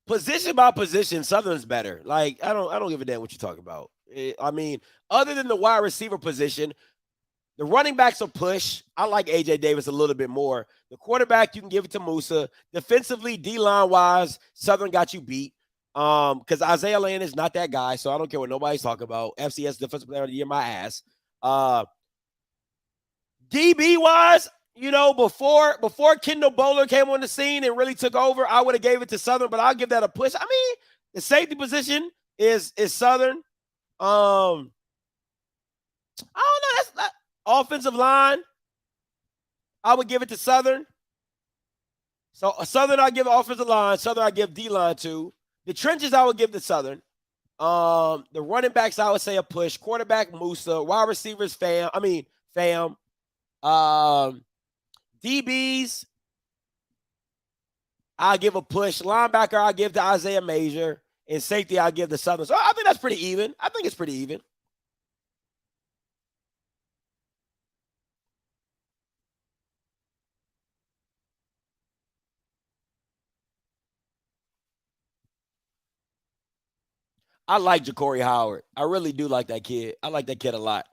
Position by position, Southern's better. Like, I don't give a damn what you're talking about. I mean, other than the wide receiver position, the running backs will push. I like A.J. Davis a little bit more. The quarterback, you can give it to Musa. Defensively, D-line wise, Southern got you beat. Because Isaiah Land is not that guy, so I don't care what nobody's talking about. FCS Defensive Player of the Year, my ass. DB wise, you know, before Kendall Bowler came on the scene and really took over, I would have gave it to Southern, but I'll give that a push. I mean, the safety position is Southern. I don't know. That's not offensive line. I would give it to Southern. So Southern, I give offensive line. Southern, I give D-line to. The trenches, I would give to Southern. The running backs, I would say a push. Quarterback, Musa. Wide receivers, Fam. DBs, I'll give a push. Linebacker, I'll give to Isaiah Major. And safety, I'll give to Southern. So I think that's pretty even. I think it's pretty even. I like Ja'Cory Howard. I really do like that kid. I like that kid a lot.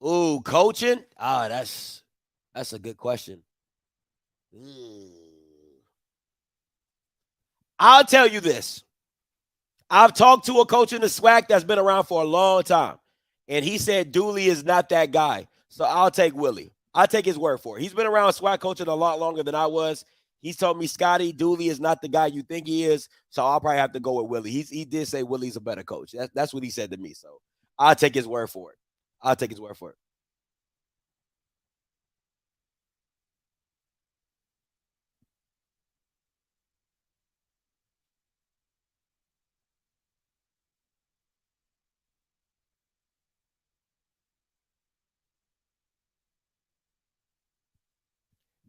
Ooh, coaching? That's a good question. I'll tell you this. I've talked to a coach in the SWAC that's been around for a long time, and he said Dooley is not that guy. So I'll take Willie. I'll take his word for it. He's been around SWAC coaching a lot longer than I was. He's told me, Scotty, Dooley is not the guy you think he is, so I'll probably have to go with Willie. He did say Willie's a better coach. That's what he said to me, so I'll take his word for it. I'll take his word for it.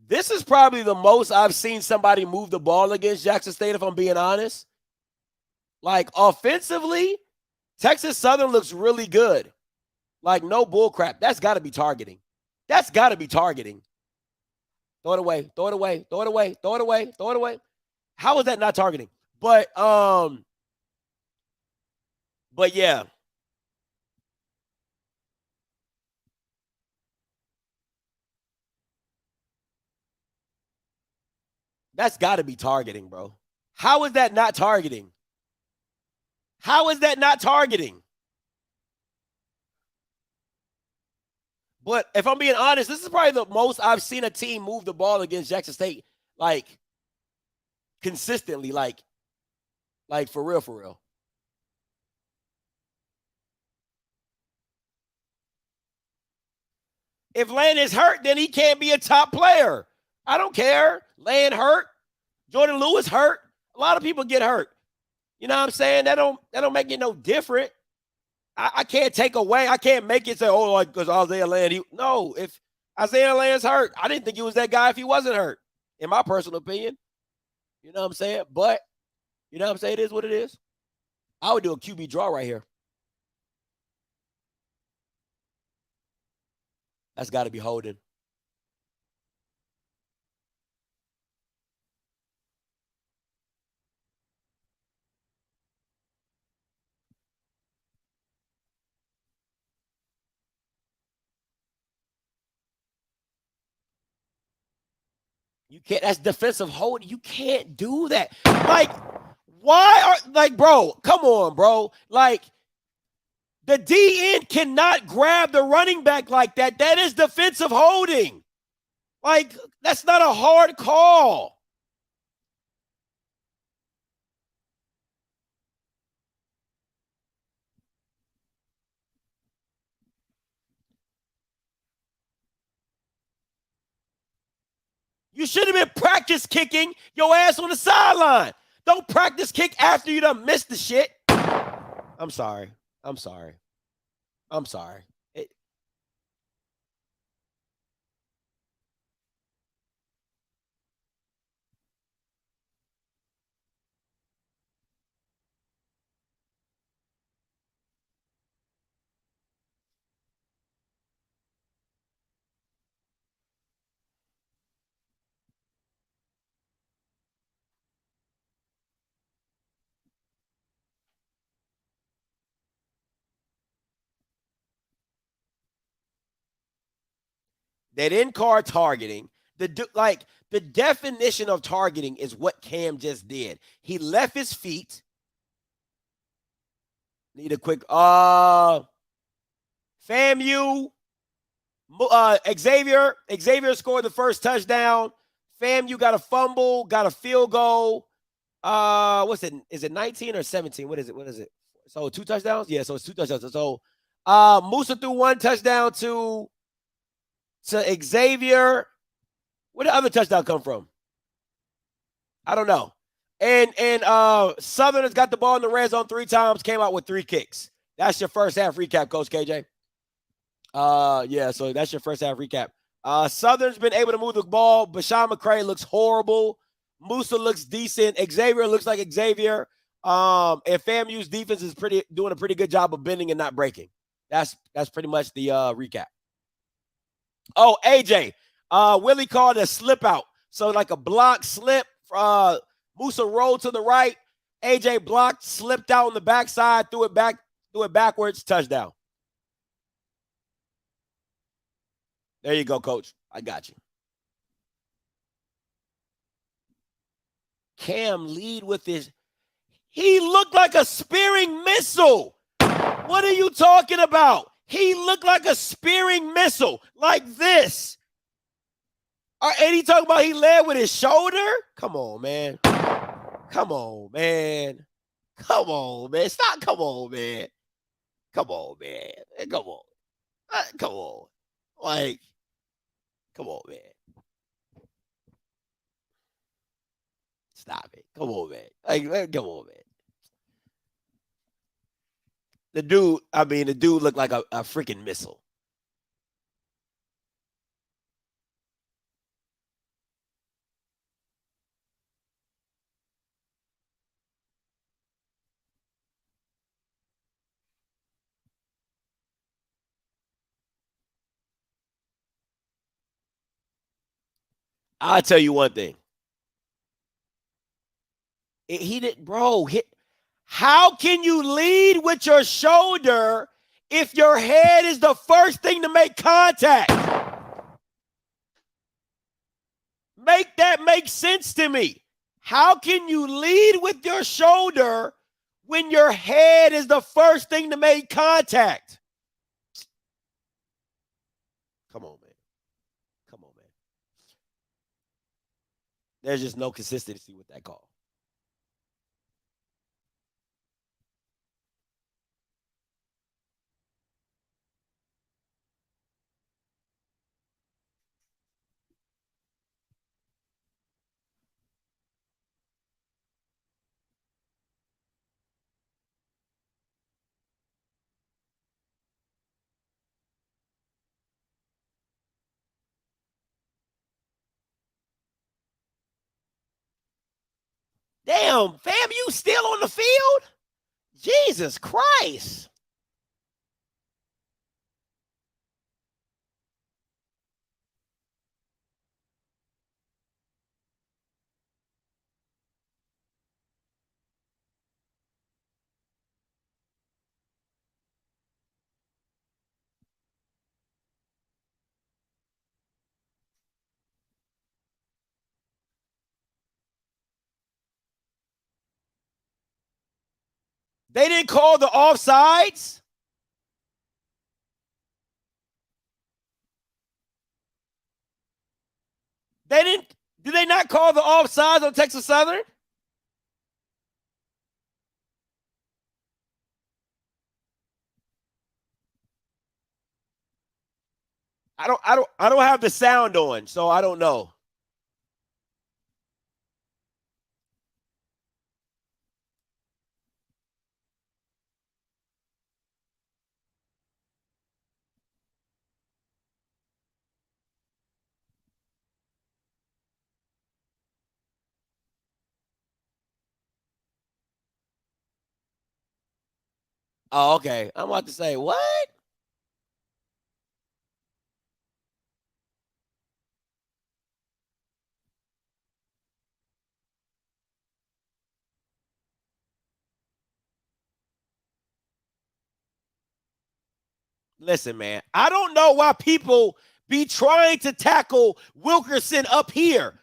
This is probably the most I've seen somebody move the ball against Jackson State, if I'm being honest. Like, offensively, Texas Southern looks really good. Like, no bull crap. That's got to be targeting. That's got to be targeting. Throw it away. Throw it away. Throw it away. Throw it away. Throw it away. How is that not targeting? But yeah. That's got to be targeting, bro. How is that not targeting? How is that not targeting? But if I'm being honest, this is probably the most I've seen a team move the ball against Jackson State, like, consistently, like for real, for real. If Lane is hurt, then he can't be a top player. I don't care. Lane hurt. Jordan Lewis hurt. A lot of people get hurt. You know what I'm saying? That don't make it no different. I can't take away. I can't make it say, oh, like, because Isaiah Land. No, if Isaiah Land's hurt, I didn't think he was that guy if he wasn't hurt, in my personal opinion. You know what I'm saying? But, you know what I'm saying? It is what it is. I would do a QB draw right here. That's got to be holding. You can't. That's defensive holding. You can't do that. Like, why are, like, bro, come on, bro. Like, the DN cannot grab the running back like that. That is defensive holding. Like, that's not a hard call. You should have been practice kicking your ass on the sideline. Don't practice kick after you done missed the shit. I'm sorry. I'm sorry. I'm sorry. They didn't call targeting. The definition of targeting is what Cam just did. He left his feet. Need a quick FAMU. Xavier scored the first touchdown. FAMU got a fumble, got a field goal. What's it? Is it 19 or 17? What is it? So 2 touchdowns? Yeah, so it's 2 touchdowns. So Musa threw 1 touchdown to Xavier. Where did the other touchdown come from? I don't know. And Southern has got the ball in the red zone 3 times, came out with 3 kicks. That's your first half recap, Coach KJ. Yeah, so that's your first half recap. Southern's been able to move the ball. Bashawn McCray looks horrible. Musa looks decent. Xavier looks like Xavier. And FAMU's defense is doing a pretty good job of bending and not breaking. That's pretty much the recap. Oh, AJ. Willie called a slip out. So like a block slip. Musa rolled to the right. AJ blocked, slipped out on the backside, threw it backwards, touchdown. There you go, Coach. I got you. Cam lead with his. He looked like a spearing missile. What are you talking about? He looked like a spearing missile, like this. And he talking about he led with his shoulder? Come on, man. Come on, man. Come on, man. Stop. Come on, man. Come on, man. Come on. Come on. Like, come on, man. Stop it. Come on, man. Like, come on, man. The dude looked like a freaking missile. I'll tell you one thing. He didn't, bro. How can you lead with your shoulder if your head is the first thing to make contact? Make that make sense to me. How can you lead with your shoulder when your head is the first thing to make contact? Come on, man. Come on, man. There's just no consistency with that call. Damn, fam, you still on the field? Jesus Christ. They didn't call the offsides? Did they not call the offsides on Texas Southern? I don't have the sound on, so I don't know. Oh, okay. I'm about to say, what? Listen, man, I don't know why people be trying to tackle Wilkerson up here.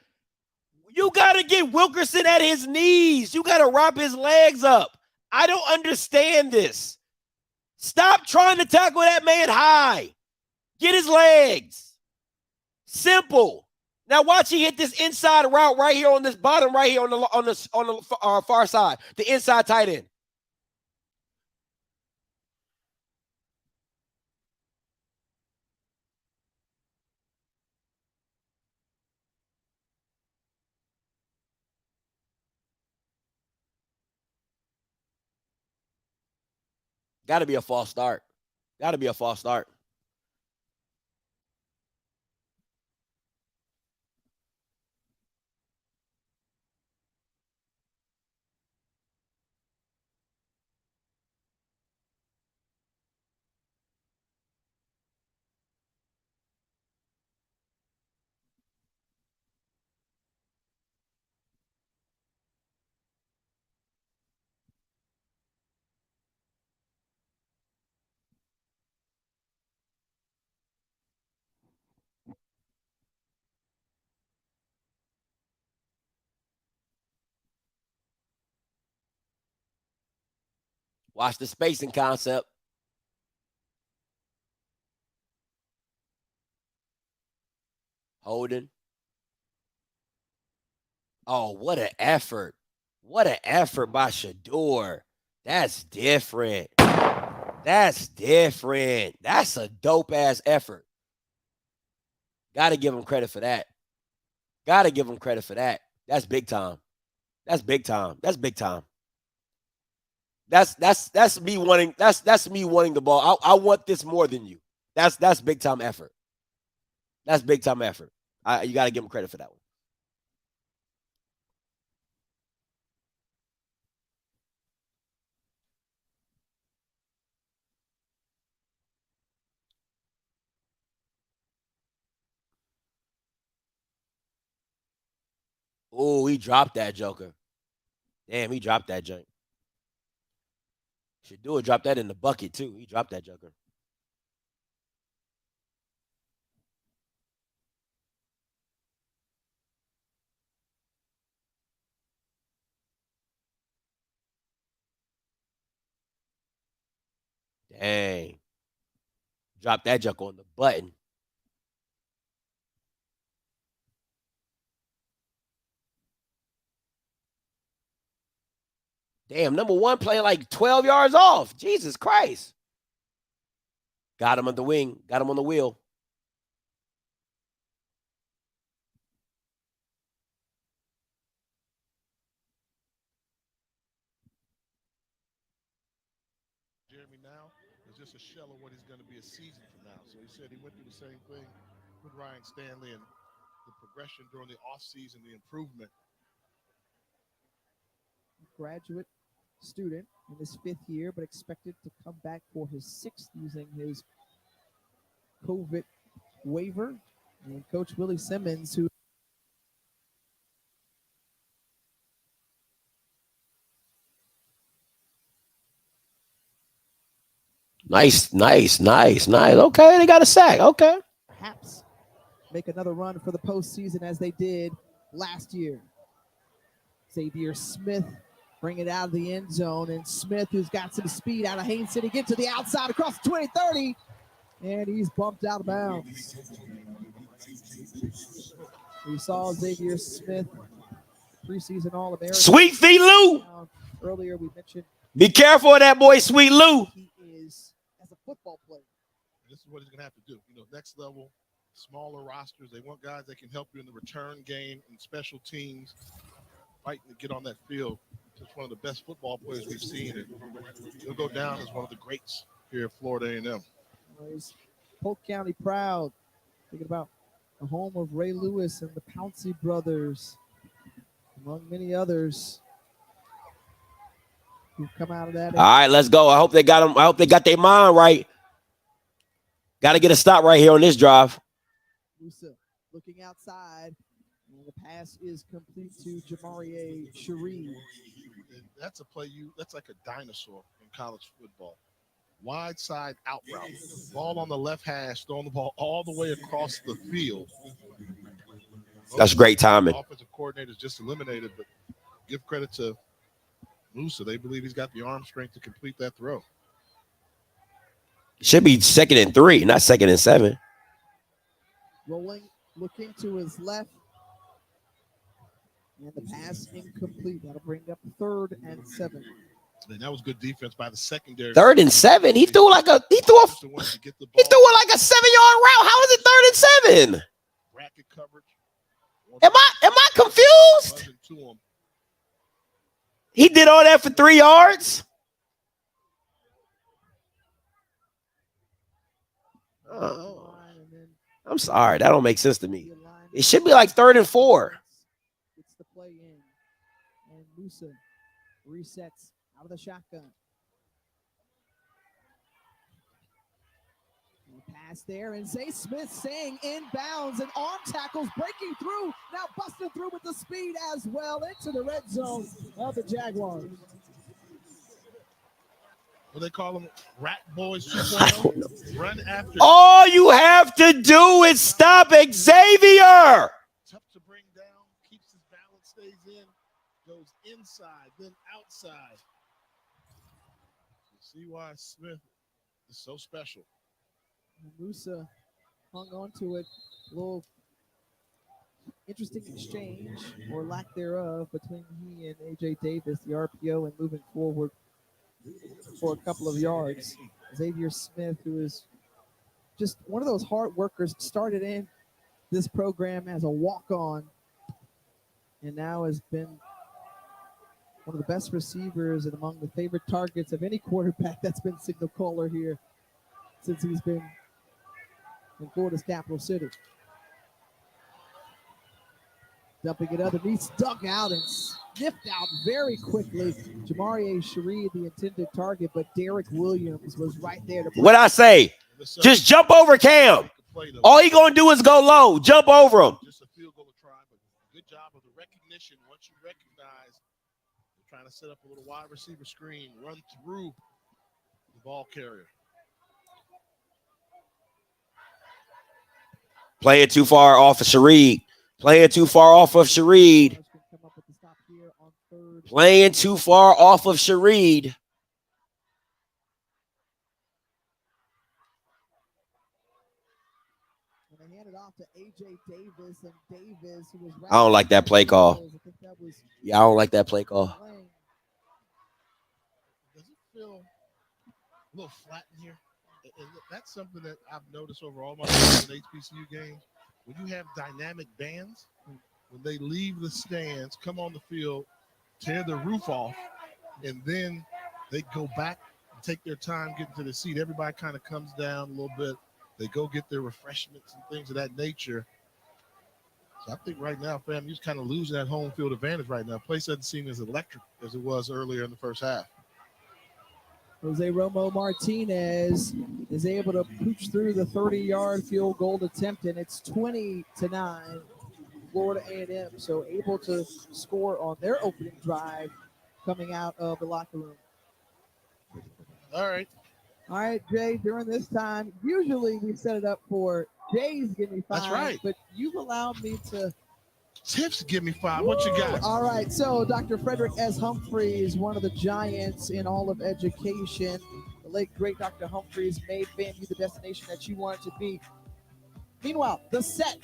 You got to get Wilkerson at his knees. You got to wrap his legs up. I don't understand this. Stop trying to tackle that man high. Get his legs. Simple. Now watch he hit this inside route right here on this bottom right here on the far side, the inside tight end. Got to be a false start. Got to be a false start. Watch the spacing concept. Holding. Oh, what an effort. What an effort by Shador. That's different. That's different. That's a dope-ass effort. Got to give him credit for that. Got to give him credit for that. That's big time. That's big time. That's big time. That's me wanting the ball. I want this more than you. That's big time effort. That's big time effort. You got to give him credit for that one. Oh, he dropped that joker. Damn, he dropped that junk. Should do it. Drop that in the bucket, too. He dropped that joker. Dang. Drop that junk on the button. Damn, number one playing like 12 yards off. Jesus Christ. Got him on the wing. Got him on the wheel. Jeremy now is just a shell of what he's going to be a season from now. So he said he went through the same thing with Ryan Stanley and the progression during the offseason, the improvement. Graduate student in his 5th year, but expected to come back for his 6th using his COVID waiver. And Coach Willie Simmons, who Nice. Okay, they got a sack. Okay. perhaps make another run for the postseason as they did last year. Xavier Smith bring it out of the end zone, and Smith, who's got some speed out of Haines City, get to the outside across the 20-30, and he's bumped out of bounds. We saw Xavier Smith, preseason All-American. Sweet Feet Lou. Earlier we mentioned be careful of that boy, Sweet Lou. he is as a football player. This is what he's going to have to do. You know, next level, smaller rosters. They want guys that can help you in the return game and special teams, fighting to get on that field. Just one of the best football players we've seen, and he'll go down as one of the greats here at Florida A&M. He's Polk County proud. Thinking about the home of Ray Lewis and the Pouncey brothers, among many others who've come out of that. All right, let's go. I hope they got them. I hope they got their mind right. Got to get a stop right here on this drive. Musa looking outside, and the pass is complete to Jamarie Sheree. That's a play that's like a dinosaur in college football. Wide side out route. Ball on the left hash, throwing the ball all the way across the field. That's great timing. Offensive coordinator's just eliminated, but give credit to Musa. They believe he's got the arm strength to complete that throw. Should be 2nd and 3, not 2nd and 7. Rolling, looking to his left. And the pass incomplete. That'll bring up 3rd and 7. And that was good defense by the secondary. 3rd and 7. He threw like a 7-yard route. How is it 3rd and 7? Bracket coverage. Am I confused? He did all that for 3 yards. I'm sorry, that don't make sense to me. It should be like 3rd and 4. It's the play in, and Musa resets out of the shotgun. And pass there, and Zay Smith saying inbounds, and arm tackles breaking through, now busting through with the speed as well into the red zone of the Jaguars. What they call them? Rat Boys 2.0? Run after. All you have to do is stop Xavier. Tough to bring down, keeps his balance, stays in, goes inside, then outside. You see why Smith is so special. Musa hung on to it. A little interesting exchange, or lack thereof, between he and A.J. Davis, the RPO, and moving forward for a couple of yards. Xavier Smith, who is just one of those hard workers, started in this program as a walk-on and now has been one of the best receivers and among the favorite targets of any quarterback that's been signal caller here since he's been in Florida's capital city. Dumping it underneath, dug out and sniffed out very quickly. Jamarie Sheree, the intended target, but Derek Williams was right there. What I say? Just jump over Cam. All he gonna do is go low. Jump over him. Just a field goal try, but good job of the recognition set up a little wide receiver screen, run through the ball carrier. Playing too far off of Shareed. Playing too far off of Shareed. Playing too far off of Shareed. And they handed off to AJ Davis, and Davis, who was I don't like that play call. I think that was Yeah, I don't like that play call. Does it feel a little flat in here? And that's something that I've noticed over all my HBCU games. When you have dynamic bands, when they leave the stands, come on the field, tear the roof off, and then they go back and take their time getting to the seat. Everybody kind of comes down a little bit. They go get their refreshments and things of that nature. So I think right now, FAMU's kind of losing that home field advantage right now. Place doesn't seem as electric as it was earlier in the first half. Jose Romo Martinez is able to pooch through the 30-yard field goal attempt, and it's 20-9, Florida A&M. So able to score on their opening drive coming out of the locker room. All right, Jay, during this time, usually we set it up for Jay's Give Me Five. That's right. But you've allowed me to. Tips Give Me Five. What you got? All right, so Dr. Frederick S. Humphreys, one of the giants in all of education. The late, great Dr. Humphreys made FAMU the destination that you wanted to be. Meanwhile, the set,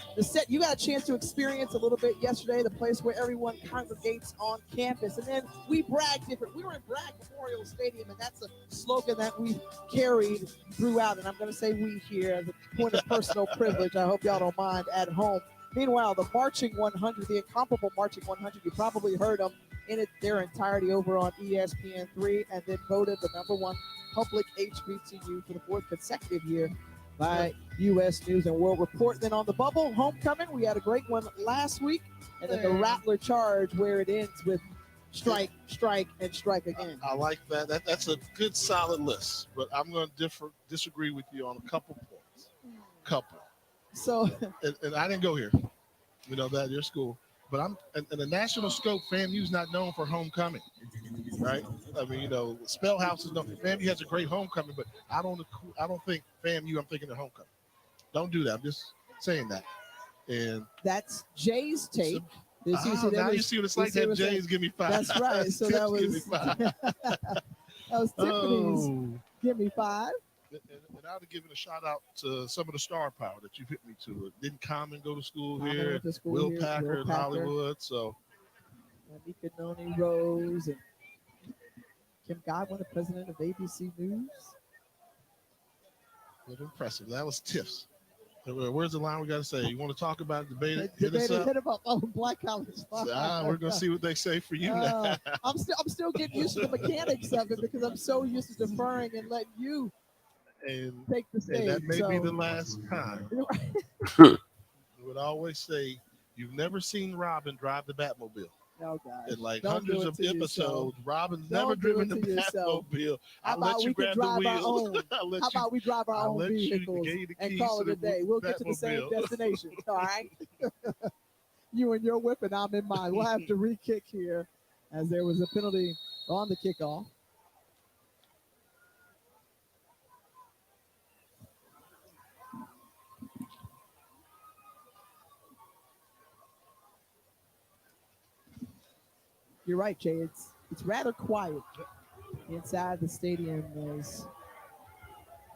you got a chance to experience a little bit yesterday, the place where everyone congregates on campus. And then we brag different. We were in Bragg Memorial Stadium, and that's a slogan that we've carried throughout. And I'm going to say we here as a point of personal privilege. I hope y'all don't mind at home. Meanwhile, the Marching 100, the incomparable Marching 100, you probably heard them in their entirety over on ESPN3, and then voted the #1 public HBCU for the 4th consecutive year by U.S. News and World Report. Then on the bubble, homecoming, we had a great one last week, and then the Rattler Charge, where it ends with strike, strike, and strike again. I like that. That's a good, solid list, but I'm going to disagree with you on a couple points. So, and I didn't go here, that your school, but I'm in the national scope. FAMU's not known for homecoming, right? I mean, Spellhouse is known. FAMU has a great homecoming, but I don't think FAMU. I'm thinking of homecoming. Don't do that. I'm just saying that. And that's Jay's take. Now you see what it's like to have Jay's Give Me Five. That's right. So that was Tiffany's Give Me Five. And I would have given a shout out to some of the star power that you hit me to. Didn't Common go to school here? Will Packer in Hollywood. So McDonough Rose and Kim Godwin, the president of ABC News. Impressive. That was Tiff's. Where's the line we got to say? You want to talk about it, debate it? Hit them up on Black College. We're going to see what they say for you now. I'm still getting used to the mechanics of it because I'm so used to deferring and letting you take the stage. And that may be the last time. I would always say, you've never seen Robin drive the Batmobile. Oh, God. In hundreds of episodes, Robin's never driven the Batmobile. How about we can drive our own? How about we drive our own vehicles and call it a day? We'll get to the same destination. All right. You and your whip, and I'm in mine. We'll have to re-kick here as there was a penalty on the kickoff. You're right, Jay. It's rather quiet inside the stadium as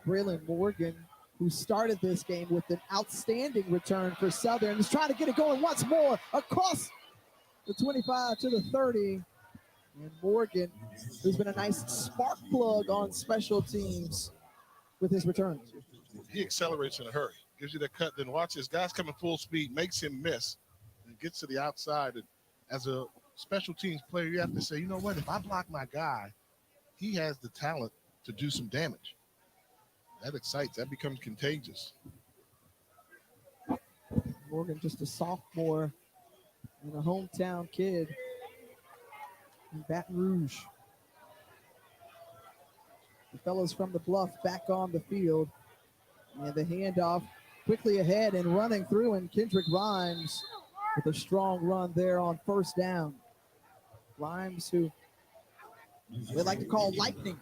Braylon Morgan, who started this game with an outstanding return for Southern, is trying to get it going once more across the 25 to the 30. And Morgan, who's been a nice spark plug on special teams with his return. He accelerates in a hurry, gives you the cut, then watch his guys coming full speed, makes him miss, and gets to the outside. And as a special teams player, you have to say, you know what, if I block my guy, he has the talent to do some damage. That excites, that becomes contagious. Morgan, just a sophomore and a hometown kid in Baton Rouge. The fellows from the Bluff back on the field. And the handoff quickly ahead and running through, and Kendrick Rhymes with a strong run there on first down. Rhymes, who They like to call lightning.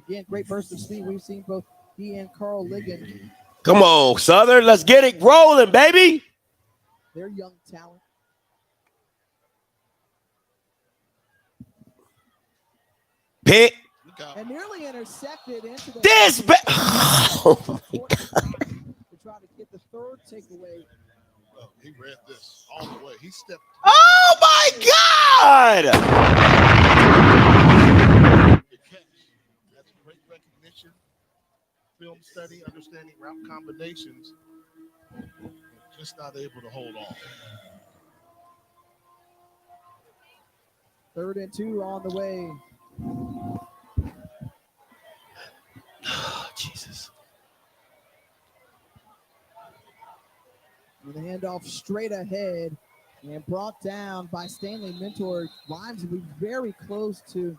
Again, great burst of speed. We've seen both he and Carl Ligon. Come on, Southern. Let's get it rolling, baby. They're young talent. Pick. And nearly intercepted into the this. Oh my God. To try to get the third takeaway. Oh, he read this all the way. He stepped. Oh my God. That's great recognition, film study, understanding route combinations. Just not able to hold on. 3rd and 2 on the way. Oh, Jesus. And the handoff straight ahead and brought down by Stanley Mentor. Rhymes will be very close to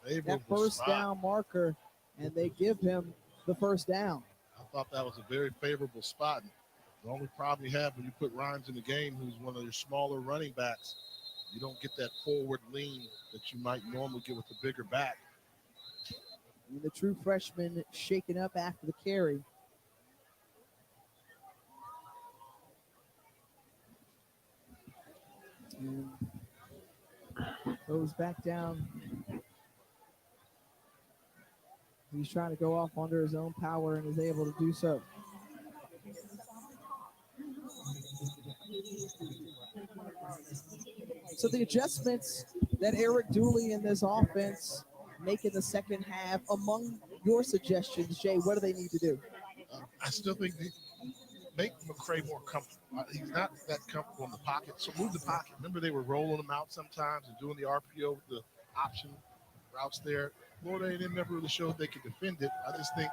that first down marker, and they give him the first down. I thought that was a very favorable spot. The only problem you have when you put Rhymes in the game, who's one of your smaller running backs, you don't get that forward lean that you might normally get with the bigger back. And the true freshman shaken up after the carry. And goes back down. He's trying to go off under his own power and is able to do so. So the adjustments that Eric Dooley in this offense make in the second half, among your suggestions, Jay, what do they need to do? I still think they make McCray more comfortable. He's not that comfortable in the pocket, so move the pocket. Remember, they were rolling him out sometimes and doing the RPO with the option routes there. Florida A&M never really showed they could defend it. I just think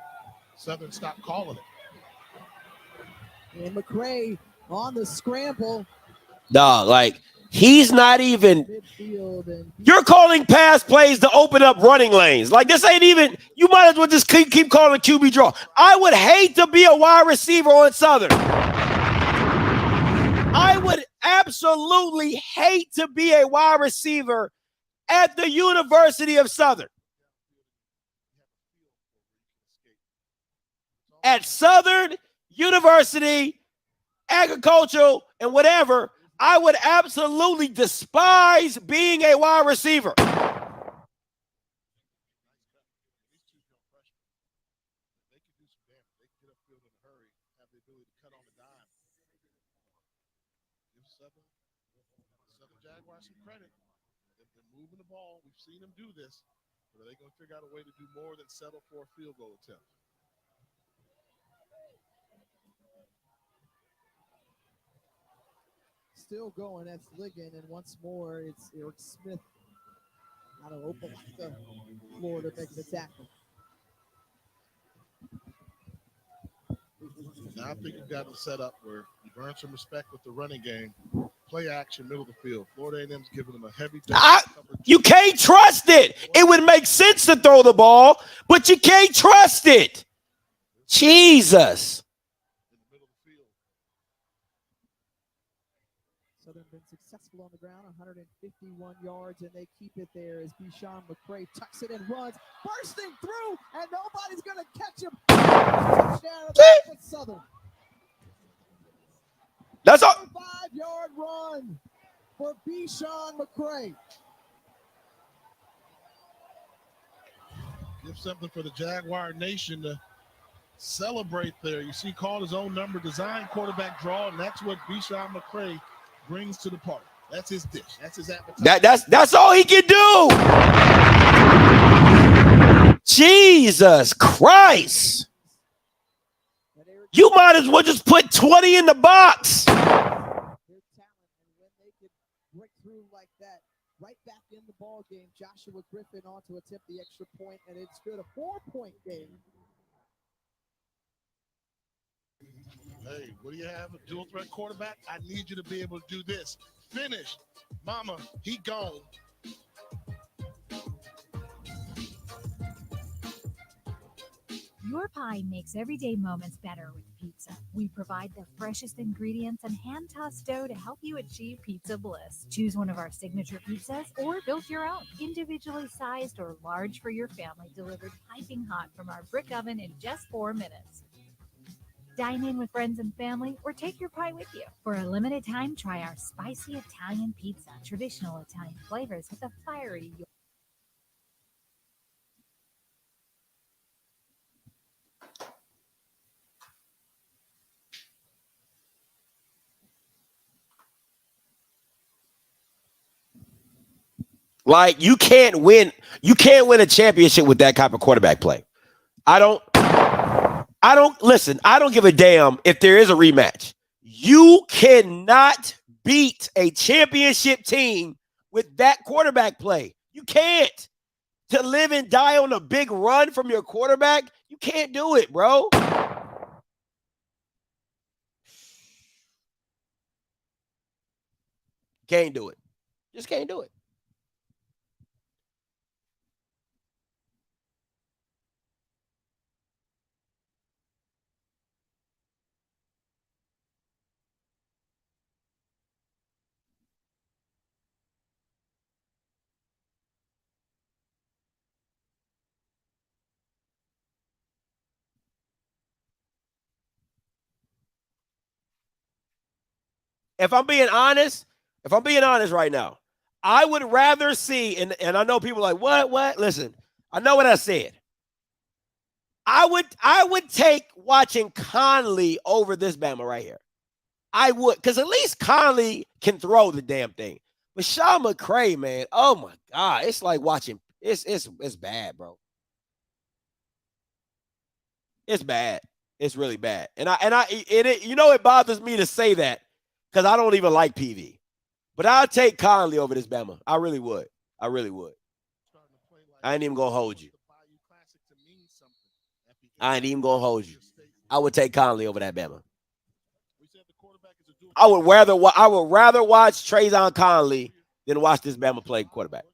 Southern stopped calling it. And McCray on the scramble. Dog, like, he's not even. Midfield and You're calling pass plays to open up running lanes. Like, this ain't even. You might as well just keep calling QB draw. I would hate to be a wide receiver on Southern. I would absolutely hate to be a wide receiver at the University of Southern. At Southern University, agricultural, and whatever, I would absolutely despise being a wide receiver. Southern Jaguars some credit. They're moving the ball. We've seen them do this, but are they going to figure out a way to do more than settle for a field goal attempt? still going. That's Ligon, and once more, it's Eric Smith out of Opelika, Florida, making the tackle. Now I think you've got them set up where you've earned some respect with the running game. Play action, middle of the field. Florida A&M's giving them a heavy. You can't trust it. It would make sense to throw the ball, but you can't trust it. Jesus. Southern been successful on the ground, 151 yards, and they keep it there as Bishan McCray tucks it and runs, bursting through, and nobody's going to catch him. Touchdown of Southern. That's all. 5-yard run for Bishan McCray. Give something for the Jaguar Nation to celebrate there. You see, called his own number, design quarterback draw, and that's what Bishan McCray brings to the party. That's his dish. That's his appetite. That's all he can do. Jesus Christ. You might as well just put 20 in the box. Their talent, and when they could break through like that, right back in the ball game, Joshua Griffin on to attempt the extra point, and it's good, a 4-point game. Hey, what do you have? A dual threat quarterback? I need you to be able to do this. Finish. Mama, he gone. Your pie makes everyday moments better with pizza. We provide the freshest ingredients and hand-tossed dough to help you achieve pizza bliss. Choose one of our signature pizzas or build your own, individually sized or large for your family, delivered piping hot from our brick oven in just 4 minutes. Dine in with friends and family or take your pie with you. For a limited time, try our spicy Italian pizza, traditional Italian flavors with a fiery Like you can't win a championship with that type of quarterback play. I don't listen, I don't give a damn if there is a rematch. You cannot beat a championship team with that quarterback play. You can't. To live and die on a big run from your quarterback, you can't do it, bro. Can't do it. Just can't do it. If I'm being honest right now, I would rather see, and I know people are like, what? Listen, I know what I said. I would take watching Conley over this Bama right here. I would, because at least Conley can throw the damn thing. But Sean McCray, man, oh my God, it's like watching. It's bad, bro. It's bad. It's really bad. And it bothers me to say that because I don't even like PV. But I'll take Conley over this Bama. I really would. I ain't even gonna hold you. I would take Conley over that Bama. I would rather watch Travion Conley than watch this Bama play quarterback.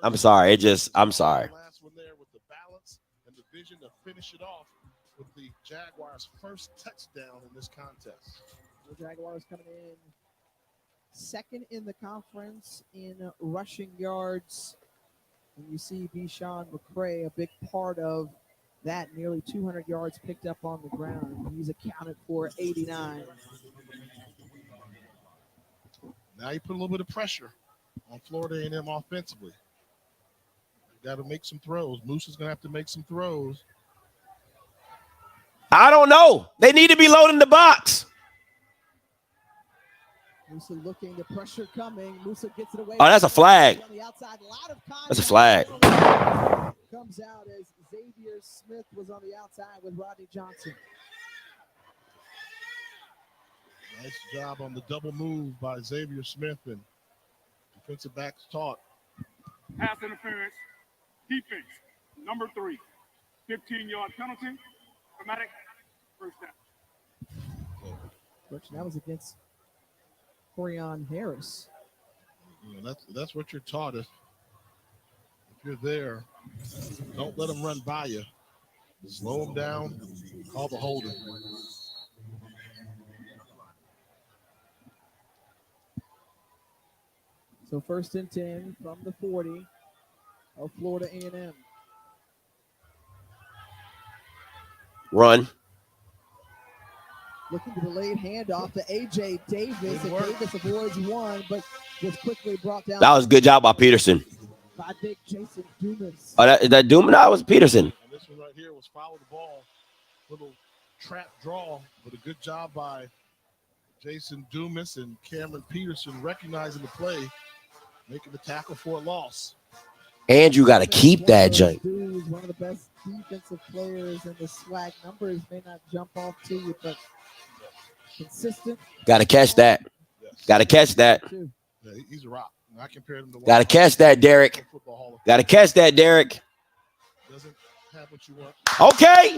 I'm sorry. I'm sorry. Last one there with the balance and the vision to finish it off with the Jaguars' first touchdown in this contest. The Jaguars coming in second in the conference in rushing yards. And you see Sean McCray, a big part of that, nearly 200 yards picked up on the ground. He's accounted for 89. Now you put a little bit of pressure on Florida A&M offensively. Got to make some throws. Moose is going to have to make some throws. I don't know. They need to be loading the box. Musa looking, the pressure coming. Musa gets it away. Oh, that's a flag. On the outside, That's a flag. Comes out as Xavier Smith was on the outside with Rodney Johnson. Nice job on the double move by Xavier Smith, and defensive backs taught. Pass interference, defense, number 3, 15-yard penalty, automatic, first down. Which that was against Corian Harris. You know, that's what you're taught. If you're there, don't let them run by you. Slow them down, call the holding. So 1st and 10 from the 40 of Florida A&M. Run. Looking to the late handoff to A.J. Davis. And Davis avoids one, but was quickly brought down. That was a good job by Peterson. By Big Jason Dumas. Oh, that Dumas? No, it was Peterson. And this one right here was follow the ball. Little trap draw, but a good job by Jason Dumas and Cameron Peterson recognizing the play, making the tackle for a loss. And you got to keep that junk. He's one of the best defensive players in the SWAC. Numbers may not jump off to you, but consistent. Got to catch that. Yes. Got to catch that. Yeah, he's a rock. I compared him to. Got to catch that, Derek. Got to catch that, Derek. Doesn't have what you want. Okay.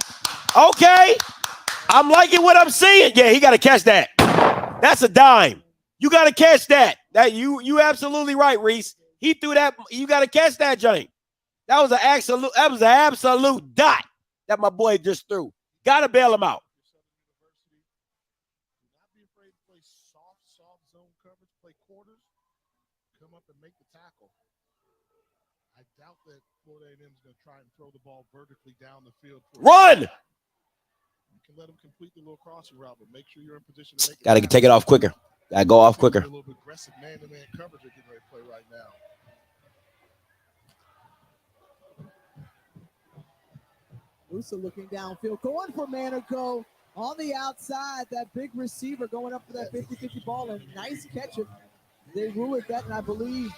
I'm liking what I'm seeing. Yeah, he got to catch that. That's a dime. You got to catch that. You absolutely right, Reese. He threw that. You got to catch that, Jane. That was an absolute dot that my boy just threw. Got to bail him out. Not be afraid to play soft zone coverage, play quarters, come up and make the tackle. I doubt that Florida A&M is going to try and throw the ball vertically down the field. Run! You can let them complete the little crossing route, but make sure you're in position to make it. Got to take it off quicker. Got to go off quicker. A little bit aggressive man-to-man coverage they're getting ready to play right now. Musa looking downfield, going for Manico on the outside. That big receiver going up for that 50-50 ball, and nice catch. They ruled that, and I believe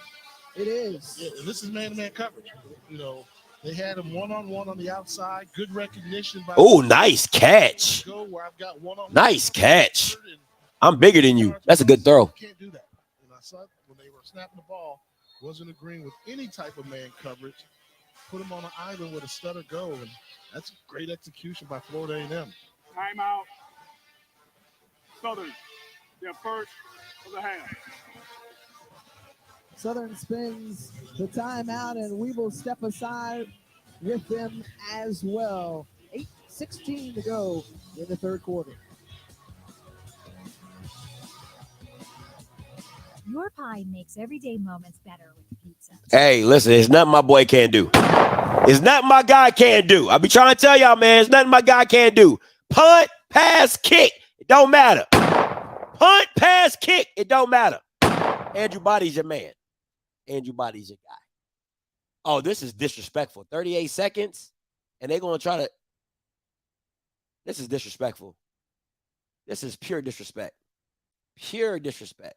it is. Yeah, this is man-to-man coverage. You know, they had him one-on-one on the outside. Good recognition by. Oh, nice catch. Where I've got Nice catch. I'm bigger than you. That's a good throw. Can't do that. And I saw when they were snapping the ball, wasn't agreeing with any type of man coverage. Put him on an island with a stutter go, and that's great execution by Florida A&M. Timeout. Southern, their first of the half. Southern spins the timeout, and we will step aside with them as well. 8:16 to go in the third quarter. Your pie makes everyday moments better with pizza. Hey, listen, it's nothing my boy can't do. It's nothing my guy can't do. I be trying to tell y'all, man, it's nothing my guy can't do. Punt, pass, kick, it don't matter. Punt, pass, kick, it don't matter. Andrew Body's your man. Andrew Body's your guy. Oh, this is disrespectful. 38 seconds, and they're going to try to. This is disrespectful. This is pure disrespect. Pure disrespect.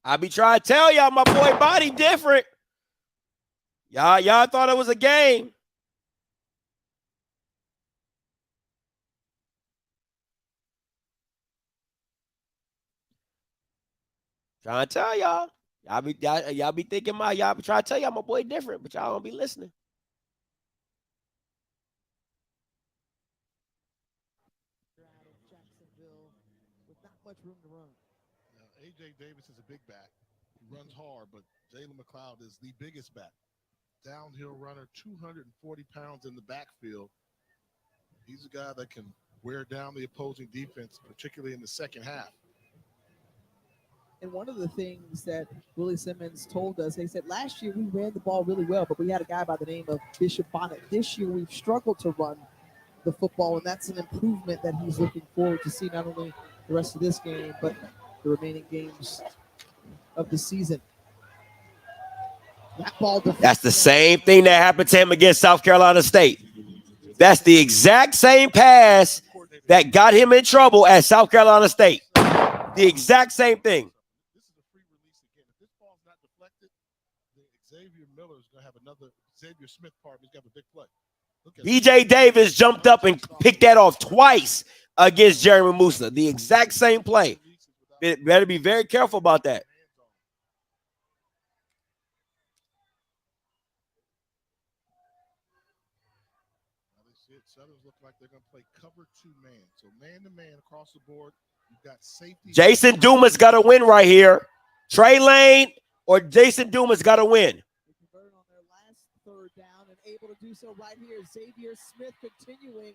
I be trying to tell y'all my boy Body different. Y'all thought it was a game. Trying to tell y'all. Y'all be thinking y'all be trying to tell y'all my boy different, but y'all don't be listening. Out of Jacksonville with not much room to run. Now, A.J. Davis is a big back. He runs hard, but Jalen McLeod is the biggest back. Downhill runner, 240 pounds in the backfield. He's a guy that can wear down the opposing defense, particularly in the second half. And one of the things that Willie Simmons told us, he said, last year we ran the ball really well, but we had a guy by the name of Bishop Bonnet. This year we've struggled to run the football, and that's an improvement that he's looking forward to see not only the rest of this game, but the remaining games of the season. That ball That's the same thing that happened to him against South Carolina State. That's the exact same pass that got him in trouble at South Carolina State. The exact same thing. This is a free release again. If this ball's not deflected, then Xavier Miller is going to have another Xavier Smith part. He's got a big play. BJ Davis jumped up and picked that off twice against Jeremy Musa. The exact same play. Better be very careful about that. play cover 2 man. So man to man across the board. You've got safety. Jason Dumas got to win right here. Trey Lane or Jason Dumas got to win. They converted on their last third down and able to do so right here. Xavier Smith continuing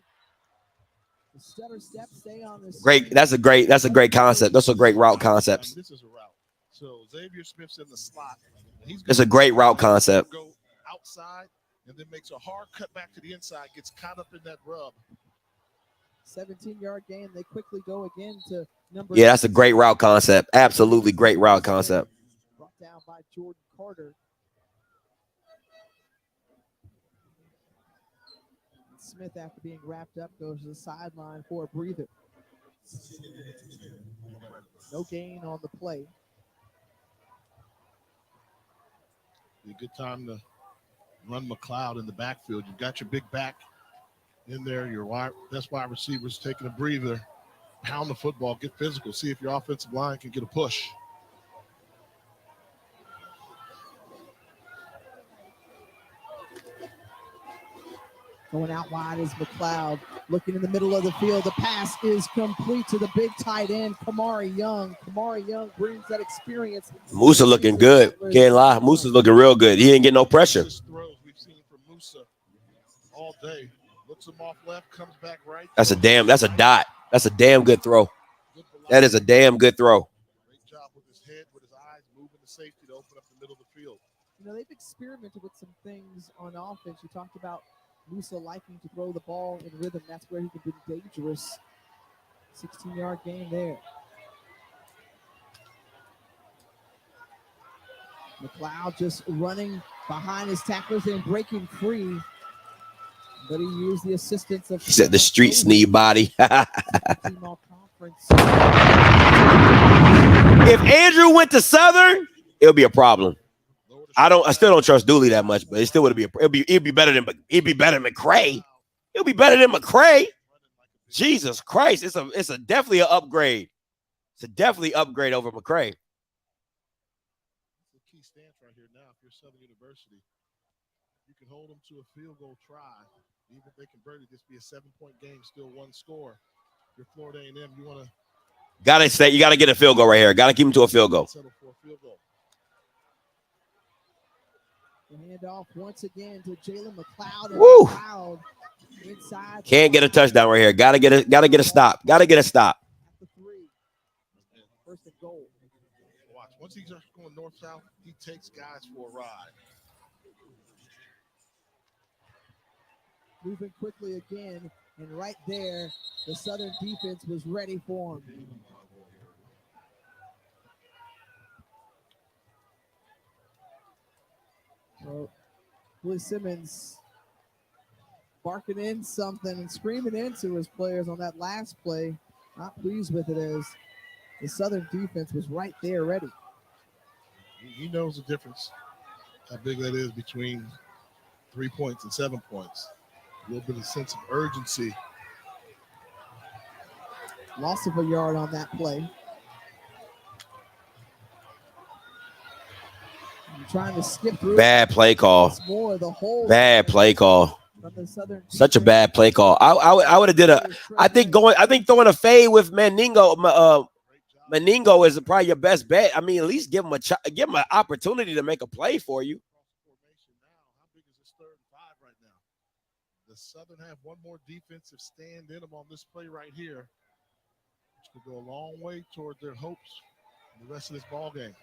the stutter step, stay on this. Great. That's a great concept. That's a great route concept. This is a route. So Xavier Smith's in the slot. It's a great route concept. Go outside and then makes a hard cut back to the inside, gets caught up in that rub. 17-yard gain. They quickly go again to number. Yeah, that's a great route concept. Absolutely great route concept. Brought down by Jordan Carter. Smith, after being wrapped up, goes to the sideline for a breather. No gain on the play. A good time to run McLeod in the backfield. You've got your big back in there. Your best wide receivers taking a breather. Pound the football, get physical. See if your offensive line can get a push. Going out wide is McLeod. Looking in the middle of the field. The pass is complete to the big tight end, Kamari Young. Kamari Young brings that experience. Musa looking good. Can't lie. Musa's looking real good. He ain't getting no pressure. Throws we've seen from Musa all day. Looks him off left, comes back right. That's a dot. That's a damn good throw. That is a damn good throw. Great job with his head, with his eyes, moving the safety to open up the middle of the field. You know, they've experimented with some things on offense. You talked about Musa liking to throw the ball in rhythm. That's where he can be dangerous. 16-yard gain there. McLeod just running behind his tacklers and breaking free. But he used the assistance of... He said the streets need body. If Andrew went to Southern, it'll be a problem. I still don't trust Dooley that much, but it still would be it'd be better than McCray. It'll be better than McCray. Jesus Christ, it's a definitely an upgrade. It's a definitely upgrade over McCray. The key stance right here now. If you're Southern University, you can hold them to a field goal try. Even if they convert it, just be a 7-point game, still one score. If you're Florida A&M, you want to You gotta get a field goal right here. Gotta keep him to a field goal. settle for a field goal. The handoff once again to Jalen McLeod. Woo! McLeod inside. Can't get a touchdown right here. Gotta get a stop. Gotta get a stop. At the 3. First and goal. Watch. Once he's going north-south, he takes guys for a ride. Moving quickly again, and right there, the Southern defense was ready for him. So, Willie Simmons barking in something and screaming into his players on that last play. Not pleased with it as the Southern defense was right there ready. He knows the difference, how big that is between 3 points and 7 points. A little bit of sense of urgency. Loss of a yard on that play. I'm trying to skip through. Bad play call. More, the whole Bad play call. from the Southern Such a bad play call. I would have did I think throwing a fade with Meningo is probably your best bet. I mean, at least give him an opportunity to make a play for you. How big is this 3rd and 5 right now? The Southern have one more defensive stand in them on this play right here, which could go a long way toward their hopes in the rest of this ball game.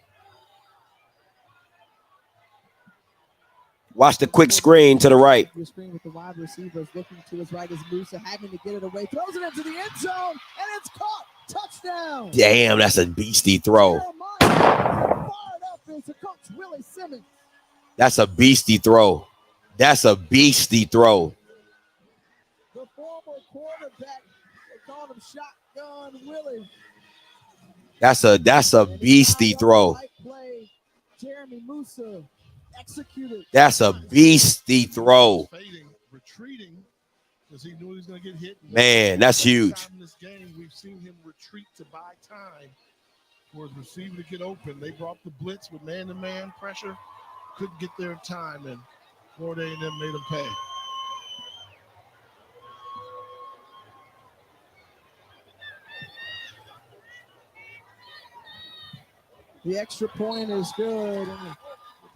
Watch the quick screen to the right. Your screen with the wide receivers looking to his right is Musa having to get it away. Throws it into the end zone, and it's caught. Touchdown. Damn, that's a beastie throw. Fired up is the coach, Willie Simmons. That's a beastie throw. That's a beastie throw. The former quarterback, they called him Shotgun Willie. That's a beastie throw. Play, Jeremy Musa executed. That's a beastie throw. Fading, retreating, because he knew he was going to get hit. Man, that's huge. In this game, we've seen him retreat to buy time for his receiver to get open. They brought the blitz with man-to-man pressure. Couldn't get there in time, and Florida A&M made them pay. The extra point is good. And a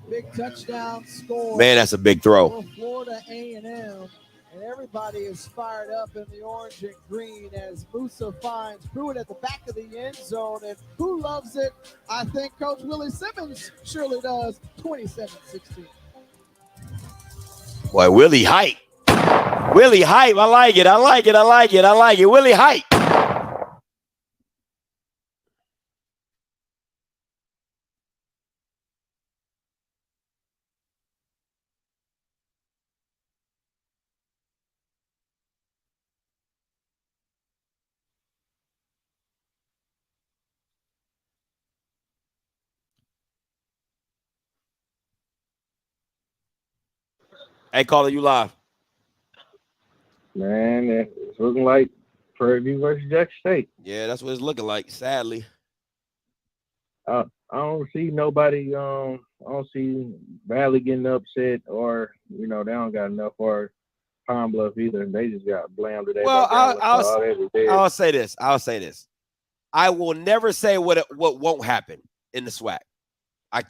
big touchdown score. Man, that's a big throw. For Florida A&M. And everybody is fired up in the orange and green as Musa finds Pruitt at the back of the end zone. And who loves it? I think Coach Willie Simmons surely does. 27-16. Boy, Willie hype. Willie hype. I like it. I like it. I like it. I like it. Willie hype. Hey, caller, you live. Man, it's looking like Prairie View versus Jackson State. Yeah, that's what it's looking like, sadly. I don't see nobody. I don't see Valley getting upset, or they don't got enough for Pine Bluff either. They just got blamed today. Well, I'll say this. I will never say what won't happen in the SWAC.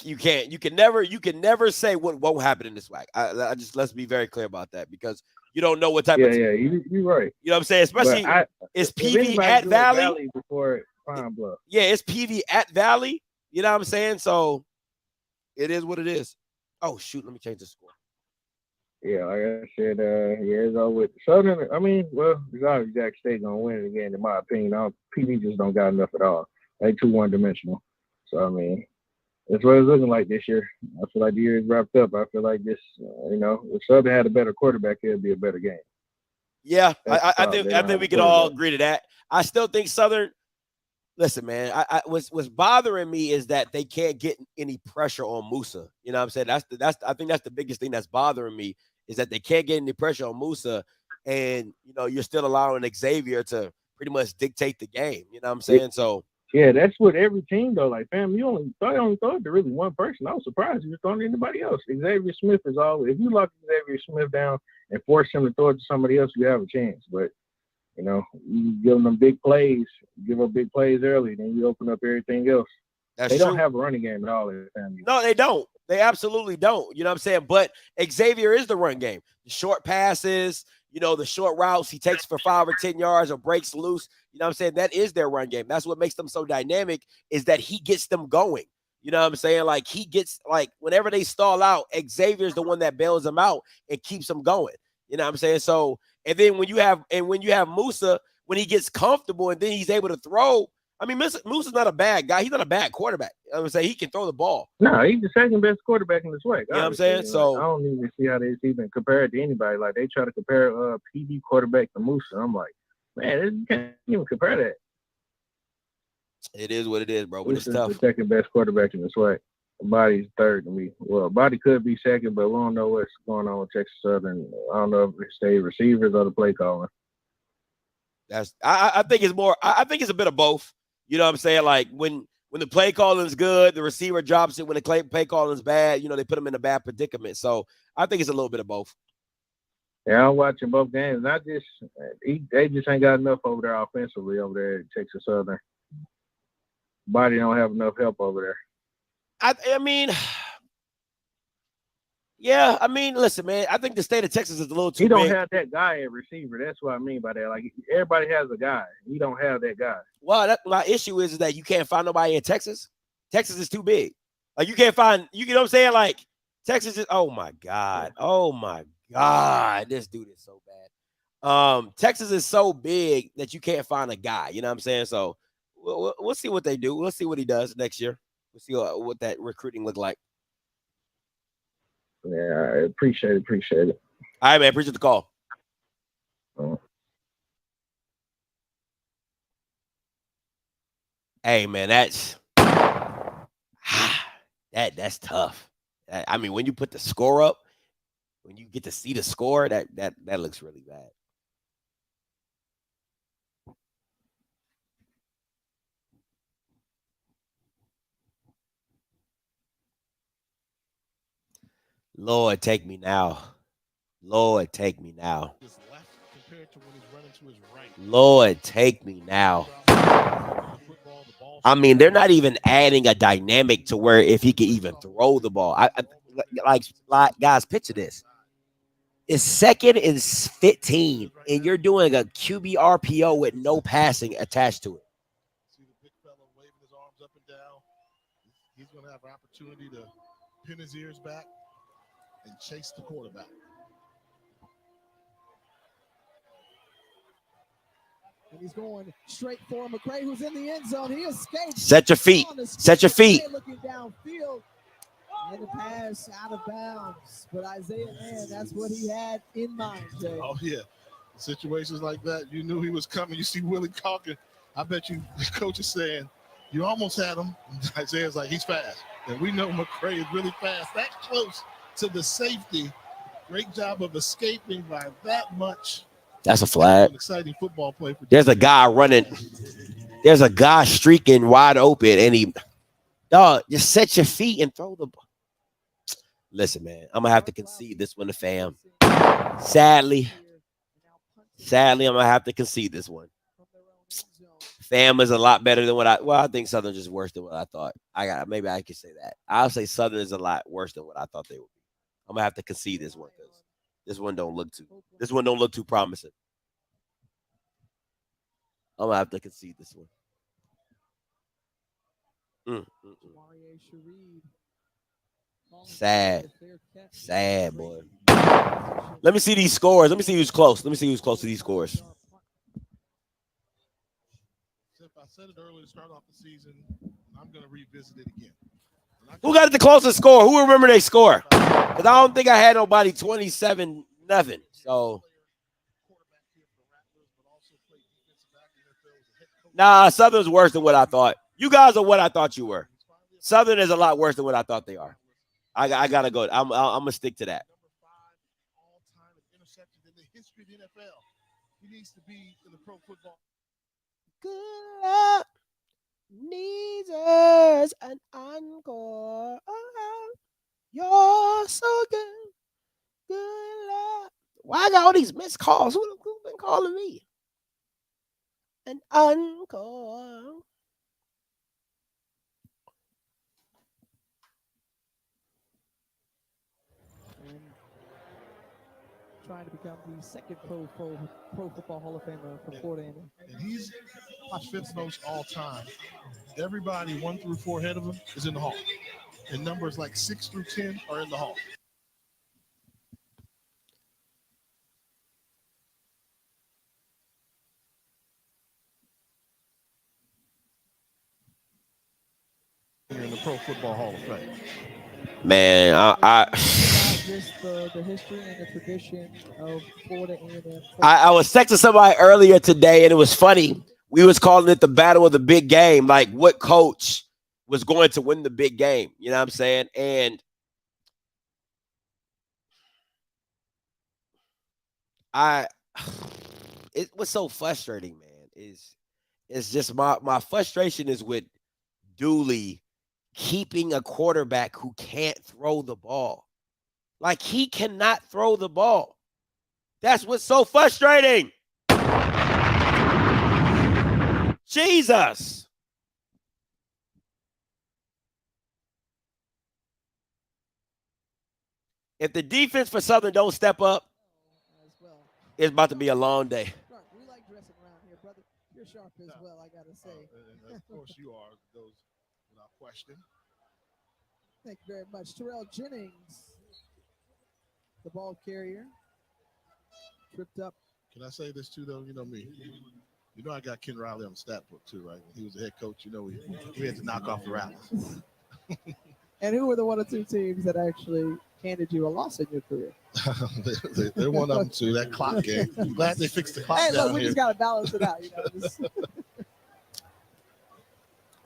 You can never say what won't happen in the SWAC. I just, let's be very clear about that, because you don't know what type of team. You're right. You know what I'm saying? Especially it's PV at Valley before Pine Bluff. Yeah, it's PV at Valley. You know what I'm saying? So it is what it is. Oh shoot, let me change the score. Yeah, like I said, it's over with Southern. I mean, well, it's obviously Jackson State gonna win it again, in my opinion. PV just don't got enough at all. They too one-dimensional. So I mean, that's what it's looking like this year. I feel like the year is wrapped up. I feel like this, if Southern had a better quarterback, it'd be a better game. Yeah, I think we can all agree to that. I still think Southern. Listen, man, what's bothering me is that they can't get any pressure on Musa. You know what I'm saying? I think that's the biggest thing that's bothering me, is that they can't get any pressure on Musa, and you're still allowing Xavier to pretty much dictate the game. You know what I'm saying? So yeah, that's what every team though. Like, fam, you only throw it to really one person. I was surprised you were throwing to anybody else. Xavier Smith is always, if you lock Xavier Smith down and force him to throw it to somebody else, you have a chance. But you give them big plays, give up big plays early, then you open up everything else. They don't have a running game at all in FAMU. No, they don't. They absolutely don't. You know what I'm saying? But Xavier is the run game. The short passes, the short routes he takes for 5 or 10 yards or breaks loose. You know what I'm saying? That is their run game. That's what makes them so dynamic, is that he gets them going. You know what I'm saying? Like, he gets, like, whenever they stall out, Xavier's the one that bails them out and keeps them going. You know what I'm saying? So, and then when you have Musa, when he gets comfortable and then he's able to throw, I mean, Musa's not a bad guy. He's not a bad quarterback. I would say he can throw the ball. No, he's the second best quarterback in the SWAC. You know what I'm saying? So I don't even see how they even compare it to anybody. Like, they try to compare PD quarterback to Musa. I'm like, man, you can't even compare that. It is what it is, bro. But it's tough. The second best quarterback in the SWAC. Body's third to me. Well, Body could be second, but we don't know what's going on with Texas Southern. I don't know if it's the receivers or the play calling. I think it's more. I think it's a bit of both. You know what I'm saying? Like, when the play calling is good, the receiver drops it. When the play calling is bad, they put them in a bad predicament. So I think it's a little bit of both. Yeah, I'm watching both games. They just ain't got enough over there offensively over there at Texas Southern. Body don't have enough help over there. I mean, yeah. I mean, listen, man. I think the state of Texas is a little too big. He don't big. have that guy at receiver. That's what I mean by that. Like, everybody has a guy. He don't have that guy. Well, my issue is that you can't find nobody in Texas. Texas is too big. Like, you can't find. You know what I'm saying? Like, Texas is. Oh my God. Oh my God. This dude is so bad. Texas is so big that you can't find a guy. You know what I'm saying? So we'll see what they do. We'll see what he does next year. We'll see what that recruiting look like. Yeah, I appreciate it. All right, man. Appreciate the call. Hey, man, that's tough. I mean, when you put the score up, when you get to see the score, that looks really bad. Lord, take me now. Lord, take me now. Lord, take me now. I mean, they're not even adding a dynamic to where if he can even throw the ball. Like guys, picture this. It's 2nd and 15, and you're doing a QB RPO with no passing attached to it. See the big fella waving his arms up and down. He's going to have an opportunity to pin his ears back and chase the quarterback. And he's going straight for McCray, who's in the end zone. He escapes. Set your feet. Set your feet. Looking downfield. And the pass out of bounds. But Isaiah, man, that's what he had in mind, Jay. Oh, yeah. Situations like that, you knew he was coming. You see Willie Calkin. I bet you the coach is saying, you almost had him. And Isaiah's like, he's fast. And we know McCray is really fast. That close to the safety. Great job of escaping by that much. That's a flag. An exciting football play. There's a guy running. There's a guy streaking wide open, and he, dog, just set your feet and throw the ball. Listen, man, I'm gonna have to concede this one to Fam. Sadly, I'm gonna have to concede this one. Fam is a lot better than what I think Southern is worse than what I thought. Maybe I could say that. I'll say Southern is a lot worse than what I thought they would be. I'm gonna have to concede this one because this one don't look too promising. I'm gonna have to concede this one. Sad, boy. Let me see these scores. Let me see who's close. Let me see who's close to these scores. I said it earlier to start off the season. I'm going to revisit it again. Who got the closest score? Who remember their score? Because I don't think I had nobody 27-0. So, nah, Southern's worse than what I thought. You guys are what I thought you were. Southern is a lot worse than what I thought they are. I gotta go. I'm gonna stick to that. All-time interceptions in the history of the NFL. He needs to be in the pro football. Good luck needs us an encore. Oh, you're so good. Good luck. Why I got all these missed calls? Who been calling me? An encore. Trying to become the second pro football Hall of Famer from Florida A&M. And he's 5th most all time. Everybody 1 through 4 ahead of him is in the Hall. And numbers like 6 through 10 are in the Hall. In the Pro Football Hall of Fame. Man, Just the history and the tradition of Florida A&M. I was texting somebody earlier today, and it was funny. We was calling it the battle of the big game, like what coach was going to win the big game. You know what I'm saying? And it was so frustrating, man. It's just my frustration is with Dooley keeping a quarterback who can't throw the ball. Like, he cannot throw the ball. That's what's so frustrating. Jesus. If the defense for Southern don't step up, it's about to be a long day. We like dressing around here, brother. You're sharp as well, I gotta say. Of course you are, those without question. Thank you very much. Terrell Jennings, the ball carrier, tripped up. Can I say this too, though? You know me. You know I got Ken Riley on the stat book too, right? When he was the head coach, you know we had to knock off the Rattlers. And who were the 1 or 2 teams that actually handed you a loss in your career? They're one of them too. That clock game. I'm glad they fixed the clock. Hey, look, down we here. just got to balance it out. You know,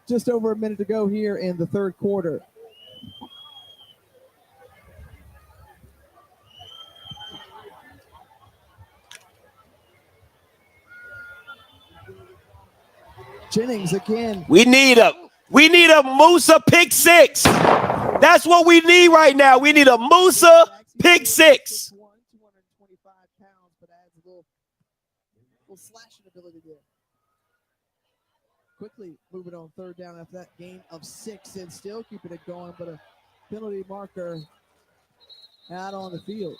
just over a minute to go here in the third quarter. Jennings again. We need a Musa pick six. That's what we need right now. We need a Musa pick six. 225 pounds, but adds a little slashing ability there. quickly moving on third down after that gain of 6 and still keeping it going, but a penalty marker out on the field.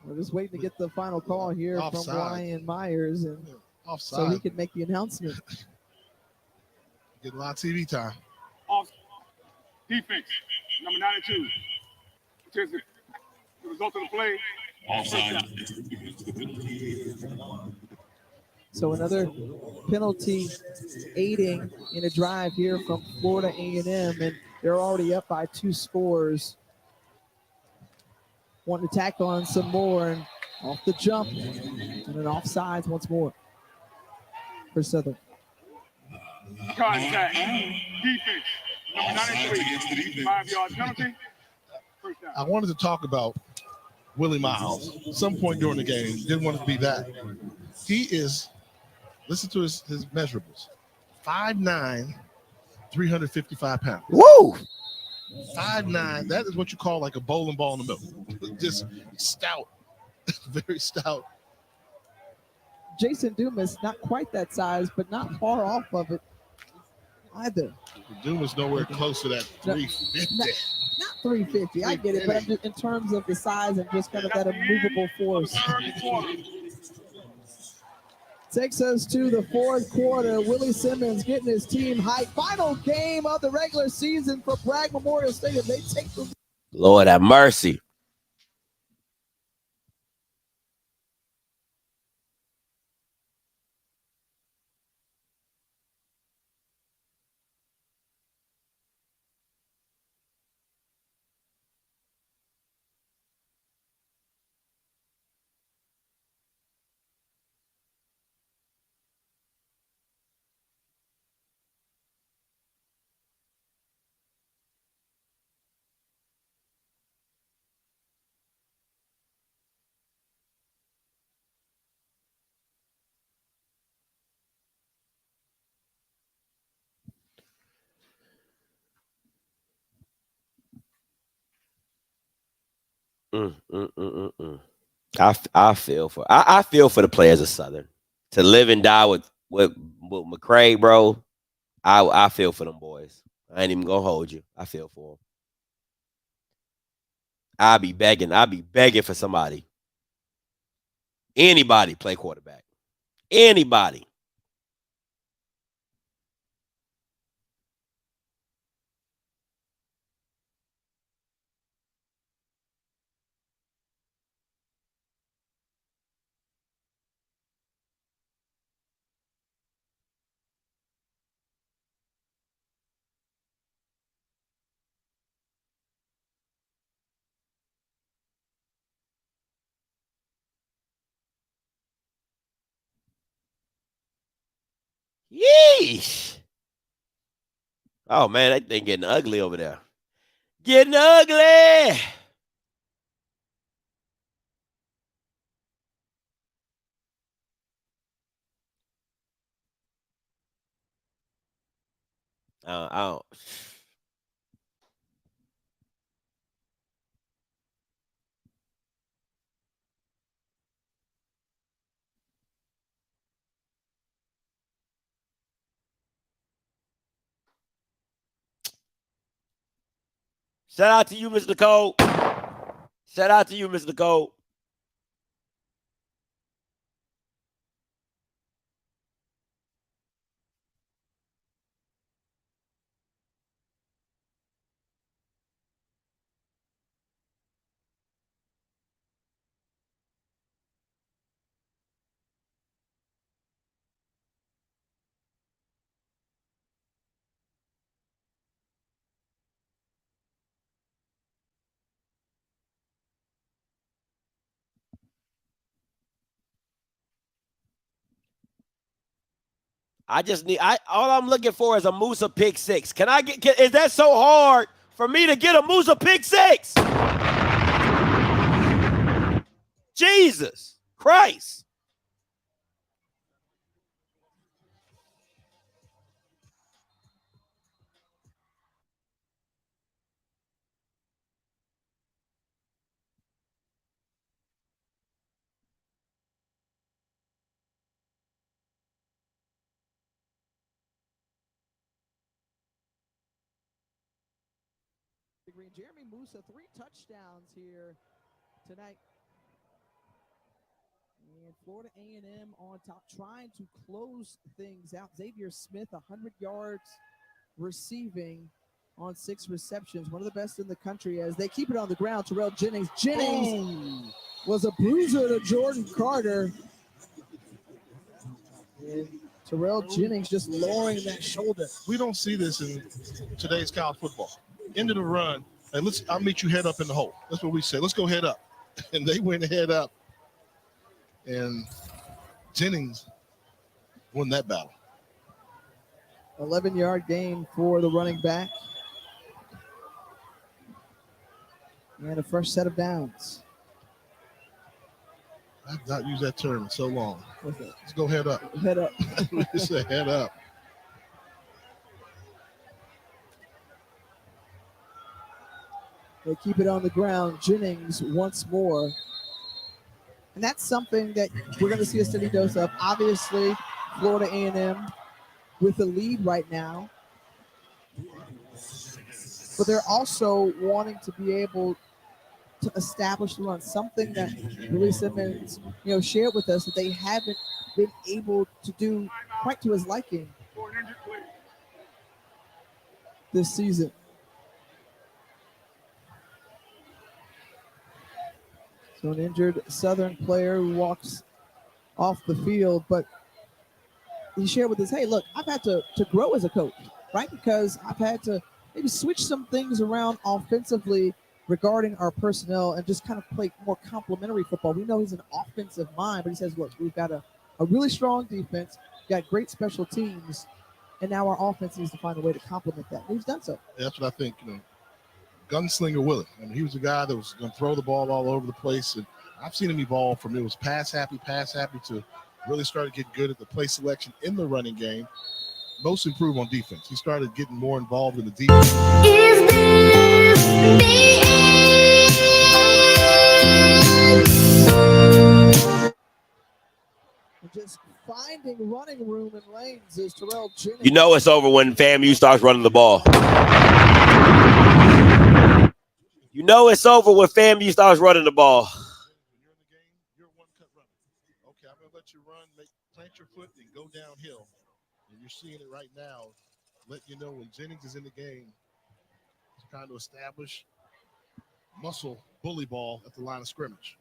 We're just waiting to get the final call here Offside. from Ryan Myers, and Offside. so he can make the announcement. Get a lot of TV time. Off defense, number 92. Which is the result of the play. So another penalty aiding in a drive here from Florida A&M, and they're already up by 2 scores. Wanting to tack on some more, and off the jump and an offsides once more for Southern. Contact. Defense, number 93. 5-yard penalty. First down. I wanted to talk about Willie Miles at some point during the game. Didn't want it to be that. He is, listen to his measurables, 5'9", 355 pounds. Woo! 5'9", that is what you call like a bowling ball in the middle. Just stout, very stout. Jason Dumas, not quite that size, but not far off of it either. Dumas nowhere close to that 350. Not 350, I get it, but I'm just, in terms of the size and just kind of that immovable force. Takes us to the fourth quarter. Willie Simmons getting his team hyped. Final game of the regular season for Bragg Memorial Stadium. They take the Lord have mercy. I feel for the players of Southern to live and die with McCray, bro. I feel for them boys. I ain't even gonna hold you. I feel for them. I'll be begging for somebody. Anybody play quarterback. Anybody. Yeesh. Oh, man, that thing getting ugly over there. Getting ugly. I don't. Shout out to you, Mr. Cole. Shout out to you, Mr. Cole. All I'm looking for is a Musa pick six. Is that so hard for me to get a Musa pick six? Jesus Christ. three. And Jeremy Musa, 3 touchdowns here tonight. And Florida A&M on top, trying to close things out. Xavier Smith, 100 yards receiving on 6 receptions. One of the best in the country as they keep it on the ground. Terrell Jennings. Jennings was a bruiser to Jordan Carter. And Terrell Jennings just lowering that shoulder. We don't see this in today's college football. End of the run, and I'll meet you head up in the hole. That's what we say. Let's go head up. And they went head up. And Jennings won that battle. 11-yard gain for the running back. And a fresh set of downs. I've not used that term in so long. Let's go head up. Head up. Let's say head up. They keep it on the ground. Jennings once more. And that's something that we're going to see a steady dose of. Obviously, Florida A&M with the lead right now. But they're also wanting to be able to establish the run, something that Willie Simmons, shared with us that they haven't been able to do quite to his liking this season. So an injured Southern player who walks off the field, but he shared with us, hey, look, I've had to grow as a coach, right? Because I've had to maybe switch some things around offensively regarding our personnel and just kind of play more complementary football. We know he's an offensive mind, but he says, look, we've got a really strong defense, got great special teams, and now our offense needs to find a way to complement that. And he's done so. That's what I think, Gunslinger Willie. I mean, he was a guy that was going to throw the ball all over the place, and I've seen him evolve from it was pass happy to really started to get good at the play selection in the running game. Most improved on defense. He started getting more involved in the defense. Just finding running room and lanes is Terrell Jennings. You know it's over when FAMU starts running the ball. You know it's over when FAMU starts running the ball. You're in the game, you're a one-cut runner. Okay, I'm going to let you run, plant your foot, and go downhill. And you're seeing it right now. Let you know when Jennings is in the game, he's trying to establish muscle bully ball at the line of scrimmage.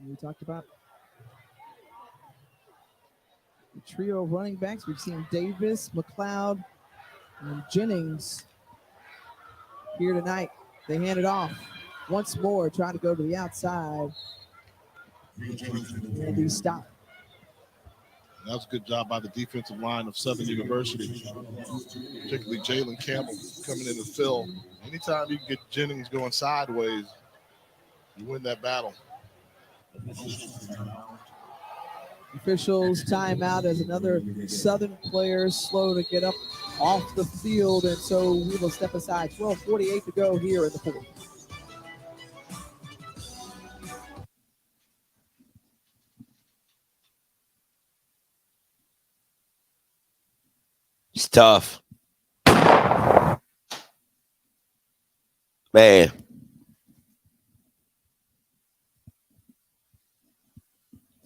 We talked about the trio of running backs. We've seen Davis, McLeod, and Jennings here tonight. They hand it off once more, trying to go to the outside. And he stopped. That was a good job by the defensive line of Southern University, particularly Jalen Campbell coming in to fill. Anytime you can get Jennings going sideways, you win that battle. Officials timeout as another Southern player slow to get up off the field, and so we will step aside. 12:48 to go here in the fourth. It's tough. Man.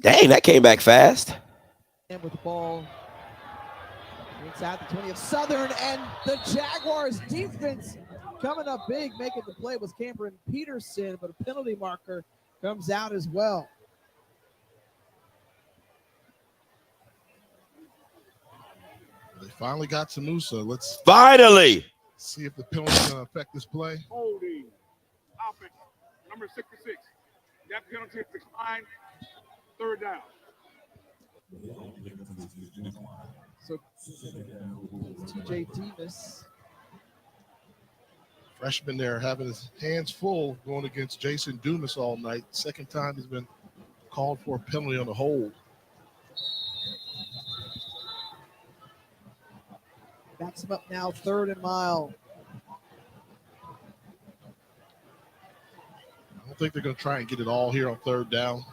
Dang, that came back fast. And with the ball inside the 20 of Southern, and the Jaguars defense coming up big, making the play was Cameron Peterson, but a penalty marker comes out as well. They finally got to Musa. Let's finally see if the penalty is going to affect this play. Holding. Offense, number 66. That penalty is declined. Third down. So TJ Davis, Freshman there having his hands full going against Jason Dumas all night. Second time he's been called for a penalty on the hold. backs him up now, 3rd and mile. I don't think they're going to try and get it all here on 3rd down.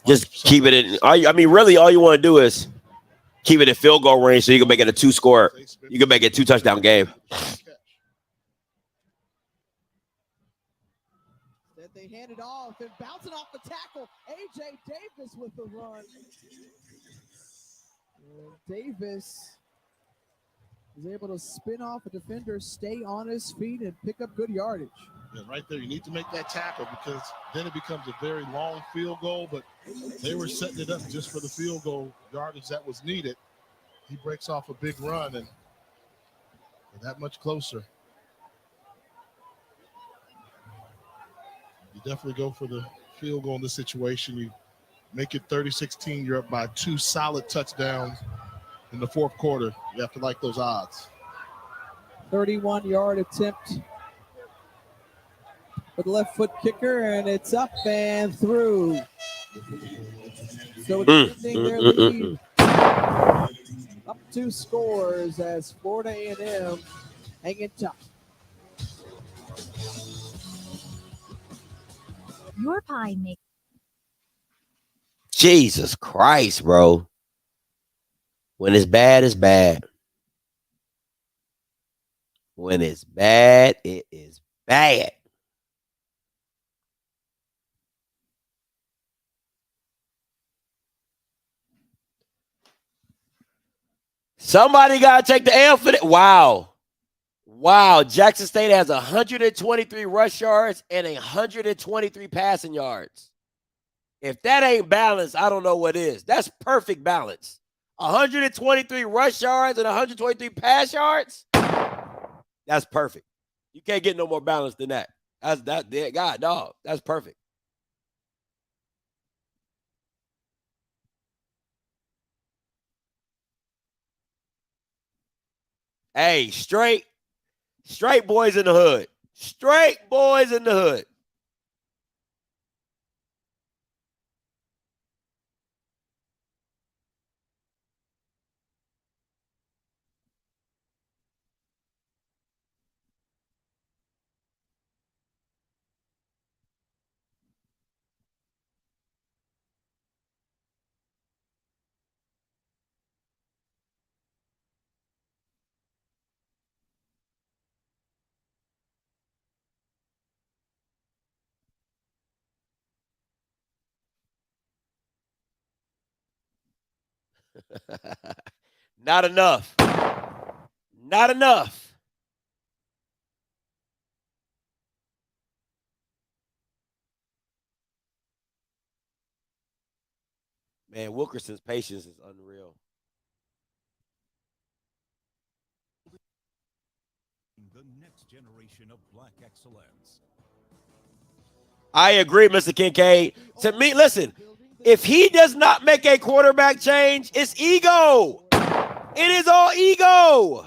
Just keep it in. I mean, really, all you want to do is keep it in field goal range so you can make it a 2-score. You can make it a 2-touchdown game. That they hand it off and bouncing off the tackle. A.J. Davis with the run. And Davis is able to spin off a defender, stay on his feet, and pick up good yardage. Yeah, right there, you need to make that tackle because then it becomes a very long field goal, but they were setting it up just for the field goal yardage that was needed. He breaks off a big run and that much closer. You definitely go for the field goal in this situation. You make it 30-16. You're up by 2 solid touchdowns in the fourth quarter. You have to like those odds. 31-yard attempt for the left foot kicker, and it's up and through. So extending their lead up 2 scores as Florida A&M hanging tough. Your pie makes. Jesus Christ, bro. When it's bad, it's bad. When it's bad, it is bad. Somebody got to take the L for that. Wow. Wow. Jackson State has 123 rush yards and 123 passing yards. If that ain't balance, I don't know what is. That's perfect balance. 123 rush yards and 123 pass yards. That's perfect. You can't get no more balance than that. God, dog. That's perfect. Hey, straight boys in the hood. Straight boys in the hood. Not enough. Not enough. Man, Wilkerson's patience is unreal. The next generation of black excellence. I agree, Mr. Kincaid. To me, listen, if he does not make a quarterback change, it's ego. It is all ego.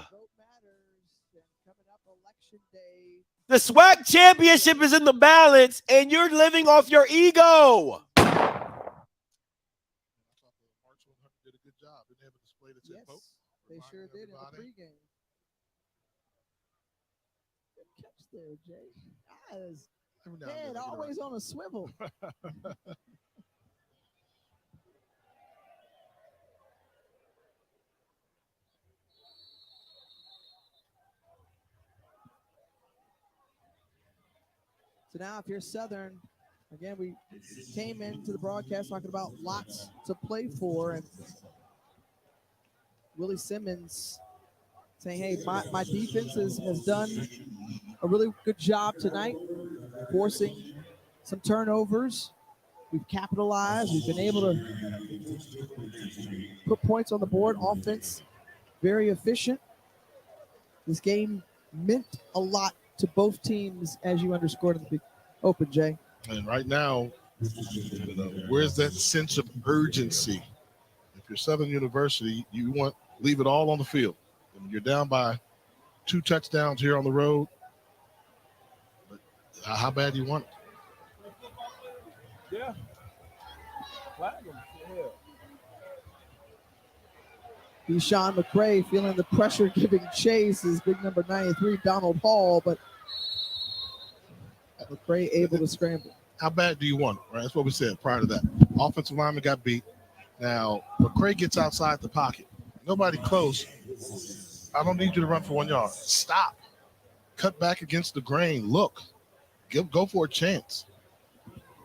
The SWAC championship is in the balance, and you're living off your ego. They sure did in the pregame. Good catch there, Jay. His head always on a swivel. So now if you're Southern, again, we came into the broadcast talking about lots to play for, and Willie Simmons saying, hey, my defense has done a really good job tonight, forcing some turnovers. We've capitalized. We've been able to put points on the board. Offense, very efficient. This game meant a lot to both teams, as you underscored in the open, Jay. And right now, where's that sense of urgency? If you're Southern University, you want leave it all on the field. And you're down by 2 touchdowns here on the road. But how bad do you want it? Yeah. Flag him. Yeah. Deshaun McCray feeling the pressure, giving chase is big number 93, Donald Hall, but McCray able to scramble. How bad do you want it? Right, that's what we said prior to that. Offensive lineman got beat. Now, McCray gets outside the pocket. Nobody close. I don't need you to run for 1 yard. Stop. Cut back against the grain. Look. Go for a chance.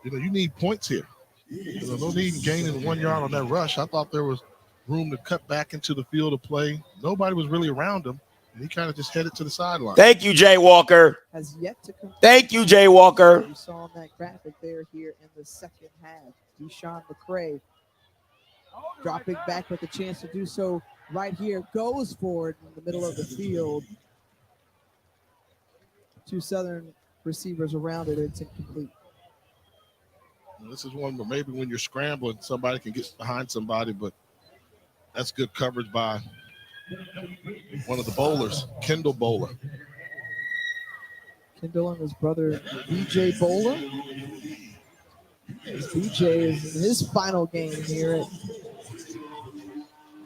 You need points here. No need in gaining 1 yard on that rush. I thought there was room to cut back into the field of play. Nobody was really around him, and he kind of just headed to the sideline. Thank you, Jay Walker. Has yet to come. Thank you, Jay Walker. You saw on that graphic there here in the second half. Deshaun McCray dropping back with a chance to do so right here. Goes for it in the middle of the field. Two Southern receivers around it. It's incomplete. This is one where maybe when you're scrambling, somebody can get behind somebody, but that's good coverage by one of the bowlers, Kendall Bowler. Kendall and his brother, BJ Bowler. BJ is in his final game here at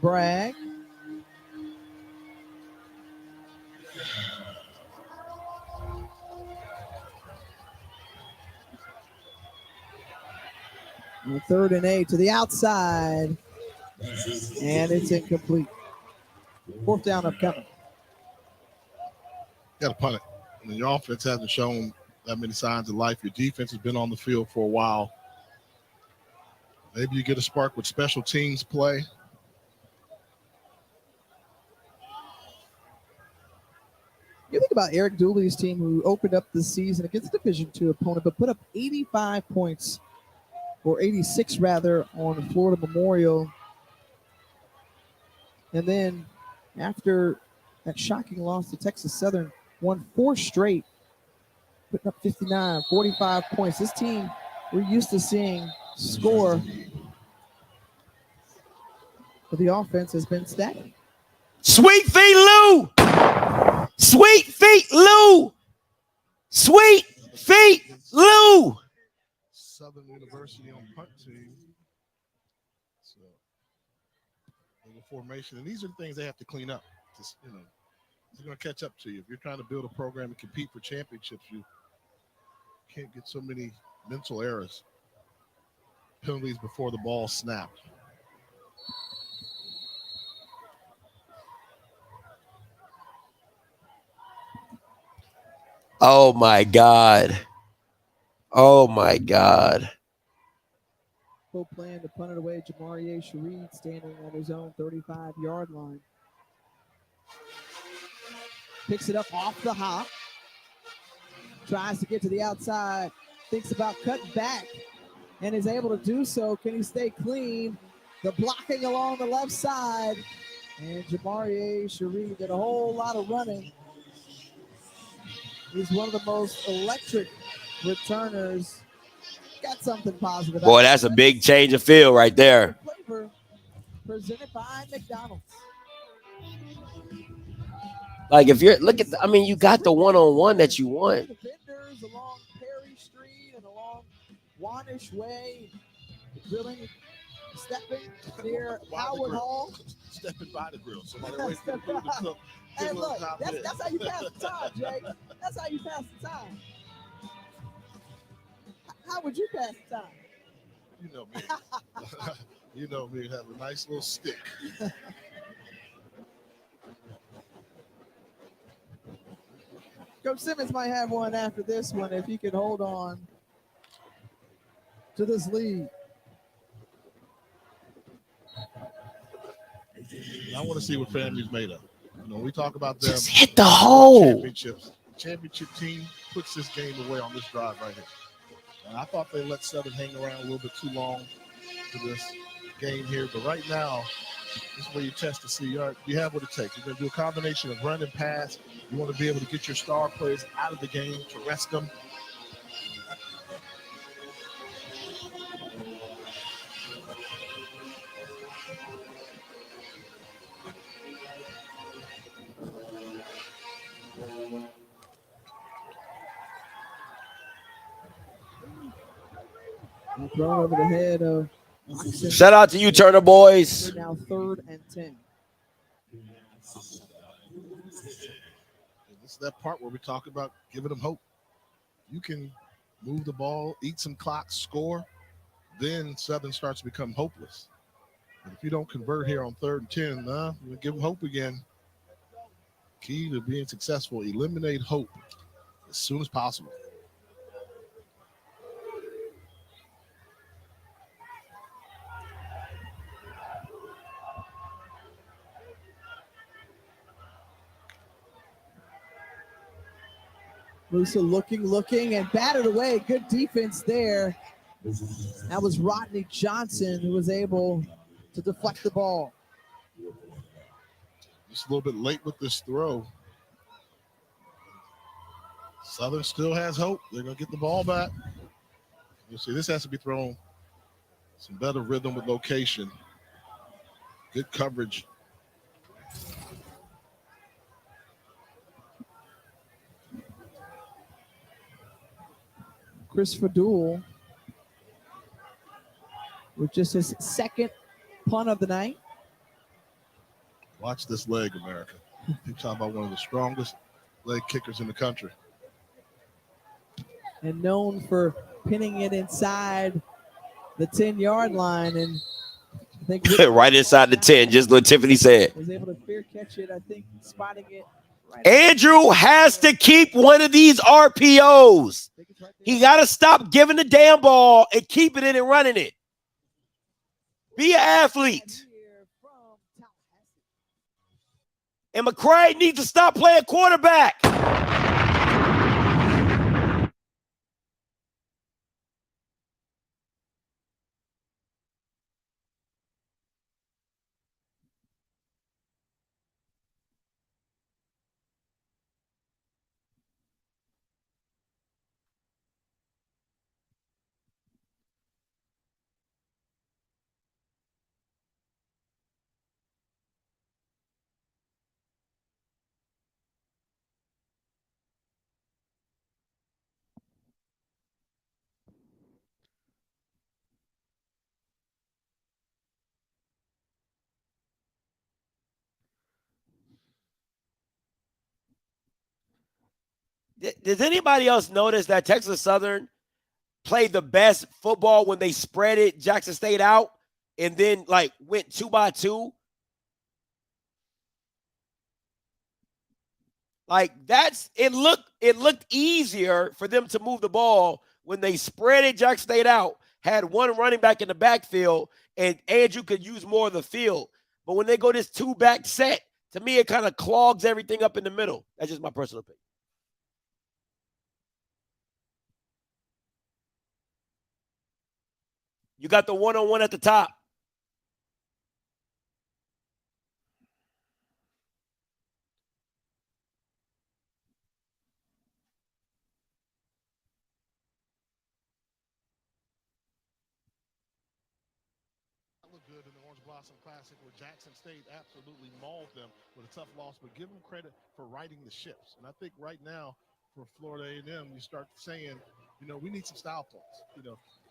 Bragg. And 3rd and 8 to the outside. And it's incomplete. 4th down upcoming. Got to punt it. I mean, your offense hasn't shown that many signs of life. Your defense has been on the field for a while. Maybe you get a spark with special teams play. You think about Eric Dooley's team, who opened up the season against a Division II opponent, but put up 85 points, or 86 rather, on Florida Memorial. And then after that shocking loss to Texas Southern, won 4 straight, putting up 59, 45 points. This team, we're used to seeing score, but the offense has been stagnant. Sweet feet, Lou. Sweet feet, Lou. Sweet feet, Lou. Southern University on punt team. So, the formation, and these are the things they have to clean up. Just, they're going to catch up to you. If you're trying to build a program and compete for championships, you can't get so many mental errors. Penalties before the ball snapped. Oh, my God. Oh, my God. Full plan to punt it away. Jamarie Shareed standing on his own 35-yard line. Picks it up off the hop. Tries to get to the outside. Thinks about cutting back and is able to do so. Can he stay clean? The blocking along the left side. And Jamarie Shareed did a whole lot of running. He's one of the most electric returners. Got something positive. Boy, that's a big change of feel right there. Flavor presented by McDonough. Like, if you're, look at, you got the one-on-one that you want. The vendors along Perry Street and along Wanish Way, grilling, stepping near Howard Hall. Stepping by the grill. Somebody waiting for the food to cook. Hey, look, that's how you pass the time, Jay. That's how you pass the time. How would you pass the time? You know me. You know me. Have a nice little stick. Coach Simmons might have one after this one if he can hold on to this lead. I want to see what FAMU's made of. When we talk about them, just hit the hole. Championships. The championship team puts this game away on this drive right here. And I thought they let Southern hang around a little bit too long for this game here. But right now, this is where you test to see you have what it takes. You're going to do a combination of run and pass. You want to be able to get your star players out of the game to rest them. Thrown over the head of. Shout out to you, Turner boys. We're now 3rd and 10. This is that part where we talk about giving them hope. You can move the ball, eat some clock, score, then Southern starts to become hopeless. And if you don't convert here on 3rd and 10, we'll give them hope again. Key to being successful, eliminate hope as soon as possible. Musa looking, and batted away. Good defense there. That was Rodney Johnson who was able to deflect the ball. Just a little bit late with this throw. Southern still has hope. They're going to get the ball back. You'll see this has to be thrown some better rhythm with location. Good coverage. Christopher Duell with just his 2nd punt of the night. Watch this leg, America. You're talking about one of the strongest leg kickers in the country. And known for pinning it inside the 10-yard line. And I think right inside the 10, just what Tiffany said. Was able to clear catch it, I think, spotting it. Right Andrew has to keep one of these RPOs. He got to stop giving the damn ball and keeping it and running it. Be an athlete. And McCray needs to stop playing quarterback. Does anybody else notice that Texas Southern played the best football when they spread it Jackson State out and then like went 2-by-2? Like it looked easier for them to move the ball when they spread it Jackson State out, had one running back in the backfield, and Andrew could use more of the field. But when they go this 2-back set, to me it kind of clogs everything up in the middle. That's just my personal opinion. You got the one-on-one at the top. Looked good in the Orange Blossom Classic where Jackson State absolutely mauled them with a tough loss, but give them credit for righting the ships. And I think right now for Florida A&M, you start saying, we need some style points.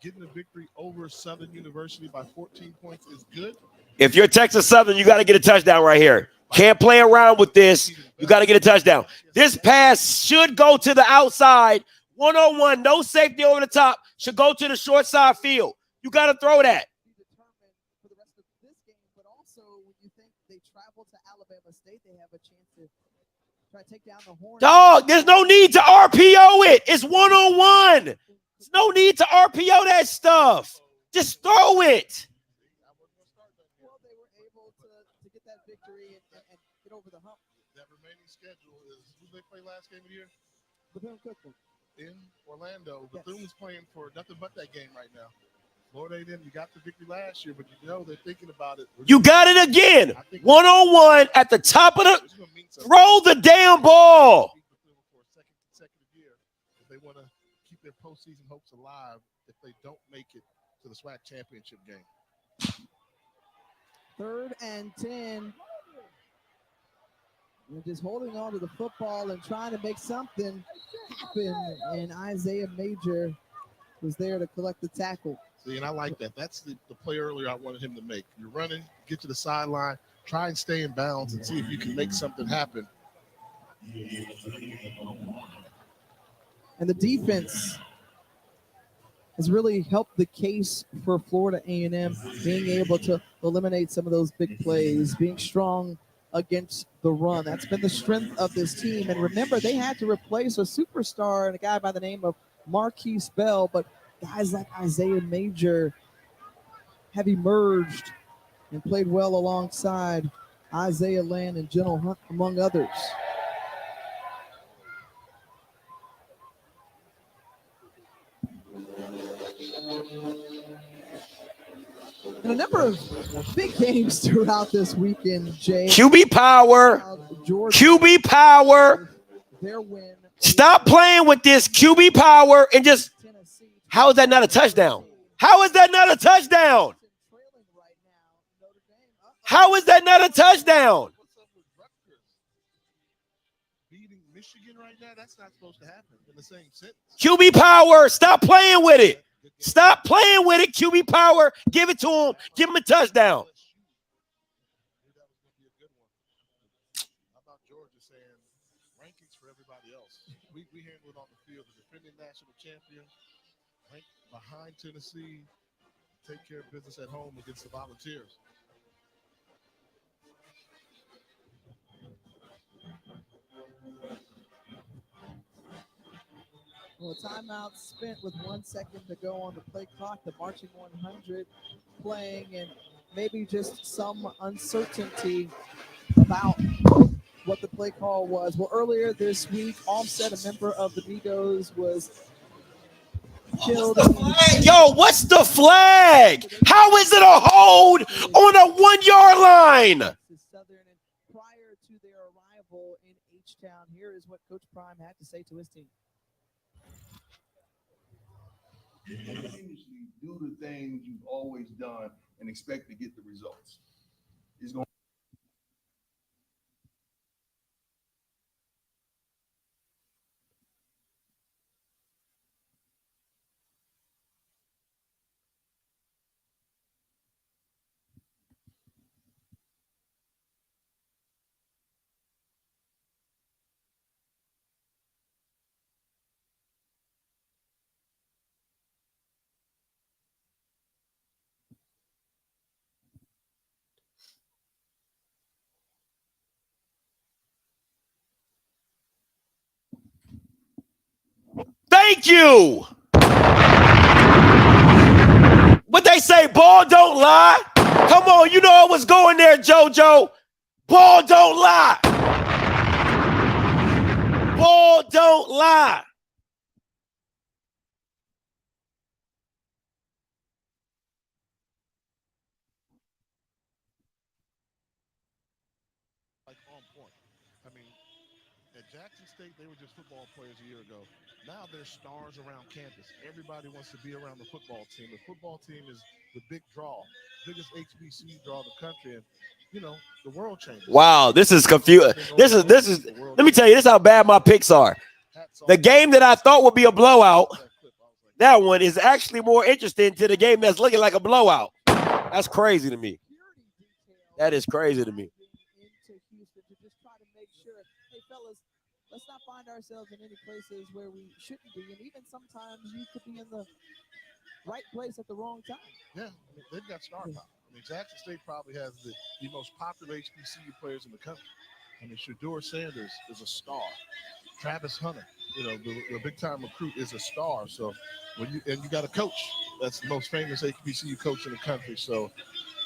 Getting a victory over Southern University by 14 points is good. If you're Texas Southern, you got to get a touchdown right here. Can't play around with this. You got to get a touchdown. This pass should go to the outside. One-on-one, no safety over the top. Should go to the short side field. You got to throw that. For the rest of this game, but also when you think they travel to Alabama State, they have a chance to try to take down the horn. Dog, there's no need to RPO it. It's one-on-one. There's no need to RPO that stuff. Just throw it. Well, they were able to get that victory and get over the hump. That remaining schedule is who they play last game of the year? Bethune-Cookman. In Orlando. Bethune is playing for nothing but that game right now. Florida A&M, you got the victory last year, but they're thinking about it. You got it again. One-on-one at the top of the – throw the damn ball. For a second consecutive year, if they want to keep their postseason hopes alive, if they don't make it to the SWAC championship game. 3rd and 10. And just holding on to the football and trying to make something happen. And Isaiah Major was there to collect the tackle. See, and I like that. That's the play earlier I wanted him to make. You're running, get to the sideline, try and stay in bounds and see if you can make something happen. And the defense has really helped the case for Florida A&M being able to eliminate some of those big plays, being strong against the run. That's been the strength of this team. And remember, they had to replace a superstar and a guy by the name of Marquise Bell, but guys like Isaiah Major have emerged and played well alongside Isaiah Land and General Hunt, among others. And a number of big games throughout this weekend, Jay. QB power. QB power. Their win. Stop playing with this QB power and just, how is that not a touchdown? How is that not a touchdown? How is that not a touchdown? Beating Michigan right now, that's not supposed to happen in the same sentence. QB power. Stop playing with it. Stop playing with it. QB power. Give it to him. Give him a touchdown. How about Georgia saying rankings for everybody else? We handle it on the field. The defending national champion, ranked behind Tennessee, take care of business at home against the Volunteers. Well, timeout spent with 1 second to go on the play clock. The marching 100 playing, and maybe just some uncertainty about what the play call was. Well, earlier this week, Offset, a member of the Migos, was killed. Yo, what's the flag? How is it a hold on a 1 yard line? Southern, and prior to their arrival in H-Town, here is what Coach Prime had to say to his team. Continuously do the things you've always done and expect to get the results. It's going. Thank you. What they say, ball don't lie. Come on, you know I was going there, JoJo. Ball don't lie. Ball don't lie. Like on point. I mean, at Jackson State, they were just football players a year ago. Now they're stars around campus. Everybody wants to be around the football team. The football team is the big draw, biggest HBCU draw in the country, and you know the world changes. Wow, this is confusing. This is. Let me tell you, this is how bad my picks are. The game that I thought would be a blowout, that one is actually more interesting to the game that's looking like a blowout. That's crazy to me. That is crazy to me. Let's not find ourselves in any places where we shouldn't be. And even sometimes you could be in the right place at the wrong time. Yeah, I mean, they've got star power. I mean, Jackson State probably has the most popular HBCU players in the country. I mean, Shedeur Sanders is a star. Travis Hunter, you know, the big-time recruit, is a star. So you got a coach that's the most famous HBCU coach in the country. So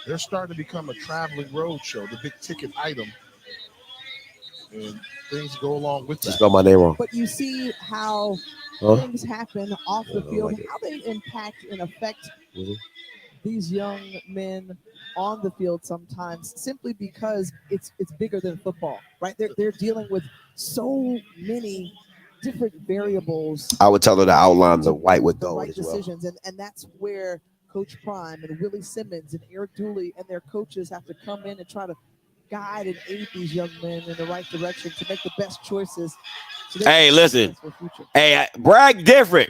they're starting to become a traveling road show, the big-ticket item. And things go along with that. Spell my name wrong. But you see how things happen off the field, how they impact and affect these young men on the field sometimes, simply because it's bigger than football, right? They're dealing with so many different variables. I would tell her to outline the white with gold Right as well. decisions, and that's where Coach Prime and Willie Simmons and Eric Dooley and their coaches have to come in and try to guide and aid these young men in the right direction to make the best choices. Hey, listen. Hey, brag different.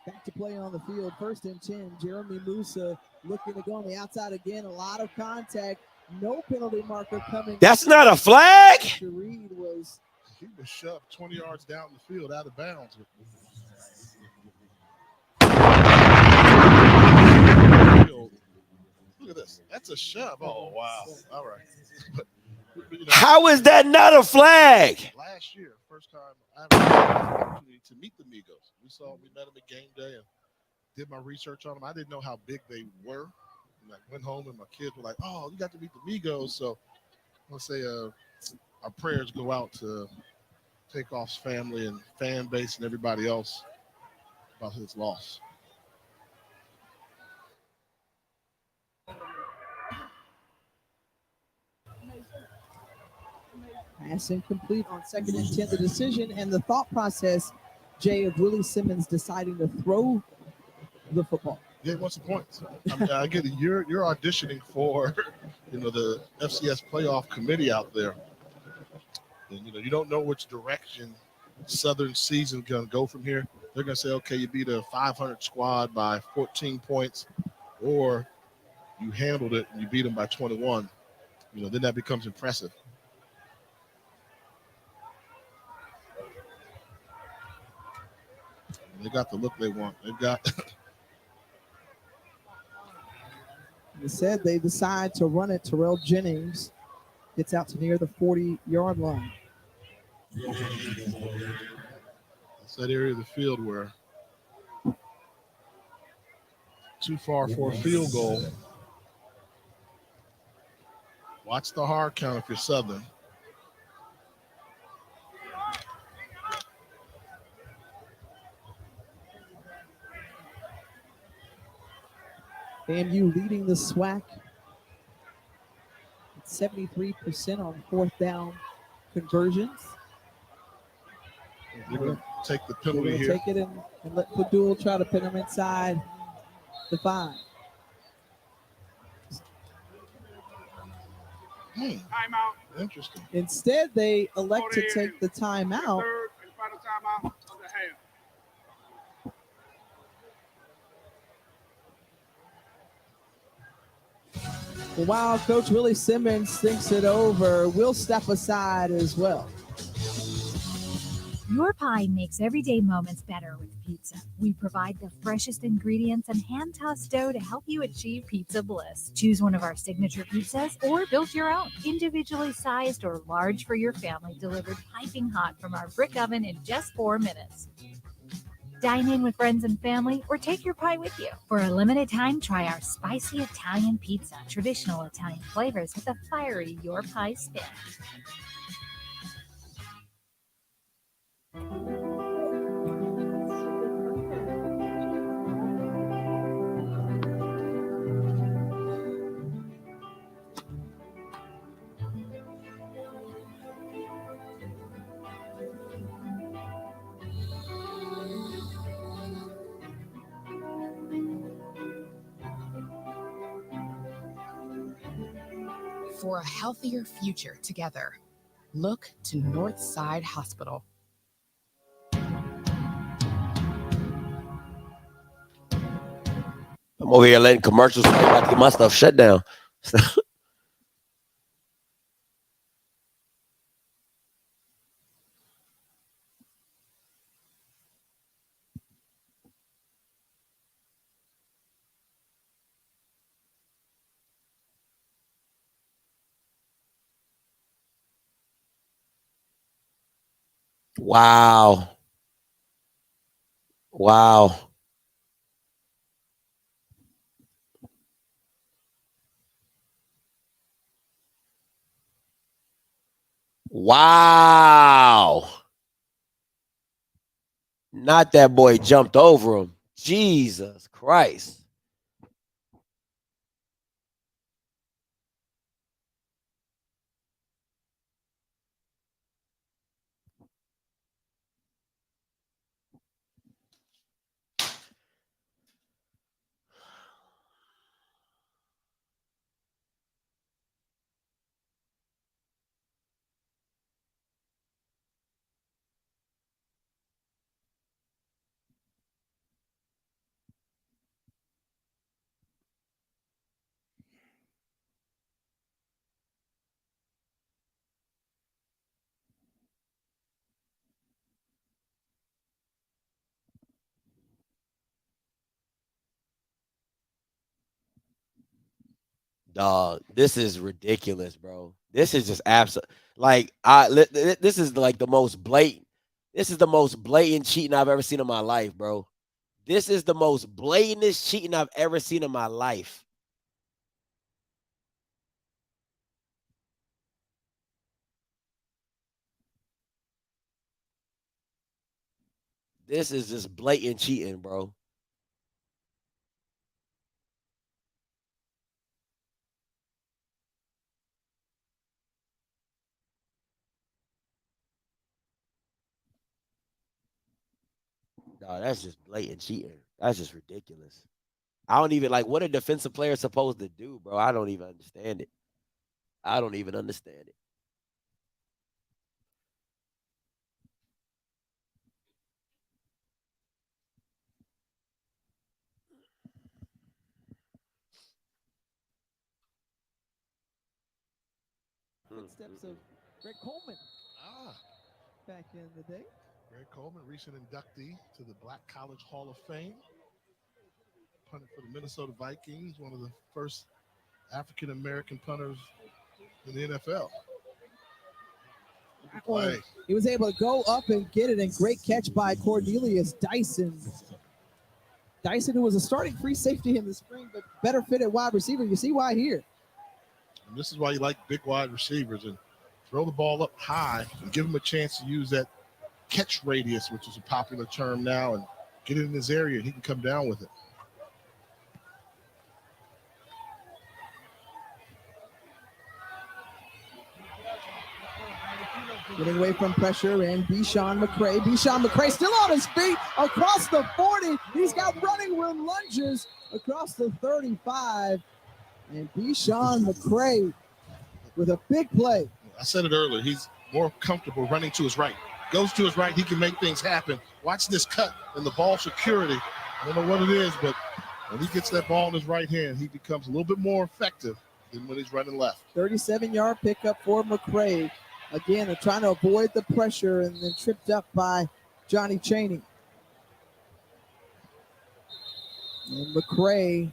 Back to play on the field. 1st and 10. Jeremy Musa looking to go on the outside again. A lot of contact. No penalty marker coming. That's not a flag. Reed was He was shoved 20 yards down the field out of bounds. Look at this. That's a shove. Oh, wow. All right. But, how is that not a flag? Last year, first time I had an opportunity to meet the Migos. We met them at game day and did my research on them. I didn't know how big they were. And I went home and my kids were like, "Oh, you got to meet the Migos." So I want to say our prayers go out to Takeoff's family and fan base and everybody else about his loss. Pass incomplete on 2nd and 10. The decision and the thought process, Jay, of Willie Simmons deciding to throw the football. Yeah, what's the point? I mean, I get it. You're auditioning for, the FCS playoff committee out there, and you don't know which direction Southern season going to go from here. They're going to say, okay, you beat a 500 squad by 14 points, or you handled it and you beat them by 21. Then that becomes impressive. They got the look they want. They've got. Instead, they decide to run it. Terrell Jennings gets out to near the 40-yard line. It's that area of the field where too far for a field goal. Watch the hard count if you're Southern. FAMU leading the SWAC at 73% on 4th down conversions. They're going to take the penalty here. Take it and let Padul try to pin him inside the 5. Timeout. Interesting. Instead, they elect to take the timeout. Third and final timeout of the half. While Coach Willie Simmons thinks it over, we'll step aside as well. Your pie makes everyday moments better with pizza. We provide the freshest ingredients and hand-tossed dough to help you achieve pizza bliss. Choose one of our signature pizzas or build your own. Individually sized or large for your family, delivered piping hot from our brick oven in just 4 minutes. Dine in with friends and family or take your pie with you. For a limited time, try our spicy Italian pizza, traditional Italian flavors with a fiery your pie spin. For a healthier future together, look to Northside Hospital. I'm over here letting commercials play about to get my stuff shut down. Wow. Wow. Wow. Not that boy jumped over him. Jesus Christ. Dog, this is ridiculous, bro. This is just absolute. Like this is like the most blatant. This is the most blatant cheating I've ever seen in my life, bro. This is the most blatantest cheating I've ever seen in my life. This is just blatant cheating, bro. No, that's just blatant cheating. That's just ridiculous. I don't even like what a defensive player is supposed to do, bro. I don't even understand it. I don't even understand it. Footsteps of Greg Coleman back in the day. Greg Coleman, recent inductee to the Black College Hall of Fame. Punted for the Minnesota Vikings, one of the first African-American punters in the NFL. Well, he was able to go up and get it, and great catch by Cornelius Dyson. Dyson, who was a starting free safety in the spring, but better fit at wide receiver. You see why here. And this is why you like big wide receivers and throw the ball up high and give him a chance to use that catch radius, which is a popular term now, and get it in his area, and he can come down with it. Getting away from pressure, and Bichon McCray. Bichon McCray still on his feet across the 40. He's got running room lunges across the 35. And Bichon McCray with a big play. I said it earlier. He's more comfortable running to his right. Goes to his right. He can make things happen. Watch this cut and the ball security. I don't know what it is, but when he gets that ball in his right hand, he becomes a little bit more effective than when he's running left. 37-yard pickup for McCray. Again, trying to avoid the pressure and then tripped up by Johnny Chaney. And McCray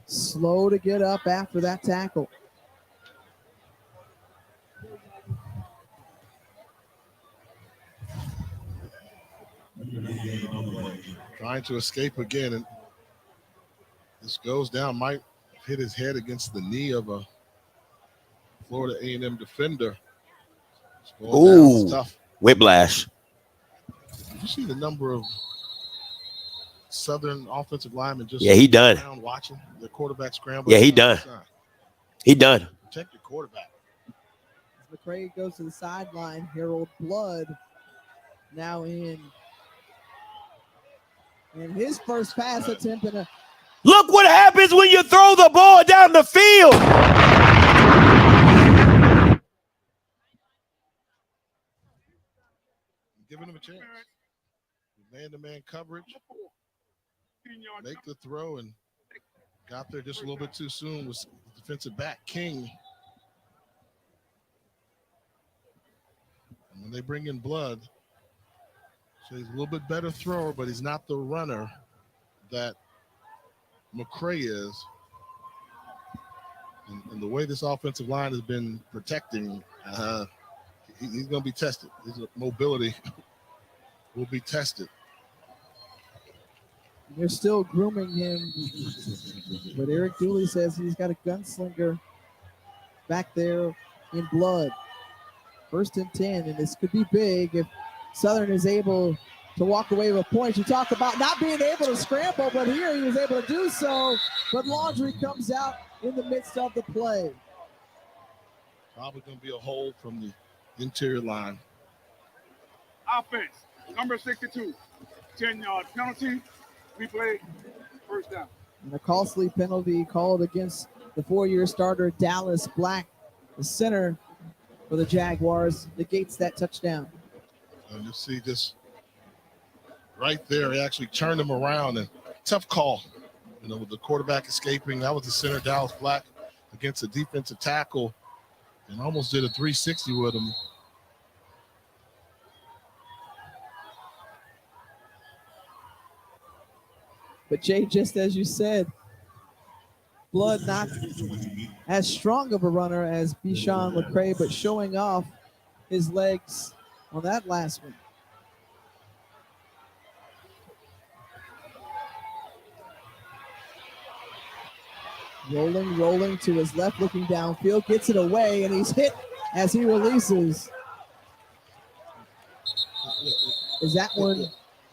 slow to get up after that tackle. Trying to escape again, and this goes down, might hit his head against the knee of a Florida A&M defender. Ooh, whiplash. Did you see the number of Southern offensive linemen just he done around watching the quarterback scramble? Yeah, he done. He done. Protect your quarterback. As McCray goes to the sideline, Harold Blood now in. And his first pass attempt in a. Look what happens when you throw the ball down the field. Giving him a chance. Man-to-man coverage. Make the throw and got there just a little bit too soon with defensive back King. And when they bring in Blood, so he's a little bit better thrower, but he's not the runner that McCray is. And the way this offensive line has been protecting, he's going to be tested. His mobility will be tested. They're still grooming him, but Eric Dooley says he's got a gunslinger back there in Blood. 1st and 10, and this could be big if Southern is able to walk away with points. You talk about not being able to scramble, but here he was able to do so, but Laundry comes out in the midst of the play. Probably going to be a hold from the interior line. Offense, number 62, 10-yard penalty. Replay, first down. And a costly penalty called against the 4-year starter Dallas Black, the center for the Jaguars, negates that touchdown. And you see this right there. He actually turned him around, and tough call. You know, with the quarterback escaping. That was the center, Dallas Black, against a defensive tackle, and almost did a 360 with him. But Jay, just as you said, Blood not as strong of a runner as Bichon Lecrae, but showing off his legs on that last one. Rolling to his left, looking downfield, gets it away, and he's hit as he releases. Is that one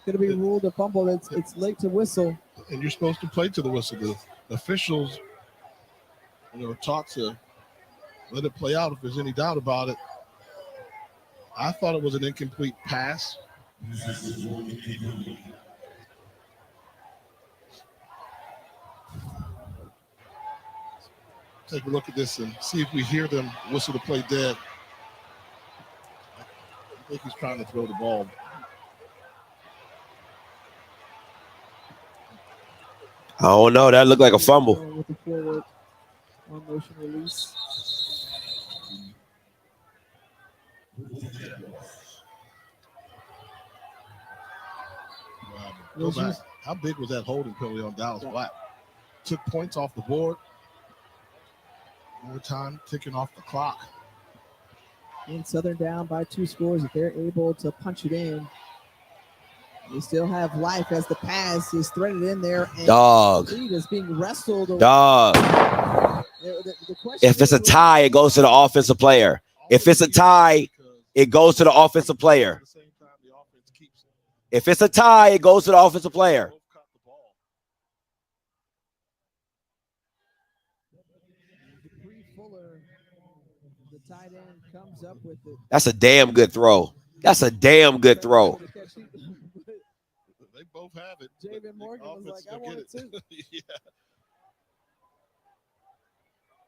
going to be ruled a fumble? It's late to whistle. And you're supposed to play to the whistle. The officials, are taught to let it play out if there's any doubt about it. I thought it was an incomplete pass. Take a look at this and see if we hear them whistle the play dead. I think he's trying to throw the ball. I don't know. That looked like a fumble. With the forward on motion release. Go back. How big was that holding penalty on Dallas Black? Took points off the board. More time ticking off the clock. And Southern down by 2 scores. If they're able to punch it in, they still have life as the pass is threaded in there. And Dog. the lead is being wrestled. Dog. If it's a tie, it goes to the offensive player. If it's a tie, it goes to the offensive player. If it's a tie, it goes to the offensive player. The tight end comes up with it. That's a damn good throw. That's a damn good throw. They both have it. Javen Morgan was like, I want it too. Yeah.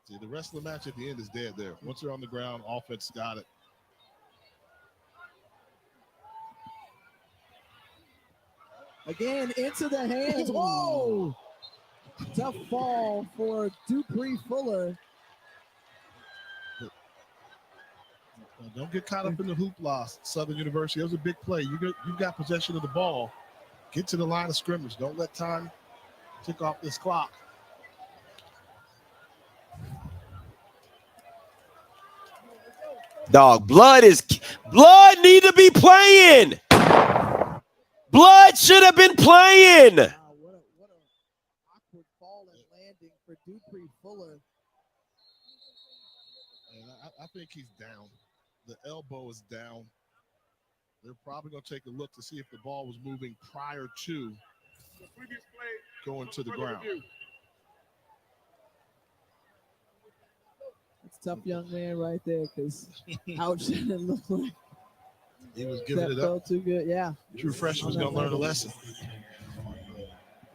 See, the rest of the match at the end is dead there. Once they're on the ground, offense got it. Again, into the hands. Whoa! Tough fall for Dupree Fuller. Don't get caught up in the hoopla, Southern University. That was a big play. You've got possession of the ball. Get to the line of scrimmage. Don't let time tick off this clock. Dog, blood need to be playing. Blood should have been playing. Wow, what an awkward fall and landing for Dupree Fuller. And I think he's down. The elbow is down. They're probably going to take a look to see if the ball was moving prior to going to the ground. It's a tough young man right there because ouch, didn't look like he was giving that it felt up. too good. Yeah. True freshman's going to learn a lesson.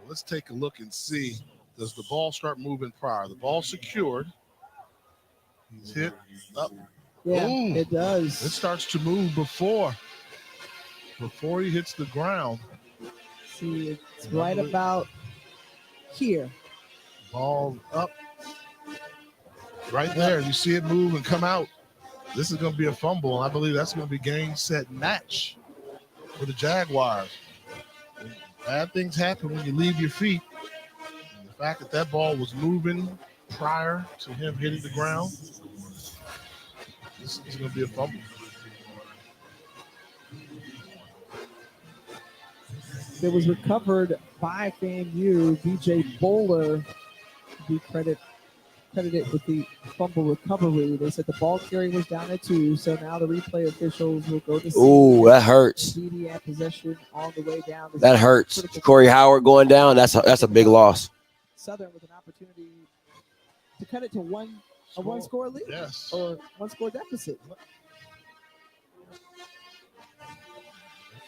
Let's take a look and see, does the ball start moving prior? The ball secured. He's hit up. Yeah, Ooh, it does. It starts to move before he hits the ground. See, it's right about here. Ball up. Right there. You see it move and come out. This is going to be a fumble, and I believe that's going to be game, set, match for the Jaguars. Bad things happen when you leave your feet. And the fact that that ball was moving prior to him hitting the ground, this is going to be a fumble. It was recovered by FAMU. DJ Bowler to be credited with the fumble recovery. They said the ball carry was down at 2, so now the replay officials will go to see. Ooh, that hurts. CD at possession on the way down. That hurts. Corey Howard going down. That's a big loss. Southern with an opportunity to cut it to a one-score lead. Yes. Or one-score deficit. They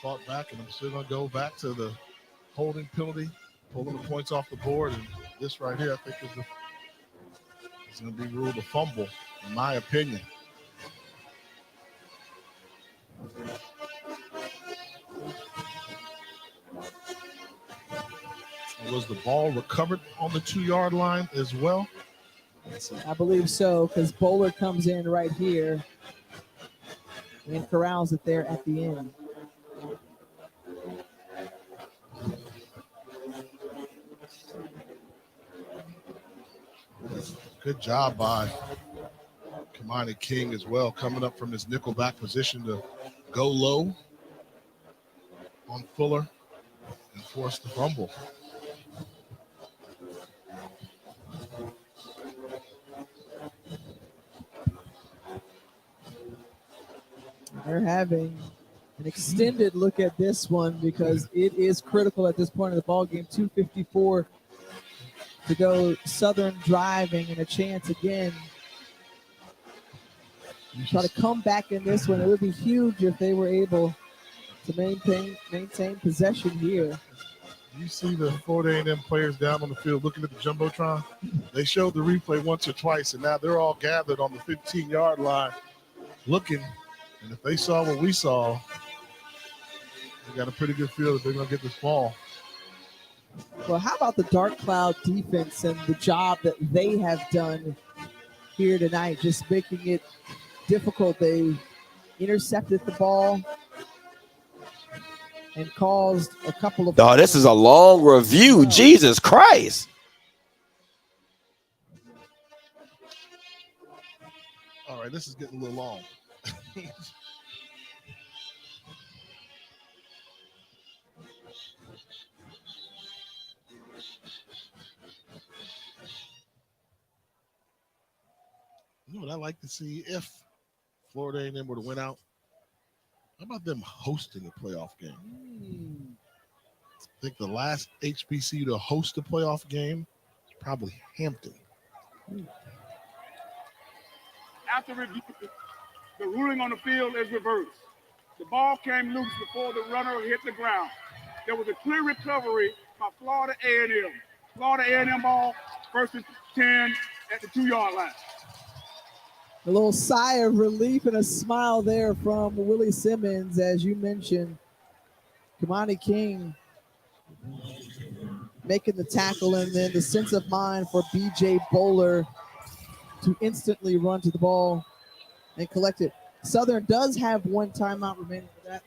fought back, and I'm still going to go back to the holding penalty, pulling the points off the board, and this right here, I think, is going to be ruled a fumble, in my opinion. Was the ball recovered on the 2-yard line as well? I believe so, because Bowler comes in right here and corrals it there at the end. Good job by Kamani King as well, coming up from his nickel back position to go low on Fuller and force the fumble. They're having an extended look at this one because it is critical at this point of the ball game. 2:54 to go. Southern driving and a chance again. Try to come back in this one. It would be huge if they were able to maintain possession here. You see the Florida A&M players down on the field looking at the Jumbotron? They showed the replay once or twice, and now they're all gathered on the 15-yard line looking. And if they saw what we saw, they got a pretty good feel that they're going to get this ball. Well, how about the Dark Cloud defense and the job that they have done here tonight, just making it difficult. They intercepted the ball and caused a couple of... Oh, this is a long review. Jesus Christ. All right, this is getting a little long. You know what I'd like to see if Florida A&M were to win out? How about them hosting a playoff game? I think the last HBCU to host a playoff game is probably Hampton. After review, the ruling on the field is reversed. The ball came loose before the runner hit the ground. There was a clear recovery by Florida A&M. Florida A&M ball, first and 10 at the 2-yard line. A little sigh of relief and a smile there from Willie Simmons, as you mentioned. Kamani King making the tackle, and then the sense of mind for B.J. Bowler to instantly run to the ball and collect it. Southern does have one timeout remaining, but that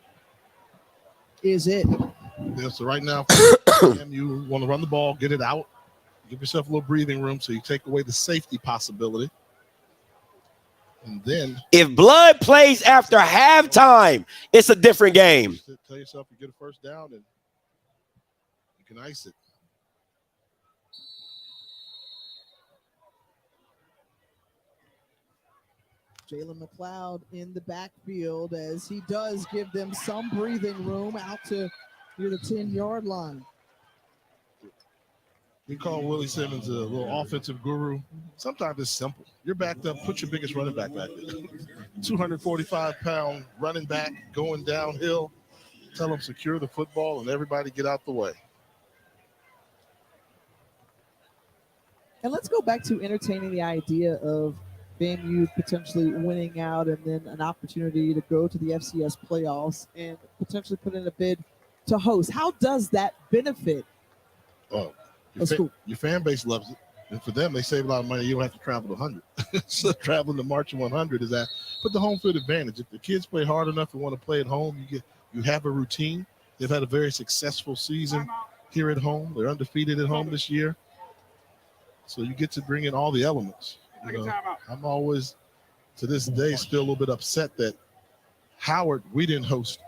is it. Yeah, so right now, you want to run the ball, get it out, give yourself a little breathing room so you take away the safety possibility. And then if blood plays after halftime, it's a different game. Tell yourself you get a first down and you can ice it. Jalen McLeod in the backfield as he does give them some breathing room out to near the 10-yard line. We call Willie Simmons a little offensive guru. Sometimes it's simple. You're backed up, put your biggest running back back there. 245-pound running back going downhill. Tell him secure the football and everybody get out the way. And let's go back to entertaining the idea of FAMU potentially winning out and then an opportunity to go to the FCS playoffs and potentially put in a bid to host. How does that benefit? Oh, your fan base loves it. And for them, they save a lot of money. You don't have to travel to 100. So traveling to March 100 is that. But the home field advantage. If the kids play hard enough and want to play at home, you have a routine. They've had a very successful season here at home. They're undefeated at home this year. So you get to bring in all the elements. You know, I'm always, to this day, still a little bit upset that Howard, we didn't host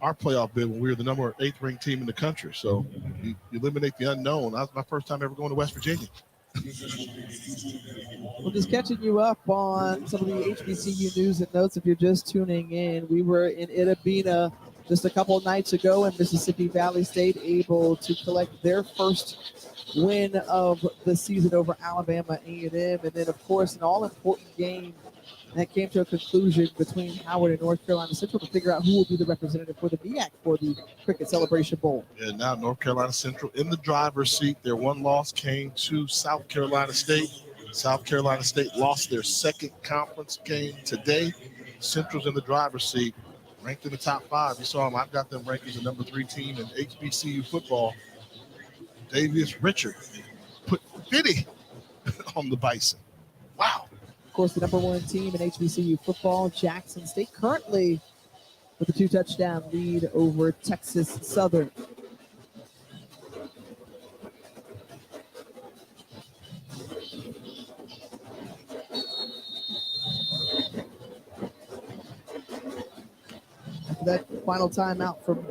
our playoff bid when we were the number 8th ranked team in the country. So you eliminate the unknown. That was my first time ever going to West Virginia. Well, just catching you up on some of the HBCU news and notes if you're just tuning in. We were in Itabena just a couple of nights ago, and Mississippi Valley State able to collect their first win of the season over Alabama A&M. And then, of course, an all-important game that came to a conclusion between Howard and North Carolina Central to figure out who will be the representative for the MEAC for the Cricket Celebration Bowl. And now North Carolina Central in the driver's seat. Their one loss came to South Carolina State. South Carolina State lost their second conference game today. Central's in the driver's seat, ranked in the top 5. You saw them. I've got them ranked as the number 3 team in HBCU football. Davius Richard put 50 on the Bison. Wow. Of course, the number 1 team in HBCU football, Jackson State, currently with a 2-touchdown lead over Texas Southern. that final timeout from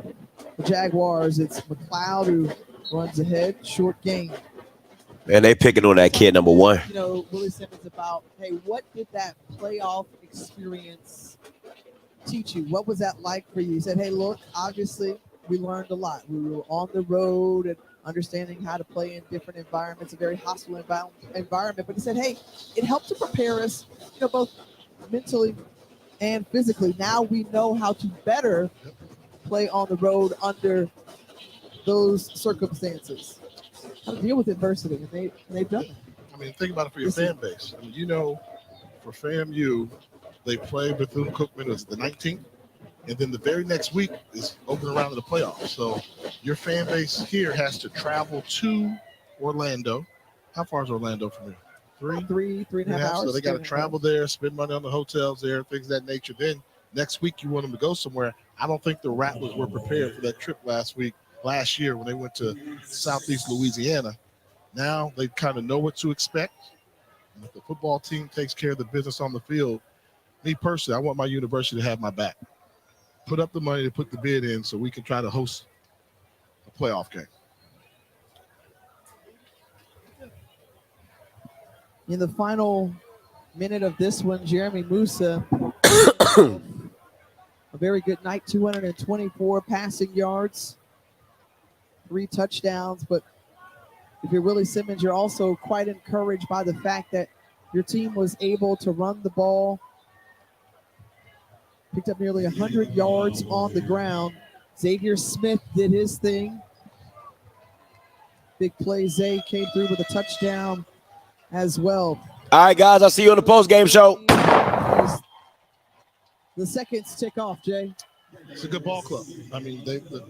the Jaguars. It's McLeod who runs ahead, short gain. Man, they picking on that kid number 1. You know, Willie Simmons about, hey, what did that playoff experience teach you? What was that like for you? He said, hey, look, obviously we learned a lot. We were on the road and understanding how to play in different environments, a very hostile environment. But he said, hey, it helped to prepare us, you know, both mentally and physically. Now we know how to better play on the road under those circumstances. How to deal with adversity, and they've done it. I mean, think about it for your fan base. I mean, you know, for FAMU, they play Bethune-Cookman as the 19th, and then the very next week is open round of the playoffs. So your fan base here has to travel to Orlando. How far is Orlando from here? Three and a half hours. So they got to travel there, spend money on the hotels there, things of that nature. Then next week you want them to go somewhere. I don't think the Rattlers were prepared for that trip last year when they went to Southeast Louisiana. Now they kind of know what to expect. And if the football team takes care of the business on the field, me personally, I want my university to have my back. Put up the money to put the bid in so we can try to host a playoff game. In the final minute of this one, Jeremy Musa, a very good night, 224 passing yards, 3 touchdowns. But if you're Willie Simmons, you're also quite encouraged by the fact that your team was able to run the ball, picked up nearly 100 yards on the ground. Xavier Smith did his thing. Big play. Zay came through with a touchdown as well. All right, guys, I'll see you on the post-game show. The seconds tick off, Jay. It's a good ball club. I mean,